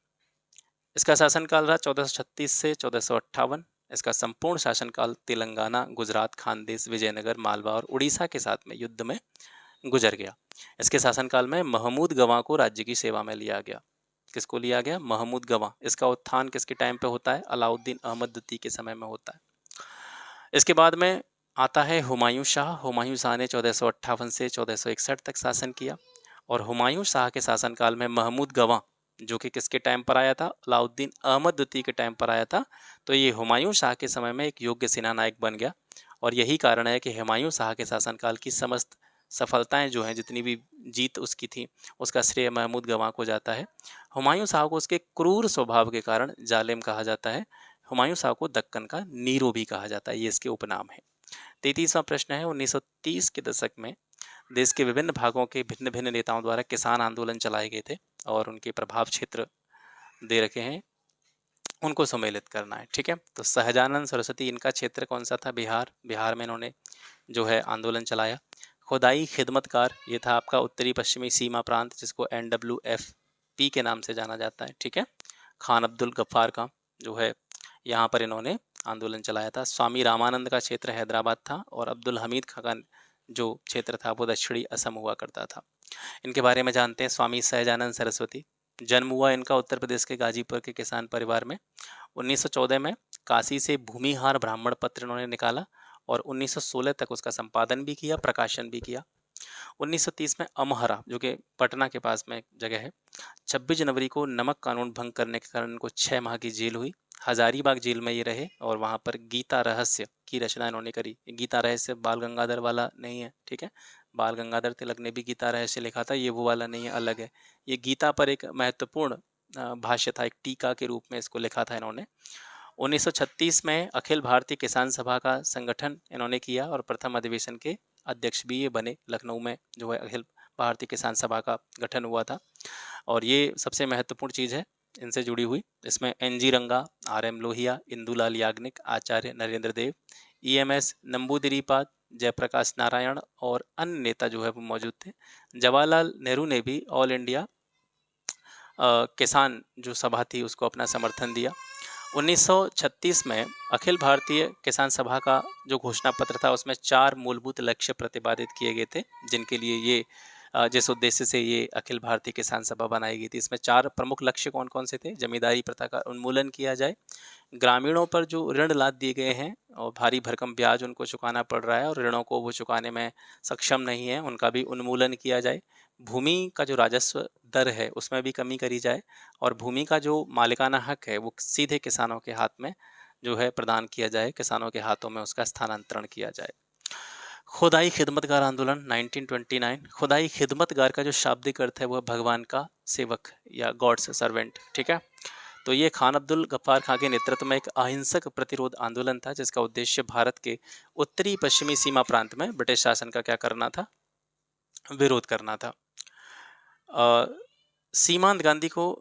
इसका शासनकाल रहा 1436 से 1458। इसका संपूर्ण शासनकाल तेलंगाना, गुजरात, खानदेश, विजयनगर, मालवा और उड़ीसा के साथ में युद्ध में गुजर गया। इसके शासनकाल में महमूद गवां को राज्य की सेवा में लिया गया। किसको लिया गया? महमूद गवां। इसका उत्थान किसके टाइम पे होता है? अलाउद्दीन अहमद द्वितीय के समय में होता है। इसके बाद में आता है हुमायूं शाह। हुमायूं शाह ने 1458 से 1461 तक शासन किया, और हुमायूं शाह के शासनकाल में महमूद गवां, जो कि किसके टाइम पर आया था? अलाउद्दीन अहमद द्वितीय के टाइम पर आया था। तो ये हुमायूं शाह के समय में एक योग्य सेनानायक बन गया, और यही कारण है कि हुमायूं शाह के शासनकाल की समस्त सफलताएं जो हैं, जितनी भी जीत उसकी थी, उसका श्रेय महमूद गवां को जाता है। हुमायूं शाह को उसके क्रूर स्वभाव के कारण जालिम कहा जाता है। हुमायूं शाह को दक्कन का नीरो भी कहा जाता है, ये इसके उपनाम है। 33वां प्रश्न है, 1930 के दशक में देश के विभिन्न भागों के भिन्न भिन्न नेताओं द्वारा किसान आंदोलन चलाए गए थे, और उनके प्रभाव क्षेत्र दे रखे हैं, उनको सम्मिलित करना है, ठीक है। तो सहजानंद सरस्वती, इनका क्षेत्र कौन सा था? बिहार। बिहार में इन्होंने जो है आंदोलन चलाया। खुदाई खिदमतकार, ये था आपका उत्तरी पश्चिमी सीमा प्रांत, जिसको NWFP के नाम से जाना जाता है, ठीक है। खान अब्दुल गफ्फार का जो है यहाँ पर इन्होंने आंदोलन चलाया था। स्वामी रामानंद का क्षेत्र हैदराबाद था, और अब्दुल हमीद खां का जो क्षेत्र था वो दक्षिणी असम हुआ करता था। इनके बारे में जानते हैं। स्वामी सहजानंद सरस्वती, जन्म हुआ इनका उत्तर प्रदेश के गाजीपुर के किसान परिवार में। 1914 में काशी से भूमिहार ब्राह्मण पत्र इन्होंने निकाला, और 1916 तक उसका संपादन भी किया, प्रकाशन भी किया। 1930 में अमहरा, जो कि पटना के पास में एक जगह है, 26 जनवरी को नमक कानून भंग करने के कारण इनको 6 माह की जेल हुई। हजारीबाग जेल में ये रहे, और वहाँ पर गीता रहस्य की रचना इन्होंने करी। गीता रहस्य बाल गंगाधर वाला नहीं है, ठीक है। बाल गंगाधर तिलक ने भी गीता रहस्य लिखा था, ये वो वाला नहीं है, अलग है। ये गीता पर एक महत्वपूर्ण भाष्य था, एक टीका के रूप में इसको लिखा था इन्होंने। 1936 में अखिल भारतीय किसान सभा का संगठन इन्होंने किया, और प्रथम अधिवेशन के अध्यक्ष भी ये बने। लखनऊ में जो है अखिल भारतीय किसान सभा का गठन हुआ था, और ये सबसे महत्वपूर्ण चीज़ है इनसे जुड़ी हुई। इसमें NG रंगा, RM लोहिया, इंदुलाल याग्निक, आचार्य नरेंद्र देव, EMS नंबूदिरीपाद, जयप्रकाश नारायण और अन्य नेता जो है वो मौजूद थे। जवाहरलाल नेहरू ने भी ऑल इंडिया किसान जो सभा थी उसको अपना समर्थन दिया। 1936 में अखिल भारतीय किसान सभा का जो घोषणा पत्र था, उसमें 4 मूलभूत लक्ष्य प्रतिपादित किए गए थे, जिनके लिए ये जिस उद्देश्य से ये अखिल भारतीय किसान सभा बनाई गई थी। इसमें 4 प्रमुख लक्ष्य कौन कौन से थे? जमींदारी प्रथा का उन्मूलन किया जाए, ग्रामीणों पर जो ऋण लाद दिए गए हैं और भारी भरकम ब्याज उनको चुकाना पड़ रहा है, और ऋणों को वो चुकाने में सक्षम नहीं है, उनका भी उन्मूलन किया जाए। भूमि का जो राजस्व दर है उसमें भी कमी करी जाए, और भूमि का जो मालिकाना हक है वो सीधे किसानों के हाथ में जो है प्रदान किया जाए, किसानों के हाथों में उसका स्थानांतरण किया जाए। खुदाई खिदमतगार आंदोलन 1929। खुदाई खिदमतगार का जो शाब्दिक अर्थ है वह भगवान का सेवक या गॉड्स सर्वेंट, ठीक है। तो ये खान अब्दुल गफ्फार खां के नेतृत्व में एक अहिंसक प्रतिरोध आंदोलन था, जिसका उद्देश्य भारत के उत्तरी पश्चिमी सीमा प्रांत में ब्रिटिश शासन का क्या करना था? विरोध करना था। सीमांत गांधी को,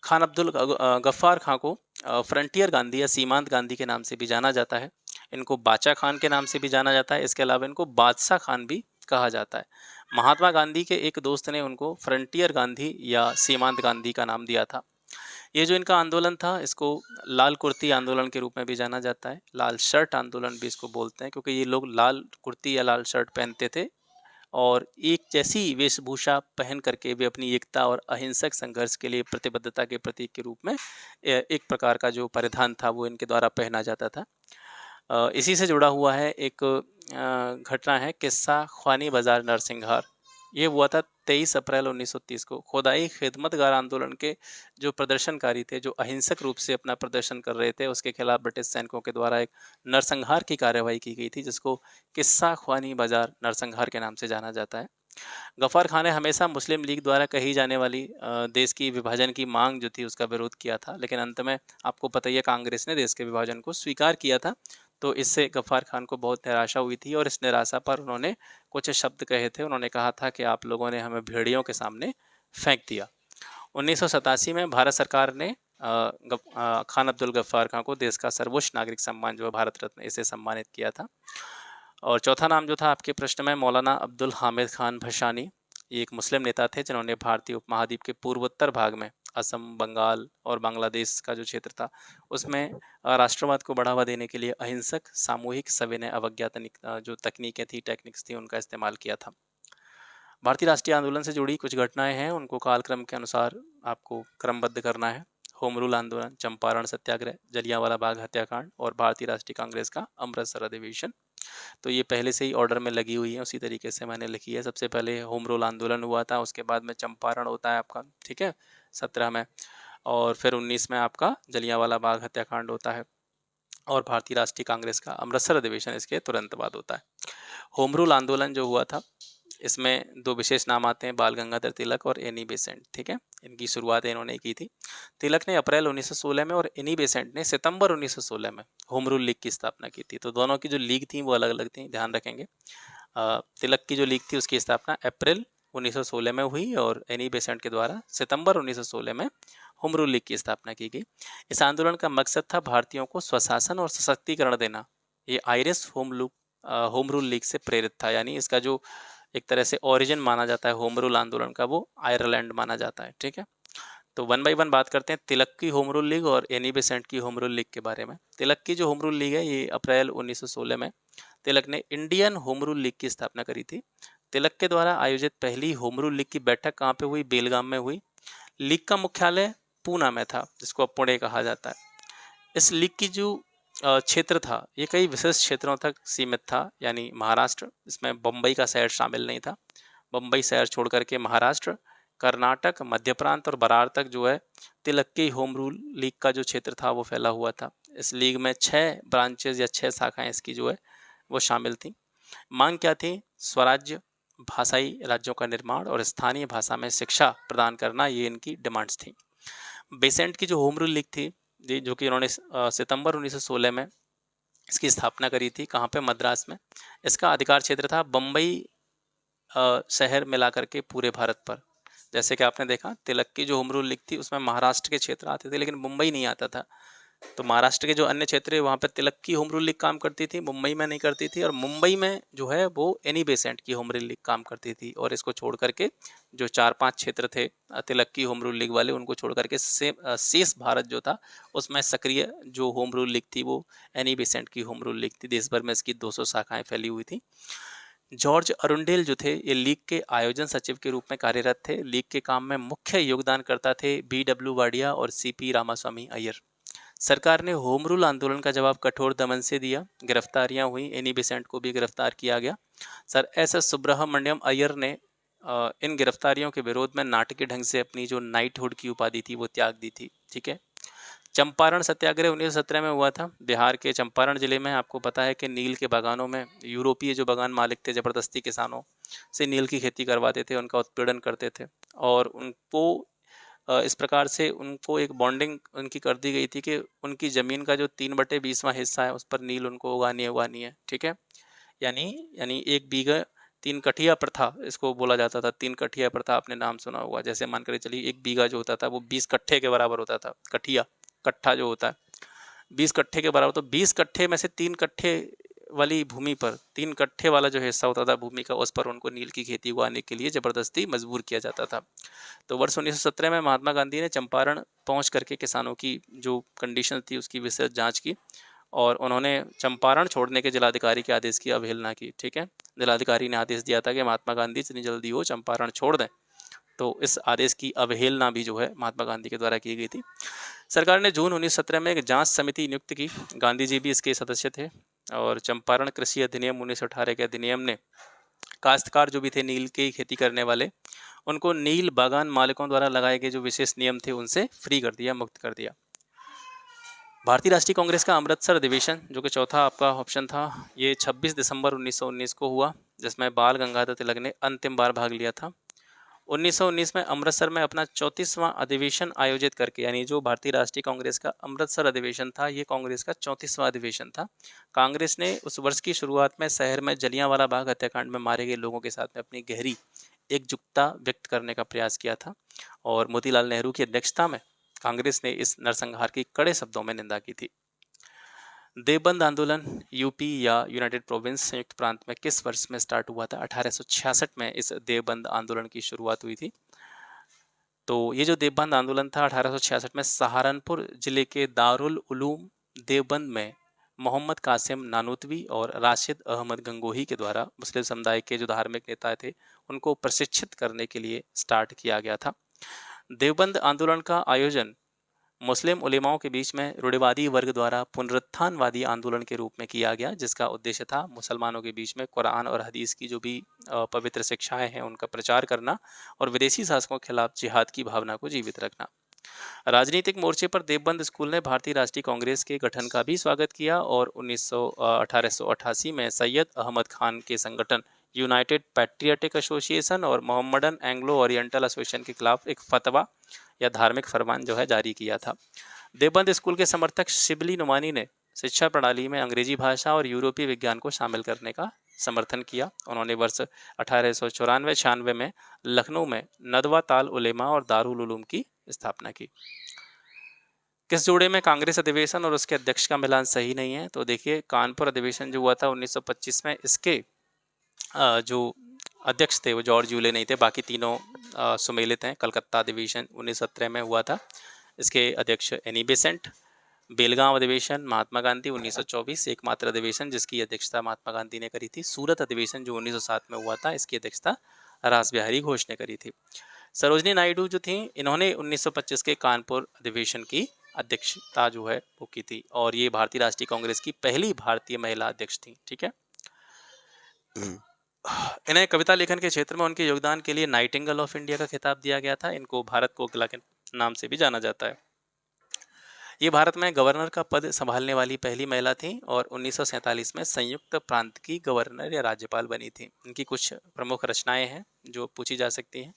खान अब्दुल गफ्फार खां को फ्रंटियर गांधी या सीमांत गांधी के नाम से भी जाना जाता है। इनको बाचा खान के नाम से भी जाना जाता है। इसके अलावा इनको बादशाह खान भी कहा जाता है। महात्मा गांधी के एक दोस्त ने उनको फ्रंटियर गांधी या सीमांत गांधी का नाम दिया था। ये जो इनका आंदोलन था, इसको लाल कुर्ती आंदोलन के रूप में भी जाना जाता है। लाल शर्ट आंदोलन भी इसको बोलते हैं, क्योंकि ये लोग लाल कुर्ती या लाल शर्ट पहनते थे, और एक जैसी वेशभूषा पहन करके वे अपनी एकता और अहिंसक संघर्ष के लिए प्रतिबद्धता के प्रतीक के रूप में एक प्रकार का जो परिधान था वो इनके द्वारा पहना जाता था। इसी से जुड़ा हुआ है एक घटना है, किस्सा ख्वानी बाजार नरसिंहार। ये हुआ था 23 अप्रैल 1930 को। खुदाई खिदमतगार आंदोलन के जो प्रदर्शनकारी थे, जो अहिंसक रूप से अपना प्रदर्शन कर रहे थे, उसके खिलाफ ब्रिटिश सैनिकों के द्वारा एक नरसंहार की कार्यवाही की गई थी, जिसको किस्सा ख्वानी बाजार नरसंहार के नाम से जाना जाता है। गफ्फार खान ने हमेशा मुस्लिम लीग द्वारा कही जाने वाली देश की विभाजन की मांग जो थी उसका विरोध किया था, लेकिन अंत में आपको पता ही है कांग्रेस ने देश के विभाजन को स्वीकार किया था। तो इससे गफ्फार खान को बहुत निराशा हुई थी और इस निराशा पर उन्होंने कुछ शब्द कहे थे। उन्होंने कहा था कि आप लोगों ने हमें भेड़ियों के सामने फेंक दिया। 1987 में भारत सरकार ने खान अब्दुल गफ्फार खान को देश का सर्वोच्च नागरिक सम्मान जो है भारत रत्न, इसे सम्मानित किया था। और चौथा नाम जो था आपके प्रश्न में, मौलाना अब्दुल हामिद खान भशानी। ये एक मुस्लिम नेता थे जिन्होंने भारतीय उपमहाद्वीप के पूर्वोत्तर भाग में असम, बंगाल और बांग्लादेश का जो क्षेत्र था उसमें राष्ट्रवाद को बढ़ावा देने के लिए अहिंसक, सामूहिक, सविनय अवज्ञा जो तकनीकें थी, टेक्निक्स थी, उनका इस्तेमाल किया था। भारतीय राष्ट्रीय आंदोलन से जुड़ी कुछ घटनाएं हैं, उनको कालक्रम के अनुसार आपको क्रमबद्ध करना है। होम रूल आंदोलन, चंपारण सत्याग्रह, जलियांवाला बाग हत्याकांड और भारतीय राष्ट्रीय कांग्रेस का अमृतसर अधिवेशन। तो ये पहले से ही ऑर्डर में लगी हुई है, उसी तरीके से मैंने लिखी है। सबसे पहले होम रूल आंदोलन हुआ था, उसके बाद में चंपारण होता है आपका, ठीक है, 17 में, और फिर 19 में आपका जलियांवाला बाग हत्याकांड होता है, और भारतीय राष्ट्रीय कांग्रेस का अमृतसर अधिवेशन इसके तुरंत बाद होता है। होम रूल आंदोलन जो हुआ था, इसमें दो विशेष नाम आते हैं, बाल गंगाधर तिलक और एनी बेसेंट, ठीक है। इनकी शुरुआत इन्होंने की थी। तिलक ने अप्रैल 1916 में और एनी बेसेंट ने सितंबर 1916 में होम रूल लीग की स्थापना की थी। तो दोनों की जो लीग थी वो अलग अलग थी, ध्यान रखेंगे। तिलक की जो लीग थी उसकी स्थापना अप्रैल 1916 में हुई और एनी बेसेंट के द्वारा सितंबर 1916 में होम रूल लीग की स्थापना की गई। इस आंदोलन का मकसद था भारतीयों को स्वशासन और सशक्तिकरण देना। ये आयरिश होम रूल लीग से प्रेरित था, यानी इसका जो एक तरह से ओरिजिन माना जाता है होम रूल आंदोलन का, वो आयरलैंड माना जाता है, ठीक है। तो वन बाय वन बात करते हैं तिलक की होम रूल लीग और एनी बेसेंट की होम रूल लीग के बारे में। तिलक की जो होम रूल लीग है, ये अप्रैल 1916 में तिलक ने इंडियन होम रूल लीग की स्थापना करी थी। तिलक के द्वारा आयोजित पहली होम रूल लीग की बैठक कहाँ पे हुई? बेलगाम में हुई। लीग का मुख्यालय पूना में था, जिसको अब पुणे कहा जाता है। इस लीग की जो क्षेत्र था ये कई विशेष क्षेत्रों तक सीमित था, यानी महाराष्ट्र, इसमें बम्बई का शहर शामिल नहीं था। बम्बई शहर छोड़ करके महाराष्ट्र, कर्नाटक, मध्य प्रांत और बरार तक जो है तिलक की होम रूल लीग का जो क्षेत्र था वो फैला हुआ था। इस लीग में 6 ब्रांचेज या 6 शाखाएं इसकी जो है वो शामिल थी। मांग क्या थी? स्वराज्य, भाषाई राज्यों का निर्माण और स्थानीय भाषा में शिक्षा प्रदान करना, ये इनकी डिमांड्स थी। बेसेंट की जो होम रूल लीग थी, जो कि उन्होंने सितंबर 1916 में इसकी स्थापना करी थी। कहाँ पे? मद्रास में। इसका अधिकार क्षेत्र था बम्बई शहर मिलाकर के पूरे भारत पर। जैसे कि आपने देखा तिलक की जो होम रूल लीग थी उसमें महाराष्ट्र के क्षेत्र आते थे, लेकिन मुंबई नहीं आता था। तो महाराष्ट्र के जो अन्य क्षेत्र है वहाँ पर तिलक की होम रूल लीग काम करती थी, मुंबई में नहीं करती थी। और मुंबई में जो है वो एनी बेसेंट की होम रूल लीग काम करती थी। और इसको छोड़ करके जो 4-5 क्षेत्र थे तिलक की होम रूल लीग वाले, उनको छोड़ करके शेष भारत जो था उसमें सक्रिय जो होम रूल लीग थी वो एनी बेसेंट की होम रूल लीग थी। देश भर में इसकी 200 शाखाएं फैली हुई थी। जॉर्ज अरुंडेल जो थे ये लीग के आयोजन सचिव के रूप में कार्यरत थे। लीग के काम में मुख्य योगदानकर्ता थे BW वाडिया और CP रामास्वामी अय्यर। सरकार ने होम रूल आंदोलन का जवाब कठोर दमन से दिया। गिरफ्तारियां हुई, एनी बेसेंट को भी गिरफ्तार किया गया। सर SS सुब्रमण्यम अय्यर ने इन गिरफ्तारियों के विरोध में नाटकीय ढंग से अपनी जो नाइटहुड की उपाधि थी वो त्याग दी थी, ठीक है। चंपारण सत्याग्रह 1917 में हुआ था। बिहार के चंपारण जिले में आपको पता है कि नील के बागानों में यूरोपीय जो बागान मालिक थे जबरदस्ती किसानों से नील की खेती करवाते थे, उनका उत्पीड़न करते थे। और उनको इस प्रकार से उनको एक बॉन्डिंग उनकी कर दी गई थी कि उनकी ज़मीन का जो 3/20वां हिस्सा है उस पर नील उनको उगानी है, ठीक है। यानी 1 बीघा 3 कठिया प्रथा इसको बोला जाता था। 3 कठिया प्रथा आपने नाम सुना होगा। जैसे मान कर चलिए 1 बीघा जो होता था वो 20 कट्ठे के बराबर होता था। कट्ठा जो होता है 20 कट्ठे के बराबर, तो 20 कट्ठे में से 3 कट्ठे वाली भूमि पर 3 कट्ठे वाला जो हिस्सा होता था भूमि का, उस पर उनको नील की खेती उगाने के लिए जबरदस्ती मजबूर किया जाता था। तो वर्ष 1917 में महात्मा गांधी ने चंपारण पहुंच करके किसानों की जो कंडीशन थी उसकी विशेष जांच की और उन्होंने चंपारण छोड़ने के जिलाधिकारी के आदेश की अवहेलना की, ठीक है। जिलाधिकारी ने आदेश दिया था कि महात्मा गांधी जितनी जल्दी हो चंपारण छोड़ दें, तो इस आदेश की अवहेलना भी जो है महात्मा गांधी के द्वारा की गई थी। सरकार ने जून 1917 में एक जांच समिति नियुक्त की। गांधी जी भी इसके सदस्य थे। और चंपारण कृषि अधिनियम 1918 के अधिनियम ने काश्तकार जो भी थे नील की खेती करने वाले, उनको नील बागान मालिकों द्वारा लगाए गए जो विशेष नियम थे उनसे फ्री कर दिया, मुक्त कर दिया। भारतीय राष्ट्रीय कांग्रेस का अमृतसर अधिवेशन जो कि चौथा आपका ऑप्शन था, ये 26 दिसंबर 1919 को हुआ, जिसमें बाल गंगाधर तिलक ने अंतिम बार भाग लिया था। 1919 में अमृतसर में अपना 34वां अधिवेशन आयोजित करके, यानी जो भारतीय राष्ट्रीय कांग्रेस का अमृतसर अधिवेशन था, ये कांग्रेस का 34वां अधिवेशन था। कांग्रेस ने उस वर्ष की शुरुआत में शहर में जलियांवाला बाग हत्याकांड में मारे गए लोगों के साथ में अपनी गहरी एकजुटता व्यक्त करने का प्रयास किया था और मोतीलाल नेहरू की अध्यक्षता में कांग्रेस ने इस नरसंहार की कड़े शब्दों में निंदा की थी। देवबंद आंदोलन यूपी या यूनाइटेड प्रोविंस संयुक्त प्रांत में किस वर्ष में स्टार्ट हुआ था? 1866 में इस देवबंद आंदोलन की शुरुआत हुई थी। तो ये जो देवबंद आंदोलन था 1866 में सहारनपुर जिले के दारुल उलूम देवबंद में मोहम्मद कासिम नानूतवी और राशिद अहमद गंगोही के द्वारा मुस्लिम समुदाय के जो धार्मिक नेता थे उनको प्रशिक्षित करने के लिए स्टार्ट किया गया था। देवबंद आंदोलन का आयोजन मुस्लिम उलेमाओं के बीच में रूढ़िवादी वर्ग द्वारा पुनरुत्थानवादी आंदोलन के रूप में किया गया, जिसका उद्देश्य था मुसलमानों के बीच में कुरान और हदीस की जो भी पवित्र शिक्षाएं हैं उनका प्रचार करना और विदेशी शासकों के खिलाफ जिहाद की भावना को जीवित रखना। राजनीतिक मोर्चे पर देवबंद स्कूल ने भारतीय राष्ट्रीय कांग्रेस के गठन का भी स्वागत किया और 1888 में सैयद अहमद खान के संगठन यूनाइटेड पैट्रियटिक एसोसिएशन और मोहम्मडन एंग्लो ओरिएंटल एसोसिएशन के खिलाफ एक फतवा या धार्मिक फरमान जो है जारी किया था। देवबंद स्कूल के समर्थक शिबली नुमानी ने शिक्षा प्रणाली में अंग्रेजी भाषा और यूरोपीय विज्ञान को शामिल करने का समर्थन किया। उन्होंने वर्ष 1894-96 में लखनऊ में नदवा ताल उलेमा और दारुल उलूम की स्थापना की। किस जोड़े में कांग्रेस अधिवेशन और उसके अध्यक्ष का मिलान सही नहीं है? तो देखिए, कानपुर अधिवेशन जो हुआ था 1925 में, इसके जो अध्यक्ष थे वो जॉर्ज यूले नहीं थे, बाकी तीनों सुमेलित हैं। कलकत्ता अधिवेशन 1917 में हुआ था, इसके अध्यक्ष एनी बेसेंट। बेलगांव अधिवेशन महात्मा गांधी 1924, एकमात्र अधिवेशन जिसकी अध्यक्षता महात्मा गांधी ने करी थी। सूरत अधिवेशन जो 1907 में हुआ था, इसकी अध्यक्षता रास बिहारी घोष ने करी थी। सरोजनी नायडू जो थी, इन्होंने 1925 के कानपुर अधिवेशन की अध्यक्षता जो है वो की थी और ये भारतीय राष्ट्रीय कांग्रेस की पहली भारतीय महिला अध्यक्ष थी। ठीक है। इन्हें कविता लेखन के क्षेत्र में उनके योगदान के लिए नाइटिंगेल ऑफ इंडिया का खिताब दिया गया था। इनको भारत कोकिला के नाम से भी जाना जाता है। ये भारत में गवर्नर का पद संभालने वाली पहली महिला थी और 1947 में संयुक्त प्रांत की गवर्नर या राज्यपाल बनी थी। इनकी कुछ प्रमुख रचनाएं हैं जो पूछी जा सकती हैं।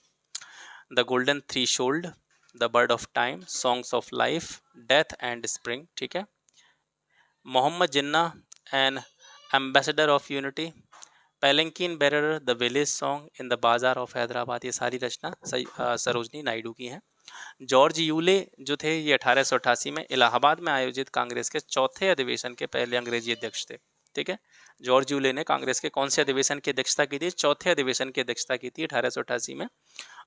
The golden threshold, the bird of time, songs of life, death and spring. ठीक है। Mohammad Jinnah an ambassador of unity, palanquin bearer, the village song in the bazaar of Hyderabad. ये सारी रचना सरोजनी नायडू की हैं। जॉर्ज यूले जो थे, ये 1888 में इलाहाबाद में आयोजित कांग्रेस के चौथे अधिवेशन के पहले अंग्रेजी अध्यक्ष थे। ठीक है। जॉर्ज यूले ने कांग्रेस के कौन से अधिवेशन की अध्यक्षता की थी? चौथे अधिवेशन की अध्यक्षता की थी 1888 में।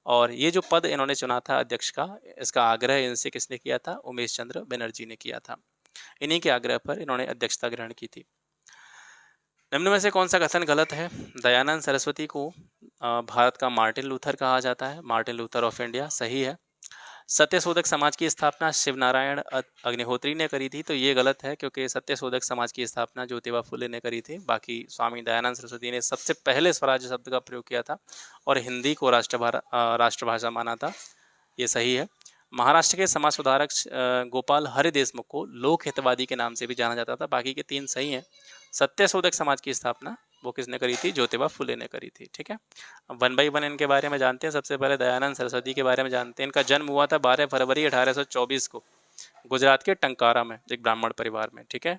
और ये जो पद इन्होंने चुना था अध्यक्ष का, इसका आग्रह इनसे किसने किया था? उमेश चंद्र बनर्जी ने किया था। इन्हीं के आग्रह पर इन्होंने अध्यक्षता ग्रहण की थी। निम्न में से कौन सा कथन गलत है? दयानंद सरस्वती को भारत का मार्टिन लूथर कहा जाता है। मार्टिन लूथर ऑफ इंडिया सही है। सत्यशोधक समाज की स्थापना शिवनारायण अग्निहोत्री ने करी थी, तो ये गलत है क्योंकि सत्यशोधक समाज की स्थापना ज्योतिबा फुले ने करी थी। बाकी स्वामी दयानंद सरस्वती ने सबसे पहले स्वराज्य शब्द का प्रयोग किया था और हिंदी को राष्ट्रभाषा माना था। ये सही है। महाराष्ट्र के समाज सुधारक गोपाल हरि देशमुख को लोक हितवादी के नाम से भी जाना जाता था। बाकी के तीन सही हैं। सत्यशोधक समाज की स्थापना वो किसने करी थी? ज्योतिबा फुले ने करी थी। ठीक है। अब 1 बाई 1 इनके बारे में जानते हैं। सबसे पहले दयानंद सरस्वती के बारे में जानते हैं। इनका जन्म हुआ था 12 फरवरी 1824 को गुजरात के टंकारा में, एक ब्राह्मण परिवार में। ठीक है।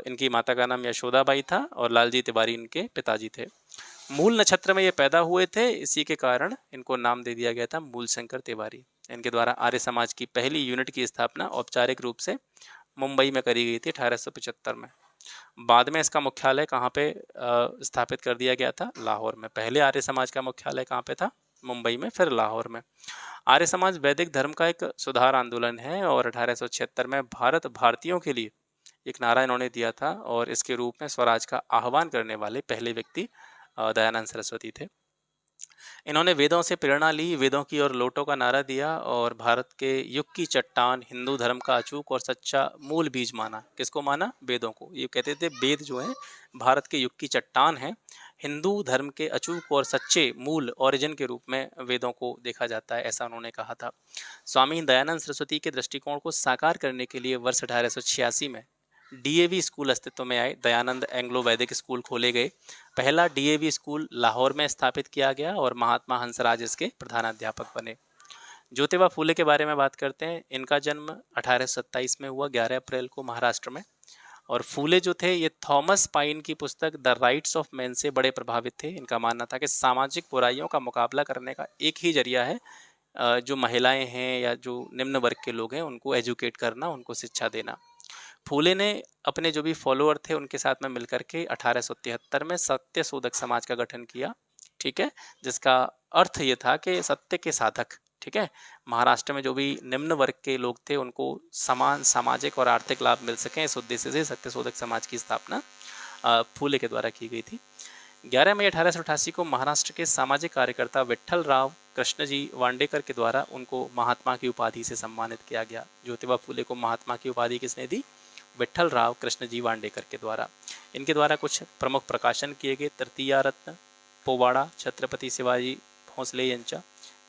इनकी माता का नाम यशोदाबाई था और लालजी तिवारी इनके पिताजी थे। मूल नक्षत्र में ये पैदा हुए थे, इसी के कारण इनको नाम दे दिया गया था मूलशंकर तिवारी। इनके द्वारा आर्य समाज की पहली यूनिट की स्थापना औपचारिक रूप से मुंबई में करी गई थी 1875 में। बाद में इसका मुख्यालय कहाँ पे स्थापित कर दिया गया था? लाहौर में। पहले आर्य समाज का मुख्यालय कहाँ पे था? मुंबई में, फिर लाहौर में। आर्य समाज वैदिक धर्म का एक सुधार आंदोलन है और 1876 में भारत भारतीयों के लिए एक नारा इन्होंने दिया था और इसके रूप में स्वराज का आह्वान करने वाले पहले व्यक्ति दयानंद सरस्वती थे। इन्होंने वेदों से प्रेरणा ली, वेदों की और लोटों का नारा दिया और भारत के युग की चट्टान, हिंदू धर्म का अचूक और सच्चा मूल बीज माना। किसको माना? वेदों को। ये कहते थे वेद जो है भारत के युग की चट्टान है, हिंदू धर्म के अचूक और सच्चे मूल ओरिजिन के रूप में वेदों को देखा जाता है, ऐसा उन्होंने कहा था। स्वामी दयानंद सरस्वती के दृष्टिकोण को साकार करने के लिए वर्ष 1886 में डीएवी स्कूल अस्तित्व में आए, दयानंद एंग्लो वैदिक स्कूल खोले गए। पहला डीएवी स्कूल लाहौर में स्थापित किया गया और महात्मा हंसराज इसके प्रधानाध्यापक बने। ज्योतिबा फूले के बारे में बात करते हैं। इनका जन्म 1827 में हुआ, 11 अप्रैल को, महाराष्ट्र में। और फूले जो थे ये थॉमस पाइन की पुस्तक द राइट्स ऑफ मैन से बड़े प्रभावित थे। इनका मानना था कि सामाजिक बुराइयों का मुकाबला करने का एक ही जरिया है जो महिलाएं हैं या जो निम्न वर्ग के लोग हैं उनको एजुकेट करना, उनको शिक्षा देना। फूले ने अपने जो भी फॉलोअर थे उनके साथ में मिलकर के 1873 में सत्य शोधक समाज का गठन किया, ठीक है, जिसका अर्थ ये था कि सत्य के साधक, ठीक है, महाराष्ट्र में जो भी निम्न वर्ग के लोग थे उनको समान सामाजिक और आर्थिक लाभ मिल सकें, इस उद्देश्य से सत्य शोधक समाज की स्थापना फूले के द्वारा की गई थी। 11 मई 1888 को महाराष्ट्र के सामाजिक कार्यकर्ता विट्ठल राव कृष्णजी वांडेकर के द्वारा उनको महात्मा की उपाधि से सम्मानित किया गया। ज्योतिबा फूले को महात्मा की उपाधि किसने दी? विट्ठल राव कृष्णजी वांडेकर के द्वारा। इनके द्वारा कुछ प्रमुख प्रकाशन किए गए: तृतीया रत्न, पोवाड़ा, छत्रपति शिवाजी भोंसले यांचा,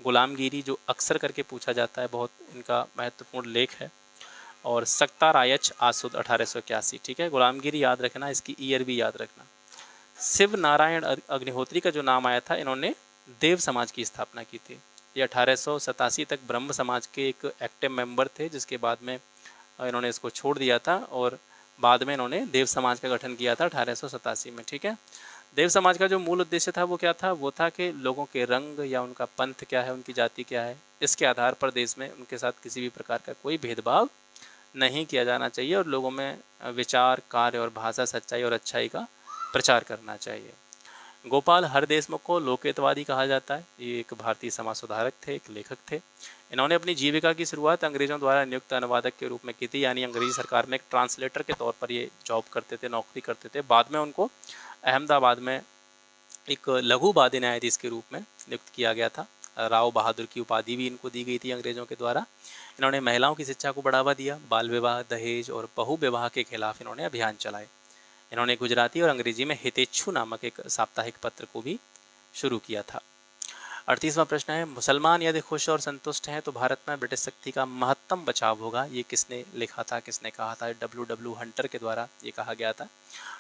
गुलामगिरी जो अक्सर करके पूछा जाता है, बहुत इनका महत्वपूर्ण लेख है, और सक्ता रायच आसुद 1881, ठीक है, गुलामगिरी याद रखना, इसकी ईयर भी याद रखना। शिव नारायण अग्निहोत्री का जो नाम आया था, इन्होंने देव समाज की स्थापना की थी। ये 1887 तक ब्रह्म समाज के एक एक्टिव मेंबर थे, जिसके बाद में इन्होंने इसको छोड़ दिया था और बाद में इन्होंने देव समाज का गठन किया था 1887 में, ठीक है। देव समाज का जो मूल उद्देश्य था वो क्या था? वो था कि लोगों के रंग या उनका पंथ क्या है, उनकी जाति क्या है, इसके आधार पर देश में उनके साथ किसी भी प्रकार का कोई भेदभाव नहीं किया जाना चाहिए और लोगों में विचार, कार्य और भाषा, सच्चाई और अच्छाई का प्रचार करना चाहिए। गोपाल हरदेशमुख को लोकहितवादी कहा जाता है। ये एक भारतीय समाज सुधारक थे, एक लेखक थे। इन्होंने अपनी जीविका की शुरुआत अंग्रेजों द्वारा नियुक्त अनुवादक के रूप में की थी, यानी अंग्रेजी सरकार में एक ट्रांसलेटर के तौर पर ये जॉब करते थे, नौकरी करते थे। बाद में उनको अहमदाबाद में एक लघुवादी न्यायाधीश के रूप में नियुक्त किया गया था। राव बहादुर की उपाधि भी इनको दी गई थी अंग्रेजों के द्वारा। इन्होंने महिलाओं की शिक्षा को बढ़ावा दिया, बाल विवाह, दहेज और बहु विवाह के खिलाफ इन्होंने अभियान चलाए। इन्होंने गुजराती और अंग्रेजी में हितेच्छु नामक एक साप्ताहिक पत्र को भी शुरू किया था। 38वां प्रश्न है, मुसलमान यदि खुश और संतुष्ट हैं तो भारत में ब्रिटिश शक्ति का महत्तम बचाव होगा। ये किसने लिखा था, किसने कहा था? डब्ल्यू हंटर के द्वारा ये कहा गया था।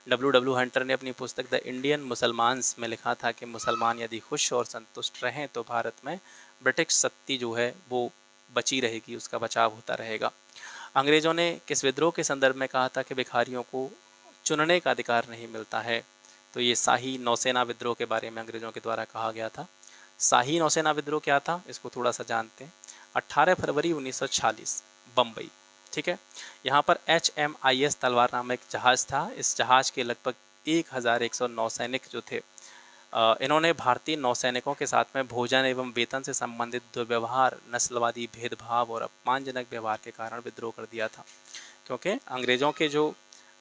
डब्ल्यू हंटर ने अपनी पुस्तक द इंडियन मुसलमान्स में लिखा था कि मुसलमान यदि खुश और संतुष्ट रहें तो भारत में ब्रिटिश शक्ति जो है वो बची रहेगी, उसका बचाव होता रहेगा। अंग्रेजों ने किस विद्रोह के संदर्भ में कहा था कि भिखारियों को चुनने का अधिकार नहीं मिलता है? तो ये शाही नौसेना विद्रोह के बारे में अंग्रेजों के द्वारा कहा गया था। शाही नौसेना विद्रोह क्या था, इसको थोड़ा सा जानते हैं। 18 फरवरी 1946 बम्बई, ठीक है। यहाँ पर HMIS तलवार नामक एक जहाज़ था। इस जहाज़ के लगभग 1109 सैनिक जो थे, इन्होंने भारतीय नौसैनिकों के साथ में भोजन एवं वेतन से संबंधित दुर्व्यवहार, नस्लवादी भेदभाव और अपमानजनक व्यवहार के कारण विद्रोह कर दिया था। क्योंकि अंग्रेज़ों के जो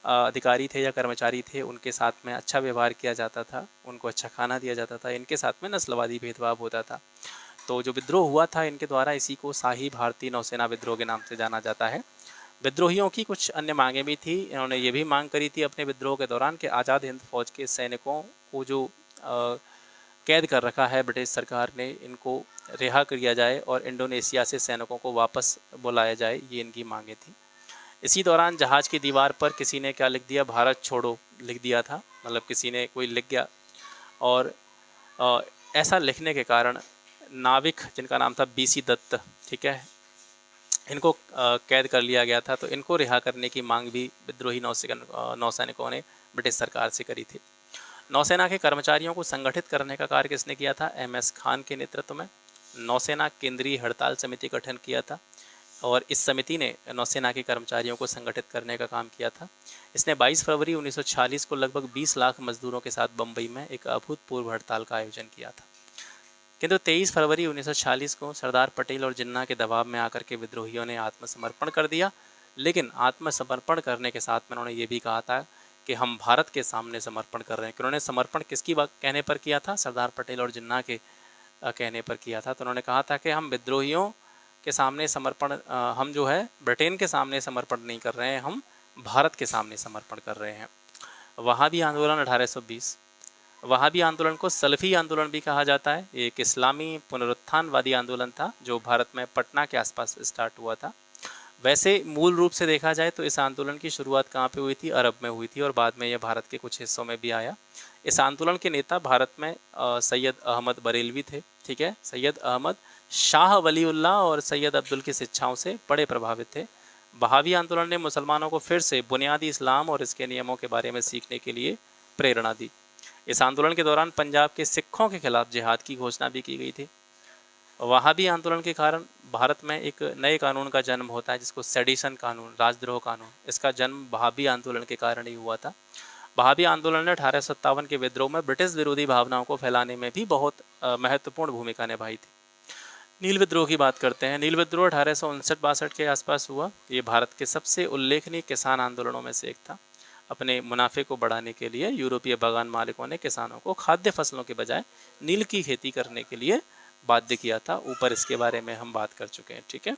अधिकारी थे या कर्मचारी थे उनके साथ में अच्छा व्यवहार किया जाता था, उनको अच्छा खाना दिया जाता था, इनके साथ में नस्लवादी भेदभाव होता था। तो जो विद्रोह हुआ था इनके द्वारा, इसी को शाही भारतीय नौसेना विद्रोह के नाम से जाना जाता है। विद्रोहियों की कुछ अन्य मांगें भी थी। इन्होंने ये भी मांग करी थी अपने विद्रोह के दौरान कि आज़ाद हिंद फौज के सैनिकों को जो कैद कर रखा है ब्रिटिश सरकार ने, इनको रिहा किया जाए और इंडोनेशिया से सैनिकों को वापस बुलाया जाए, ये इनकी मांगें थी। इसी दौरान जहाज़ की दीवार पर किसी ने क्या लिख दिया? भारत छोड़ो लिख दिया था, मतलब किसी ने कोई लिख गया और ऐसा लिखने के कारण नाविक जिनका नाम था BC दत्त, ठीक है, इनको कैद कर लिया गया था। तो इनको रिहा करने की मांग भी विद्रोही नौसैनिकों ने ब्रिटिश सरकार से करी थी। नौसेना के कर्मचारियों को संगठित करने का कार्य किसने किया था? MS खान के नेतृत्व में नौसेना केंद्रीय हड़ताल समिति का गठन किया था और इस समिति ने नौसेना के कर्मचारियों को संगठित करने का काम किया था। इसने 22 फरवरी 1946 को लगभग 20 लाख मजदूरों के साथ बम्बई में एक अभूतपूर्व हड़ताल का आयोजन किया था। किंतु 23 फरवरी 1946 को सरदार पटेल और जिन्ना के दबाव में आकर के विद्रोहियों ने आत्मसमर्पण कर दिया। लेकिन आत्मसमर्पण करने के साथ में उन्होंने ये भी कहा था कि हम भारत के सामने समर्पण कर रहे हैं। कि उन्होंने समर्पण किसकी कहने पर किया था? सरदार पटेल और जिन्ना के कहने पर किया था। तो उन्होंने कहा था कि हम विद्रोहियों के सामने समर्पण, हम जो है ब्रिटेन के सामने समर्पण नहीं कर रहे हैं, हम भारत के सामने समर्पण कर रहे हैं। वहाबी आंदोलन 1820, वहाबी आंदोलन को सलफ़ी आंदोलन भी कहा जाता है। एक इस्लामी पुनरुत्थानवादी आंदोलन था जो भारत में पटना के आसपास स्टार्ट हुआ था। वैसे मूल रूप से देखा जाए तो इस आंदोलन की शुरुआत कहाँ पे हुई थी? अरब में हुई थी और बाद में यह भारत के कुछ हिस्सों में भी आया। इस आंदोलन के नेता भारत में सैयद अहमद बरेलवी थे, ठीक है। सैयद अहमद शाह वलीउल्लाह और सैयद अब्दुल की शिक्षाओं से बड़े प्रभावित थे। बहावी आंदोलन ने मुसलमानों को फिर से बुनियादी इस्लाम और इसके नियमों के बारे में सीखने के लिए प्रेरणा दी। इस आंदोलन के दौरान पंजाब के सिखों के खिलाफ जिहाद की घोषणा भी की गई थी। वहाबी आंदोलन के कारण भारत में एक नए कानून का जन्म होता है, जिसको सेडिशन कानून, राजद्रोह कानून। इसका जन्म वहाबी आंदोलन के कारण ही हुआ था। वहाबी आंदोलन ने 1857 के विद्रोह में ब्रिटिश विरोधी भावनाओं को फैलाने में भी बहुत महत्वपूर्ण भूमिका निभाई थी। नील विद्रोह की बात करते हैं। नील विद्रोह 1859-62 के आसपास हुआ। ये भारत के सबसे उल्लेखनीय किसान आंदोलनों में से एक था। अपने मुनाफे को बढ़ाने के लिए यूरोपीय बागान मालिकों ने किसानों को खाद्य फसलों के बजाय नील की खेती करने के लिए बाध्य किया था। ऊपर इसके बारे में हम बात कर चुके हैं, ठीक है।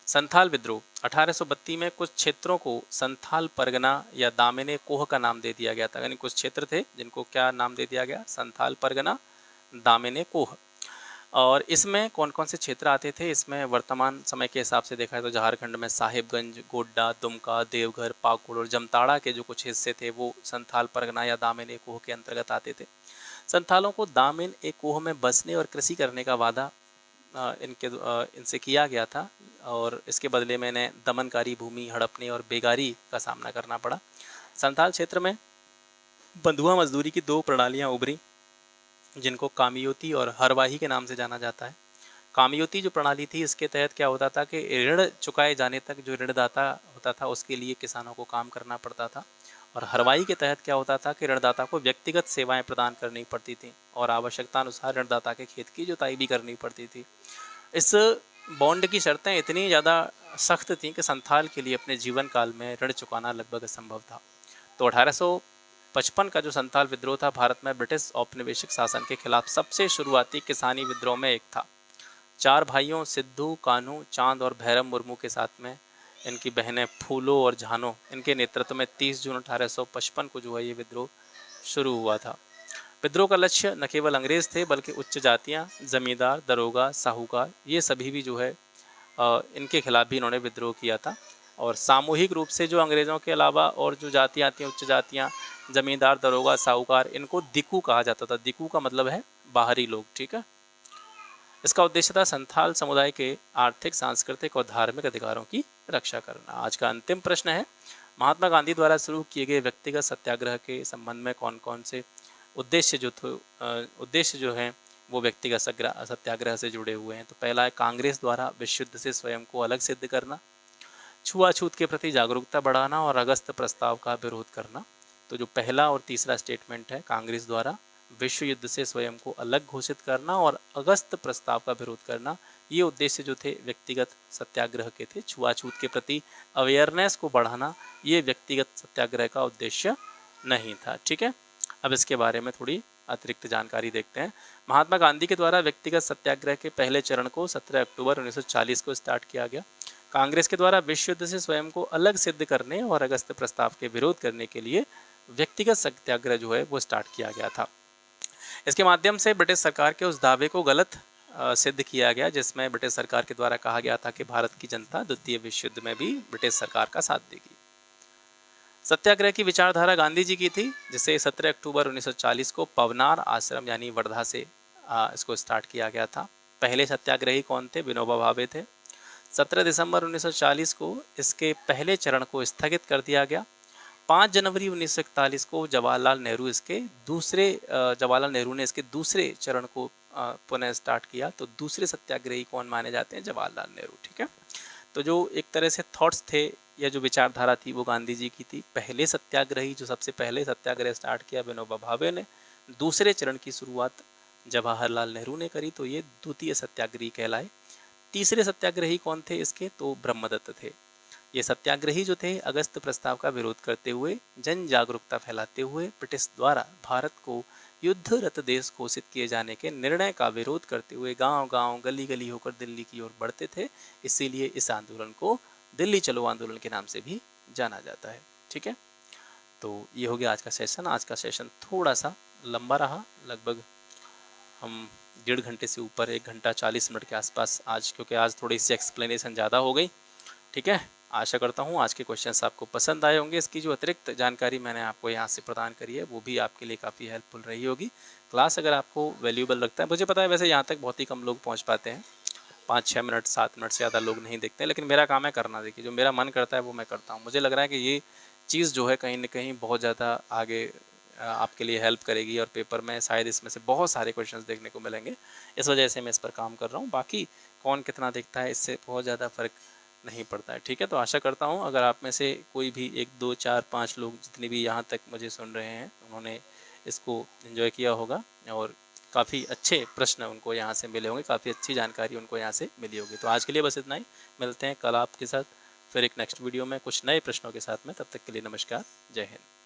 संथाल विद्रोह 1832 में कुछ क्षेत्रों को संथाल परगना या दामिने कोह का नाम दे दिया गया था। यानी कुछ क्षेत्र थे जिनको क्या नाम दे दिया गया? संथाल परगना, दामिने कोह। और इसमें कौन कौन से क्षेत्र आते थे? इसमें वर्तमान समय के हिसाब से देखा है तो झारखंड में साहिबगंज, गोड्डा, दुमका, देवघर, पाकुड़ और जमताड़ा के जो कुछ हिस्से थे वो संथाल परगना या दामिने कोह के अंतर्गत आते थे। संथालों को दामिन ए कोह में बसने और कृषि करने का वादा इनसे किया गया था और इसके बदले में इन्हें दमनकारी भूमि हड़पने और बेगारी का सामना करना पड़ा। संथाल क्षेत्र में बंधुआ मजदूरी की दो प्रणालियां उभरी, जिनको कामियोती और हरवाही के नाम से जाना जाता है। कामियोती जो प्रणाली थी, इसके तहत क्या होता था कि ऋण चुकाए जाने तक जो ऋणदाता होता था उसके लिए किसानों को काम करना पड़ता था। और हरवाही के तहत क्या होता था कि ऋणदाता को व्यक्तिगत सेवाएं प्रदान करनी पड़ती थी और आवश्यकता अनुसार ऋणदाता के खेत की जुताई भी करनी पड़ती थी। इस बॉन्ड की शर्तें इतनी ज़्यादा सख्त थीं कि संथाल के लिए अपने जीवन काल में ऋण चुकाना लगभग असंभव था। तो 1855 का जो संथाल विद्रोह था भारत में ब्रिटिश औपनिवेशिक शासन के खिलाफ सबसे शुरुआती किसानी विद्रोह में एक था। चार भाइयों सिद्धू, कान्हू, चांद और भैरम मुर्मू के साथ में इनकी बहनें फूलो और झानो, इनके नेतृत्व में 30 जून 1855 को जो है ये विद्रोह शुरू हुआ था। विद्रोह का लक्ष्य न केवल अंग्रेज थे बल्कि उच्च जातियां, जमींदार, दरोगा, साहूकार, ये सभी भी जो है इनके खिलाफ भी इन्होंने विद्रोह किया था। और सामूहिक रूप से जो अंग्रेज़ों के अलावा और जो जातियाँ आती हैं, उच्च जातियाँ, जमींदार, दरोगा, साहूकार, इनको दिकू कहा जाता था। दिकू का मतलब है बाहरी लोग, ठीक है। इसका उद्देश्य था संथाल समुदाय के आर्थिक, सांस्कृतिक और धार्मिक अधिकारों की रक्षा करना। आज का अंतिम प्रश्न है, महात्मा गांधी द्वारा शुरू किए गए व्यक्तिगत सत्याग्रह के संबंध में कौन कौन से उद्देश्य जो हैं वो व्यक्तिगत सत्याग्रह से जुड़े हुए हैं? तो पहला है कांग्रेस द्वारा विश्व युद्ध से स्वयं को अलग सिद्ध करना, छुआछूत के प्रति जागरूकता बढ़ाना और अगस्त प्रस्ताव का विरोध करना। तो जो पहला और तीसरा स्टेटमेंट है, कांग्रेस द्वारा विश्व युद्ध से स्वयं को अलग घोषित करना और अगस्त प्रस्ताव का विरोध करना, ये उद्देश्य जो थे व्यक्तिगत सत्याग्रह के थे। छुआछूत के प्रति अवेयरनेस को बढ़ाना ये व्यक्तिगत सत्याग्रह का उद्देश्य नहीं था, ठीक है। अब इसके बारे में थोड़ी अतिरिक्त जानकारी देखते हैं। महात्मा गांधी के द्वारा व्यक्तिगत सत्याग्रह के पहले चरण को 17 अक्टूबर 1940 को स्टार्ट किया गया। कांग्रेस के द्वारा विश्व युद्ध से स्वयं को अलग सिद्ध करने और अगस्त प्रस्ताव के विरोध करने के लिए व्यक्तिगत सत्याग्रह जो है वो स्टार्ट किया गया था। इसके माध्यम से ब्रिटिश सरकार के उस दावे को गलत सिद्ध किया गया जिसमें ब्रिटिश सरकार के द्वारा कहा गया था कि भारत की जनता द्वितीय विश्व युद्ध में भी ब्रिटिश सरकार का साथ देगी। सत्याग्रह की विचारधारा गांधी जी की थी, जिसे 17 अक्टूबर 1940 को पवनार आश्रम यानी वर्धा से इसको स्टार्ट किया गया था। पहले सत्याग्रही कौन थे? विनोबा भावे थे। 17 दिसंबर 1940 को इसके पहले चरण को स्थगित कर दिया गया। 5 जनवरी 1941 को जवाहरलाल नेहरू ने इसके दूसरे चरण को पुनः स्टार्ट किया। तो दूसरे सत्याग्रही कौन माने जाते हैं? जवाहरलाल नेहरू, ठीक है। तो जो एक तरह से थॉट्स थे या जो विचारधारा थी वो गांधी जी की थी। पहले सत्याग्रही जो सबसे पहले सत्याग्रह स्टार्ट किया विनोबा भावे ने, दूसरे चरण की शुरुआत जवाहरलाल नेहरू ने करी, तो ये द्वितीय सत्याग्रही कहलाए। तीसरे सत्याग्रही कौन थे इसके? तो ब्रह्मदत्त थे। ये सत्याग्रही जो थे अगस्त प्रस्ताव का विरोध करते हुए, जन जागरूकता फैलाते हुए ब्रिटिश द्वारा भारत को युद्धरत देश घोषित किए जाने के निर्णय का विरोध करते हुए गांव-गांव, गली-गली होकर दिल्ली की ओर बढ़ते थे। इसीलिए इस आंदोलन को दिल्ली चलो आंदोलन के नाम से भी जाना जाता है, ठीक है। तो ये हो गया आज का सेशन। आज का सेशन थोड़ा सा लंबा रहा, लगभग हम डेढ़ घंटे से ऊपर, 1 घंटा 40 मिनट के आसपास आज, क्योंकि आज थोड़ी सी एक्सप्लेनेशन ज़्यादा हो गई। ठीक है, आशा करता हूँ आज के क्वेश्चंस आपको पसंद आए होंगे। इसकी जो अतिरिक्त जानकारी मैंने आपको यहाँ से प्रदान करी है वो भी आपके लिए काफ़ी हेल्पफुल रही होगी। क्लास अगर आपको वैल्यूएबल लगता है, मुझे पता है वैसे यहाँ तक बहुत ही कम लोग पहुँच पाते हैं, 5-6 मिनट 7 मिनट से ज़्यादा लोग नहीं देखते, लेकिन मेरा काम है करना। देखिए, जो मेरा मन करता है वो मैं करता हूँ। मुझे लग रहा है कि ये चीज़ जो है कहीं न कहीं बहुत ज़्यादा आगे आपके लिए हेल्प करेगी, और पेपर में शायद इसमें से बहुत सारे क्वेश्चंस देखने को मिलेंगे। इस वजह से मैं इस पर काम कर रहा हूँ। बाकी कौन कितना देखता है इससे बहुत ज़्यादा फ़र्क नहीं पड़ता है। ठीक है, तो आशा करता हूँ अगर आप में से कोई भी 1, 2, 4, 5 लोग जितने भी यहाँ तक मुझे सुन रहे हैं, उन्होंने इसको एंजॉय किया होगा, और काफ़ी अच्छे प्रश्न उनको यहाँ से मिले होंगे, काफ़ी अच्छी जानकारी उनको यहाँ से मिली होगी। तो आज के लिए बस इतना ही। मिलते हैं कल आपके साथ फिर एक नेक्स्ट वीडियो में कुछ नए प्रश्नों के साथ में। तब तक के लिए नमस्कार, जय हिंद।